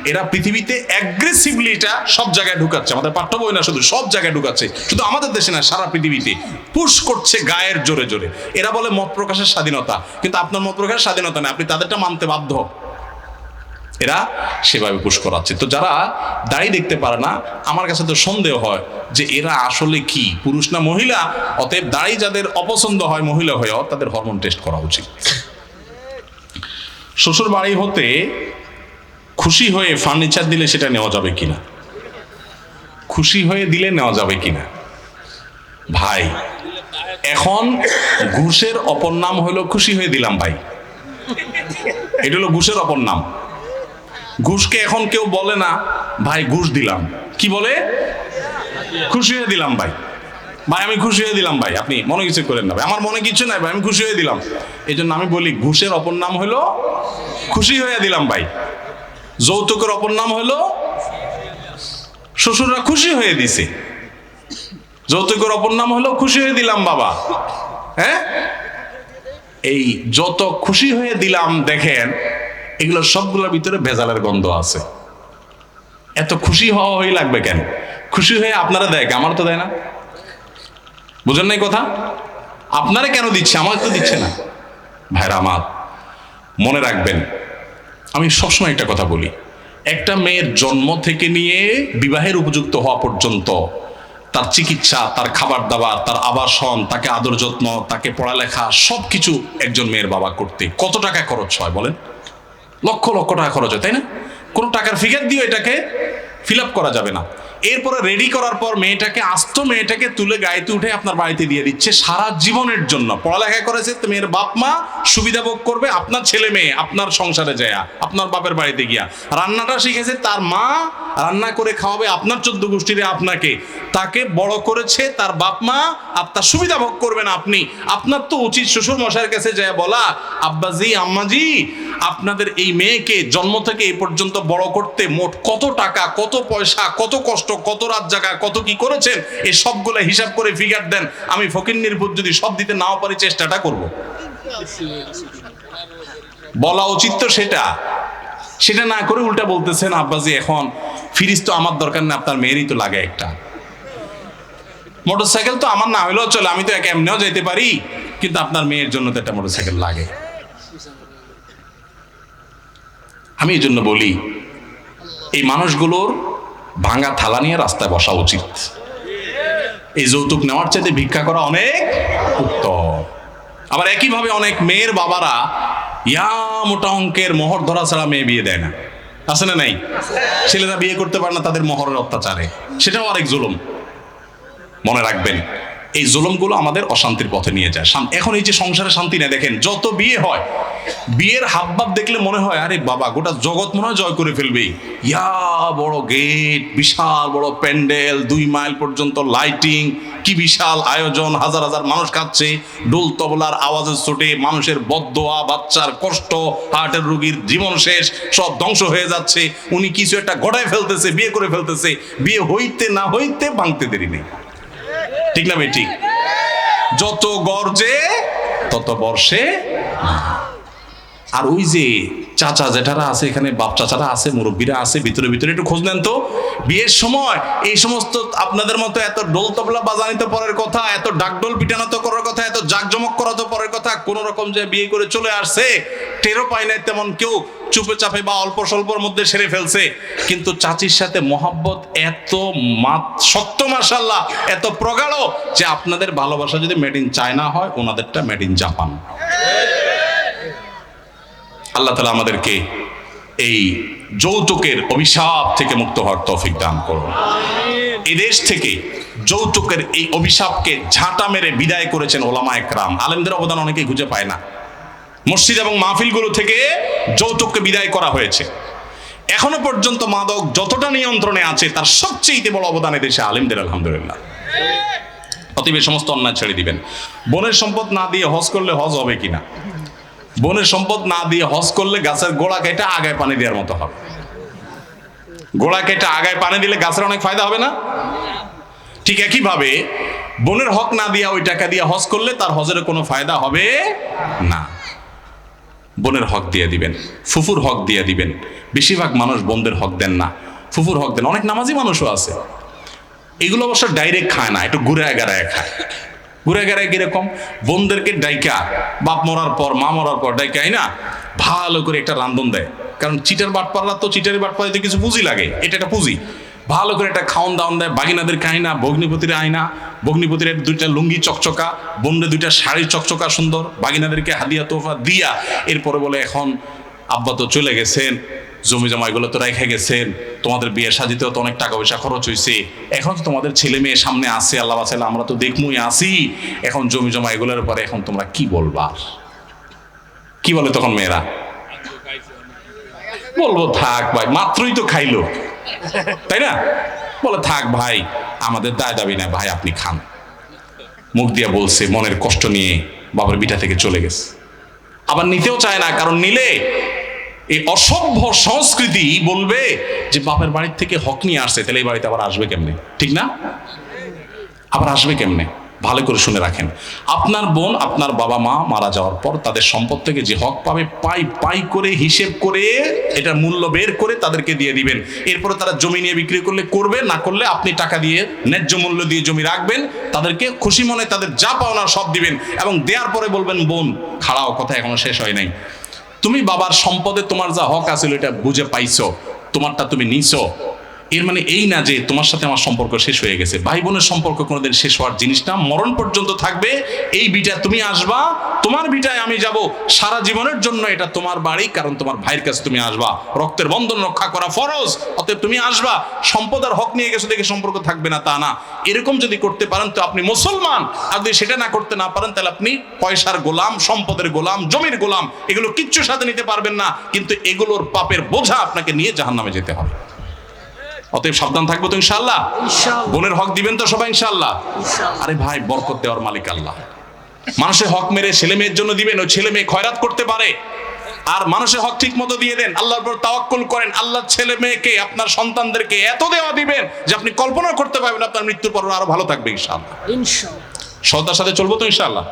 এরা পৃথিবীতে অ্যাগ্রেসিভলি এটা সব জায়গায় ঢুকাচ্ছে, আমাদের পাঠ্য বই না, শুধু সব জায়গায় ঢুকাচ্ছে, শুধু আমাদের দেশে না, সারা পৃথিবীতে পুশ করছে গায়ের জোরে জোরে। এরা বলে মত প্রকাশের স্বাধীনতা, কিন্তু আপনার মত প্রকাশের স্বাধীনতা না, আপনি তাদেরটা মানতে বাধ্য। এরা সেভাবে পুশ করাচ্ছে। তো যারা দাড়ি দেখতে পারে না, আমার কাছে তো সন্দেহ হয় যে এরা আসলে কি, পুরুষ না মহিলা। অতএব দাড়ি যাদের অপছন্দ হয় মহিলা হয়েও, তাদের হরমোন টেস্ট করা উচিত। শ্বশুর বাড়ি হতে খুশি হয়ে ফার্নিচার দিলে সেটা নেওয়া যাবে কিনা, খুশি হয়ে দিলে নেওয়া যাবে কিনা? ভাই, এখন ঘুষের অপর নাম হলো খুশি হয়ে দিলাম ভাই, এটা হলো ঘুষের অপর নাম। ঘুষকে এখন কেউ বলে না ভাই ঘুষ দিলাম, কি বলে? খুশি হয়ে দিলাম ভাই, ভাই আমি খুশি হয়ে দিলাম ভাই, আপনি মনে কিছু করেন না ভাই, আমার মনে কিছু নাই ভাই, আমি খুশি হয়ে দিলাম। এই জন্য আমি বলি ঘুষের অপর নাম হলো খুশি হয়ে দিলাম ভাই। যৌতুকের অপর নাম হলো শ্বশুররা খুশি হয়ে দিছে, যৌতুকের অপর নাম হলো খুশি হয়ে দিলাম বাবা। হ্যাঁ, এই যত খুশি হয়ে দিলাম দেখেন, এগুলো সবগুলোর ভিতরে ভেজালের গন্ধ আছে। এত খুশি হওয়া হয়ে লাগবে কেন? খুশি হয়ে আপনারা দেয়, আমার তো দেয় না। বুঝেন নাই কথা? আপনারা কেন দিচ্ছে, আমার তো দিচ্ছে না। ভাইরা আমার, মনে রাখবেন, আমি সবসময় একটা কথা বলি, একটা মেয়ের জন্ম থেকে নিয়ে বিবাহের উপযুক্ত হওয়া পর্যন্ত তার চিকিৎসা, তার খাবার দাবার, তার আবাসন, তাকে আদর যত্ন, তাকে পড়ালেখা, সবকিছু একজন মেয়ের বাবা করতে কত টাকা খরচ হয় বলেন? লক্ষ লক্ষ টাকা খরচ হয়, তাই না? কোনো টাকার ফিগার দিয়ে এটাকে ফিল আপ করা যাবে না। এরপরে রেডি করার পর মেয়েটাকে, আস্ত মেয়েটাকে তুলে গাড়িতে উঠে আপনার বাড়িতে দিয়ে দিচ্ছে সারা জীবনের জন্য। পড়ালেখা করেছে তো মেয়ের বাপ মা সুবিধা ভোগ করবে, আপনার ছেলে মেয়ে আপনার সংসারে যায়, আপনার বাপের বাড়িতে গিয়া। রান্নাটা শিখেছে তার মা, রান্না করে খাওয়াবে আপনার 14 গোষ্ঠীরে আপনাকে। তাকে বড় করেছে তার বাপ মা, আর তার সুবিধা ভোগ করবেন আপনি। আপনার তো উচিত শ্বশুর মশাইয়ের কাছে যায় বলা, আব্বাজি আম্মাজি আপনাদের এই মেয়েকে জন্ম থেকে এই পর্যন্ত বড় করতে মোট কত টাকা, কত পয়সা, কত কষ্ট, কত রাত জাগা, কত কি করেছেন, এই সবগুলো হিসাব করে ফিগার দেন। আমি ফকিন্নির ভূত যদি সব দিতে নাও পারি, চেষ্টাটা করব। বলা উচিত তো সেটা, সেটা না করে উল্টা বলতেছেন আব্বাজি এখন ফ্রিজ তো আমার দরকার না, আপনার মেয়েরই তো লাগে একটা। মোটরসাইকেল তো আমার না হইলেও চলে, আমি তো এমনিও যেতে পারি, কিন্তু আপনার মেয়ের জন্য তো একটা মোটরসাইকেল লাগে। আমি এই জন্য বলি, এই মানুষগুলোর ভাঙা থালা নিয়ে রাস্তায় বসা উচিত। এই যৌতুক নেওয়ার চাইতে ভিক্ষা করা অনেক উত্তম। আবার একইভাবে অনেক মেয়ের বাবারা ইয়া মোটা অঙ্কের মোহর ধরা ছাড়া মেয়ে বিয়ে দেয় না, আছে না নাই? ছেলেরা বিয়ে করতে পারে না তাদের মোহরের অত্যাচারে, সেটাও আরেক জুলুম। মনে রাখবেন, এই জুলুমগুলো আমাদের অশান্তির পথে নিয়ে যায়। এখন এই যে সংসারে শান্তি নেই, দেখেন যত বিয়ে হয়, বিয়ের হাবভাব দেখলে মনে হয় আরে বাবা গোটা জগৎ মনে হয় জয় করে ফেলবে। ইয়া বড় গেট, বিশাল বড় প্যান্ডেল, 2 মাইল পর্যন্ত লাইটিং, কি বিশাল আয়োজন, হাজার হাজার মানুষ খাচ্ছে, ডোল তবলার আওয়াজের চোটে মানুষের বদদোয়া, বাচ্চার কষ্ট, হার্টের রোগীর জীবন শেষ, সব ধ্বংস হয়ে যাচ্ছে। উনি কিছু একটা গড়ায় ফেলতেছে, বিয়ে করে ফেলতেছে, বিয়ে হইতে না হইতে ভাঙতে দেরি নেই। ঠিক না বেটি? যত গর্জে তত বর্ষে। আর ওই যে চাচা জেঠারা আছে এখানে, বাপ চাচারা আছে, মুরব্বীরা আছে, ভিতরে ভিতরে একটু খোঁজ নেন তো। বিয়ের সময় এই সমস্ত আপনাদের মতো এত ডোল তবলা বাজানি তো পরের কথা, এত ডাকডোল পিটানো তো করার কথা, এত জাকজমক করা তো পরের কথা। কোন রকম যে বিয়ে করে চলে আসছে, টেরও পায় নাই তেমন কেউ, চুপে চাপে বা অল্প স্বল্পর মধ্যে সেরে ফেলছে। কিন্তু চাচির সাথে মহব্বত এত সত্য মাশাআল্লাহ, এত প্রগাঢ় যে আপনাদের ভালোবাসা যদি মেড ইন চায়না হয়, ওনাদেরটা মেড ইন জাপান। আল্লাহ তাআলা আমাদেরকে এই যৌতুকের অভিশাপ থেকে মুক্ত হওয়ার তৌফিক দান করুন। এই দেশ থেকে যৌতুকের এই অভিশাপকে ঝাঁটা মেরে বিদায় করেছেন ওলামায়ে কেরাম। আলেমদের অবদান অনেকেই খুঁজে পায় না। মসজিদ এবং মাহফিলগুলো থেকে যৌতুককে বিদায় করা হয়েছে। এখনো পর্যন্ত মাদক যতটা নিয়ন্ত্রণে আছে, তার সবচেয়ে বড় অবদান দেশে আলেমদের, আলহামদুলিল্লাহ। অতএব সমস্ত অন্যায় ছেড়ে দিবেন। বোনের সম্পদ না দিয়ে হজ করলে হজ হবে কিনা? বোনের সম্পদ না দিয়ে হজ করলে গাছের গোড়া কেটে আগায় পানি দেওয়ার মতো হবে। গোড়া কেটে আগায় পানি দিলে গাছের অনেক ফায়দা হবে না? ঠিক একইভাবে বোনের হক না দিয়া ওই টাকা দিয়ে হজ করলে তার হজের কোনো ফায়দা হবে না। বোনের হক দিয়ে দিবেন, ফুফুর হক দিয়ে দিবেন। বেশিরভাগ মানুষ বোনদের হক দেন না, ফুফুর হক দেন। অনেক নামাজি মানুষও আছে, এগুলো অবশ্য ডাইরেক্ট খায় না, একটু ঘুরে গাড়ায় খায়। ঘুরে গেড়ায় কিরকম? বোনদেরকে ডাইকা, বাপ মরার পর মা মরার পর ডাইকাই না, ভালো করে একটা রান্ধন দেয়। কারণ চিটার বাট পারলা তো, চিটারি বাট পাইতে কিছু পুঁজি লাগে, এটা একটা পুঁজি। ভালো করে একটা খাওন দাওন দেয়, বাগিনাদের আয়না, ভগ্নিপতির আয়না, ভগ্নিপতির দুইটা লুঙ্গি চকচকা, বোনদের দুইটা শাড়ি চকচকা সুন্দর, বাগিনাদেরকে হাদিয়া তোফা দিয়া এরপরে বলে এখন আব্বা তো চলে গেছেন, জমি জমা এগুলো তো রেখে গেছেন, তোমাদের বিয়ে সাজিতেও তো অনেক টাকা পয়সা খরচ হয়েছে, এখন তো তোমাদের ছেলে মেয়ে সামনে আসে, আল্লাহ বাঁচাইলে আমরা তো দেখমুই আসি, এখন জমি জমা এগুলোর পরে এখন তোমরা কি বলবা? কি বলে তখন মেয়েরা? বলবো থাক ভাই, মাত্রই তো খাইলো, তাই না? বলে থাক ভাই, আমাদের দায় দাবি না ভাই, আপনি খান। মুখ দিয়ে বলছে, মনের কষ্ট নিয়ে বাবার বিটা থেকে চলে গেছে। আবার নিতেও চায় না, কারণ নিলে এই অসভ্য সংস্কৃতি বলবে যে বাপের বাড়ির থেকে হক নিয়ে আসছে, তাহলে এই বাড়িতে আবার আসবে কেমনে? ঠিক না? আবার আসবে কেমনে? ভালো করে শুনে রাখেন, আপনার বোন আপনার বাবা মা মারা যাওয়ার পর তাদের সম্পদ থেকে যে হক পাবে, পাই পাই করে হিসেব করে এটা মূল্য বের করে তাদেরকে দিয়ে দিবেন। এরপরে তারা জমি নিয়ে বিক্রি করলে করবে, না করলে আপনি টাকা দিয়ে ন্যায্য মূল্য দিয়ে জমি রাখবেন, তাদেরকে খুশি মনে তাদের যা পাওনা সব দিবেন, এবং দেওয়ার পরে বলবেন, বোন খাড়াও, কথা এখনো শেষ হয় নাই, তুমি বাবার সম্পদে তোমার যা হক আছে এটা বুঝে পাইছো, তোমারটা তুমি নিছো। এর মানে এই না যে তোমার সাথে আমার সম্পর্ক শেষ হয়ে গেছে। ভাই বোনের সম্পর্ক কোনোদিন শেষ হওয়ার জিনিস না, মরণ পর্যন্ত থাকবে। এই বিটা তুমি আসবা, তোমার বিটায় আমি যাব, সারা জীবনের জন্য এটা তোমার বাড়ি, কারণ তোমার ভাইয়ের কাছে তুমি আসবা, রক্তের বন্ধন রক্ষা করা ফরজ, অতএব তুমি আসবা। সম্পদ আর হক নিয়ে গেছো দেখে সম্পর্ক থাকবে না তা না। এরকম যদি করতে পারেন তো আপনি মুসলমান, আর যদি সেটা না করতে না পারেন তাহলে আপনি পয়সার গোলাম, সম্পদের গোলাম, জমির গোলাম, এগুলো কিচ্ছু সাথে নিতে পারবেন না, কিন্তু এগুলোর পাপের বোঝা আপনাকে নিয়ে জাহান্নামে যেতে হবে। অতএব সাবধান থাকবো তো ইনশাআল্লাহ। বোনের হক দিবেন তো সবাই ইনশাআল্লাহ। আরে ভাই, বরকত দেওয়ার মালিক আল্লাহ। মানুষের হক মেরে ছেলে মেয়ের জন্য দিবেন, ওই ছেলে মেয়ে খয়রাত করতে পারে। আর মানুষের হক ঠিক মতো দিয়ে দেন, আল্লাহর উপর তাওয়াক্কুল করেন। আল্লাহ ছেলে মেয়েকে, আপনার সন্তানদেরকে এত দেওয়া দিবেন যে আপনি কল্পনা করতে পারবেন আপনার মৃত্যুর পর আরো ভালো থাকবে ইনশাআল্লাহ। সততার সাথে চলবো তো ইনশাআল্লাহ।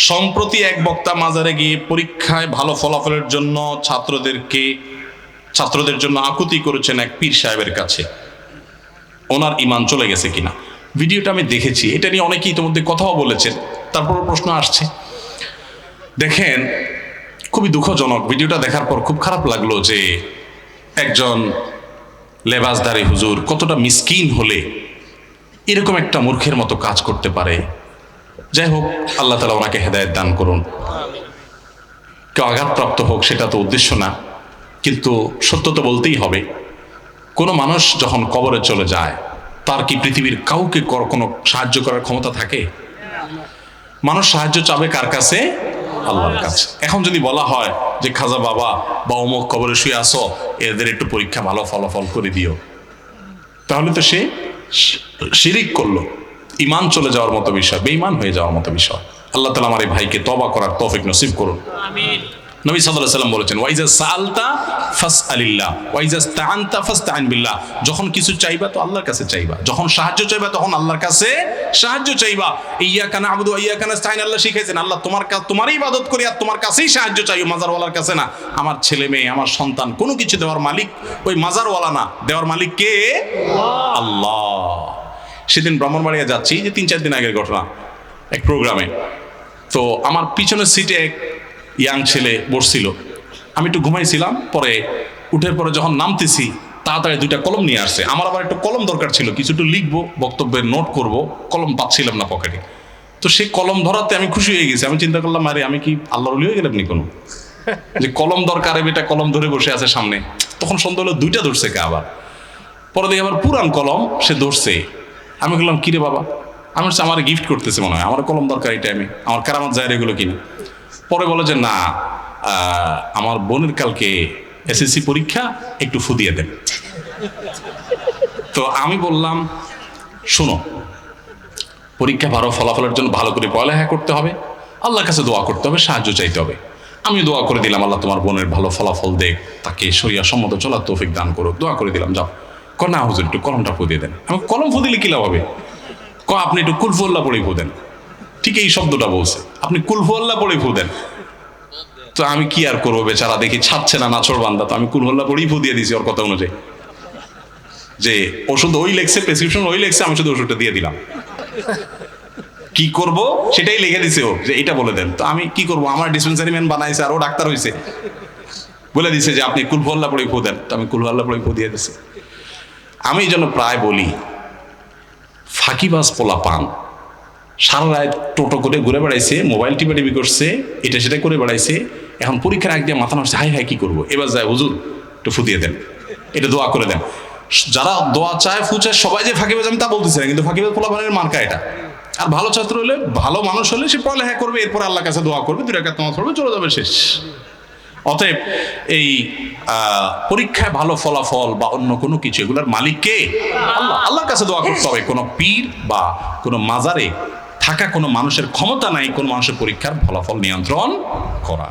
সম্প্রতি এক বক্তা মাজারে গিয়ে পরীক্ষায় ভালো ফলাফলের জন্য ছাত্রদের জন্য আকুতি করেছেন এক পীর সাহেবের কাছে, ওনার ঈমান চলে গেছে কিনা। ভিডিওটা আমি দেখেছি, এটা নিয়ে অনেকেই ইতিমধ্যে কথাও বলেছেন, তারপর প্রশ্ন আসছে। দেখেন, খুবই দুঃখজনক, ভিডিওটা দেখার পর খুব খারাপ লাগলো যে একজন লেবাসধারী হুজুর কতটা মিসকিন হলে এরকম একটা মূর্খের মতো কাজ করতে পারে। যাই হোক, আল্লাহ তাআলা ওনাকে হেদায়েত দান করুন। কেউ আঘাতপ্রাপ্ত হোক সেটা তো উদ্দেশ্য না, কিন্তু সত্য তো বলতেই হবে। কোনো মানুষ যখন কবরে চলে যায়, তার কি পৃথিবীর কাউকে কোনো সাহায্য করার ক্ষমতা থাকে? মানুষ সাহায্য চাবে কার কাছে? আল্লাহর কাছে। এখন যদি বলা হয় যে খাজা বাবা বা অমুক কবরে শুয়ে আসো, এদের একটু পরীক্ষা ভালো ফলাফল করে দিও, তাহলে তো সে শিরিক করলো, ঈমান চলে যাওয়ার মতো বিষয়, বেঈমান হয়ে যাওয়ার মতো বিষয়। আল্লাহ তাআলা আমার এই ভাইকে তওবা করার তৌফিক নসিব করুন। আমিন। নবী সাল্লাল্লাহু আলাইহি ওয়াসাল্লাম বলেছেন, ওয়াইজা সাআলতা ফাসআলিল্লাহ ওয়াইজা ইসতাআনতা ফাসতাইন বিল্লাহ। যখন কিছু চাইবা তো আল্লাহর কাছে চাইবা, যখন সাহায্য চাইবা তখন আল্লাহর কাছে সাহায্য চাইবা। ইয়্যাকা না'বুদু ওয়া ইয়্যাকা নাস্তাইন, আল্লাহ শিখাইছেন আল্লাহ তোমারই ইবাদত করি আর তোমার কাছেই সাহায্য চাইও, মাজারওয়ালার কাছে না। আমার ছেলে মেয়ে, আমার সন্তান, কোনো কিছু দেওয়ার মালিক ওই মাজারওয়ালা না, দেওয়ার মালিক কে? আল্লাহ। সেদিন ব্রাহ্মণবাড়িয়া যাচ্ছি, যে 3-4 দিন আগের ঘটনা, এক প্রোগ্রামে। তো আমার পিছনের সিটে এক ইয়াং ছেলে বসছিল, আমি একটু ঘুমাইছিলাম। পরে উঠের পরে যখন নামতেছি তাড়াতাড়ি 2টা কলম নিয়ে আসছে। আমার আবার একটু কলম দরকার ছিল, কিছু একটু লিখবো, বক্তব্যের নোট করব, কলম পাচ্ছিলাম না পকেটে। তো সেই কলম ধরাতে আমি খুশি হয়ে গেছি। আমি চিন্তা করলাম, আরে আমি কি আল্লাহর ওলি হয়ে গেলাম নি কোনো, যে কলম দরকার, বেটা কলম ধরে বসে আছে সামনে। তখন সন্দেহ হলো 2টা ধরছে কে আবার। পরে দেখি আবার পুরান কলম সে ধরছে। আমি বললাম, কিরে বাবা? আমি হচ্ছে আমার গিফট করতেছে মনে হয়, আমার কলম দরকার এই টাইমে, আমার কারামত যায় এগুলো কিনা। পরে বলে যে না, আমার বোনের কালকে এসএসসি পরীক্ষা, একটু ফু দিয়ে দেন। তো আমি বললাম, শোনো, পরীক্ষা ভালো ফলাফলের জন্য ভালো করে পড়ালেখা করতে হবে, আল্লাহর কাছে দোয়া করতে হবে, সাহায্য চাইতে হবে। আমি দোয়া করে দিলাম, আল্লাহ তোমার বোনের ভালো ফলাফল দেখ, তাকে শরিয়া সম্মত চলার তৌফিক দান করো, দোয়া করে দিলাম। যাও। না হুজুর, একটু কলমটা ফু দিয়ে দেন। আমি কলম ফু দিলে কি লাভ হবে? আপনি একটু কুলফুল্লাহ পড়ে ফু দেন। ঠিক এই শব্দটা বলছে, আপনি কুলফুল্লাহ পড়ে ফু দেন। তো আমি কি আর করবো, বেচারা দেখি ছাড়ছে না, নাছর বান্দা। তো আমি কুলহুল্লাহ পড়েই ফু দিয়ে দিয়েছি ওর কথা অনুযায়ী, যে ওষুধ ওই লেখছে, প্রেসক্রিপশন ওই লেখছে, আমি শুধু ওষুধটা দিয়ে দিলাম। কি করব সেটাই লিখে দিছে ও, যে এটা বলে দেন। তো আমি কি করব, আমার ডিসপেন্সারি ম্যান বানাইছে আর ও ডাক্তার হয়েছে, বলে দিছে যে আপনি কুলহুল্লাহ পড়ে ফু দেন। তো আমি কুলহুল্লাহ পড়ে ফু দিয়ে দিছি। আমি এই জন্য প্রায় বলি, ফাঁকিবাজ পোলা পান সারা রাত টোটো করে ঘুরে বেড়াইছে, মোবাইল টিপি করছে, এটা সেটা করে বেড়াইছে। এখন পরীক্ষার আগ দিয়ে মাথা নড়ছে, হাই হাই কি করবো, এবার যায় হুজুর একটু ফু দিয়ে দেন, এটা দোয়া করে দেন। যারা দোয়া চায়, ফু চায়, সবাই যে ফাঁকিবাজ আমি তা বলতেছি না, কিন্তু ফাঁকিবাজ পোলাপানের মার্কা এটা। আর ভালো ছাত্র হলে, ভালো মানুষ হলে সে পড়ালেখা করবে, এরপর আল্লাহর কাছে দোয়া করবে, 2 রাকাত নামাজ পড়বে, চলে যাবে, শেষ। অতএব এই পরীক্ষায় ভালো ফলাফল বা অন্য কোনো কিছু, এগুলোর মালিক কে? আল্লাহ। আল্লাহর কাছে দোয়া করতে হবে। কোনো পীর বা কোনো মাজারে থাকা কোনো মানুষের ক্ষমতা নাই কোনো মানুষের পরীক্ষার ফলাফল নিয়ন্ত্রণ করা।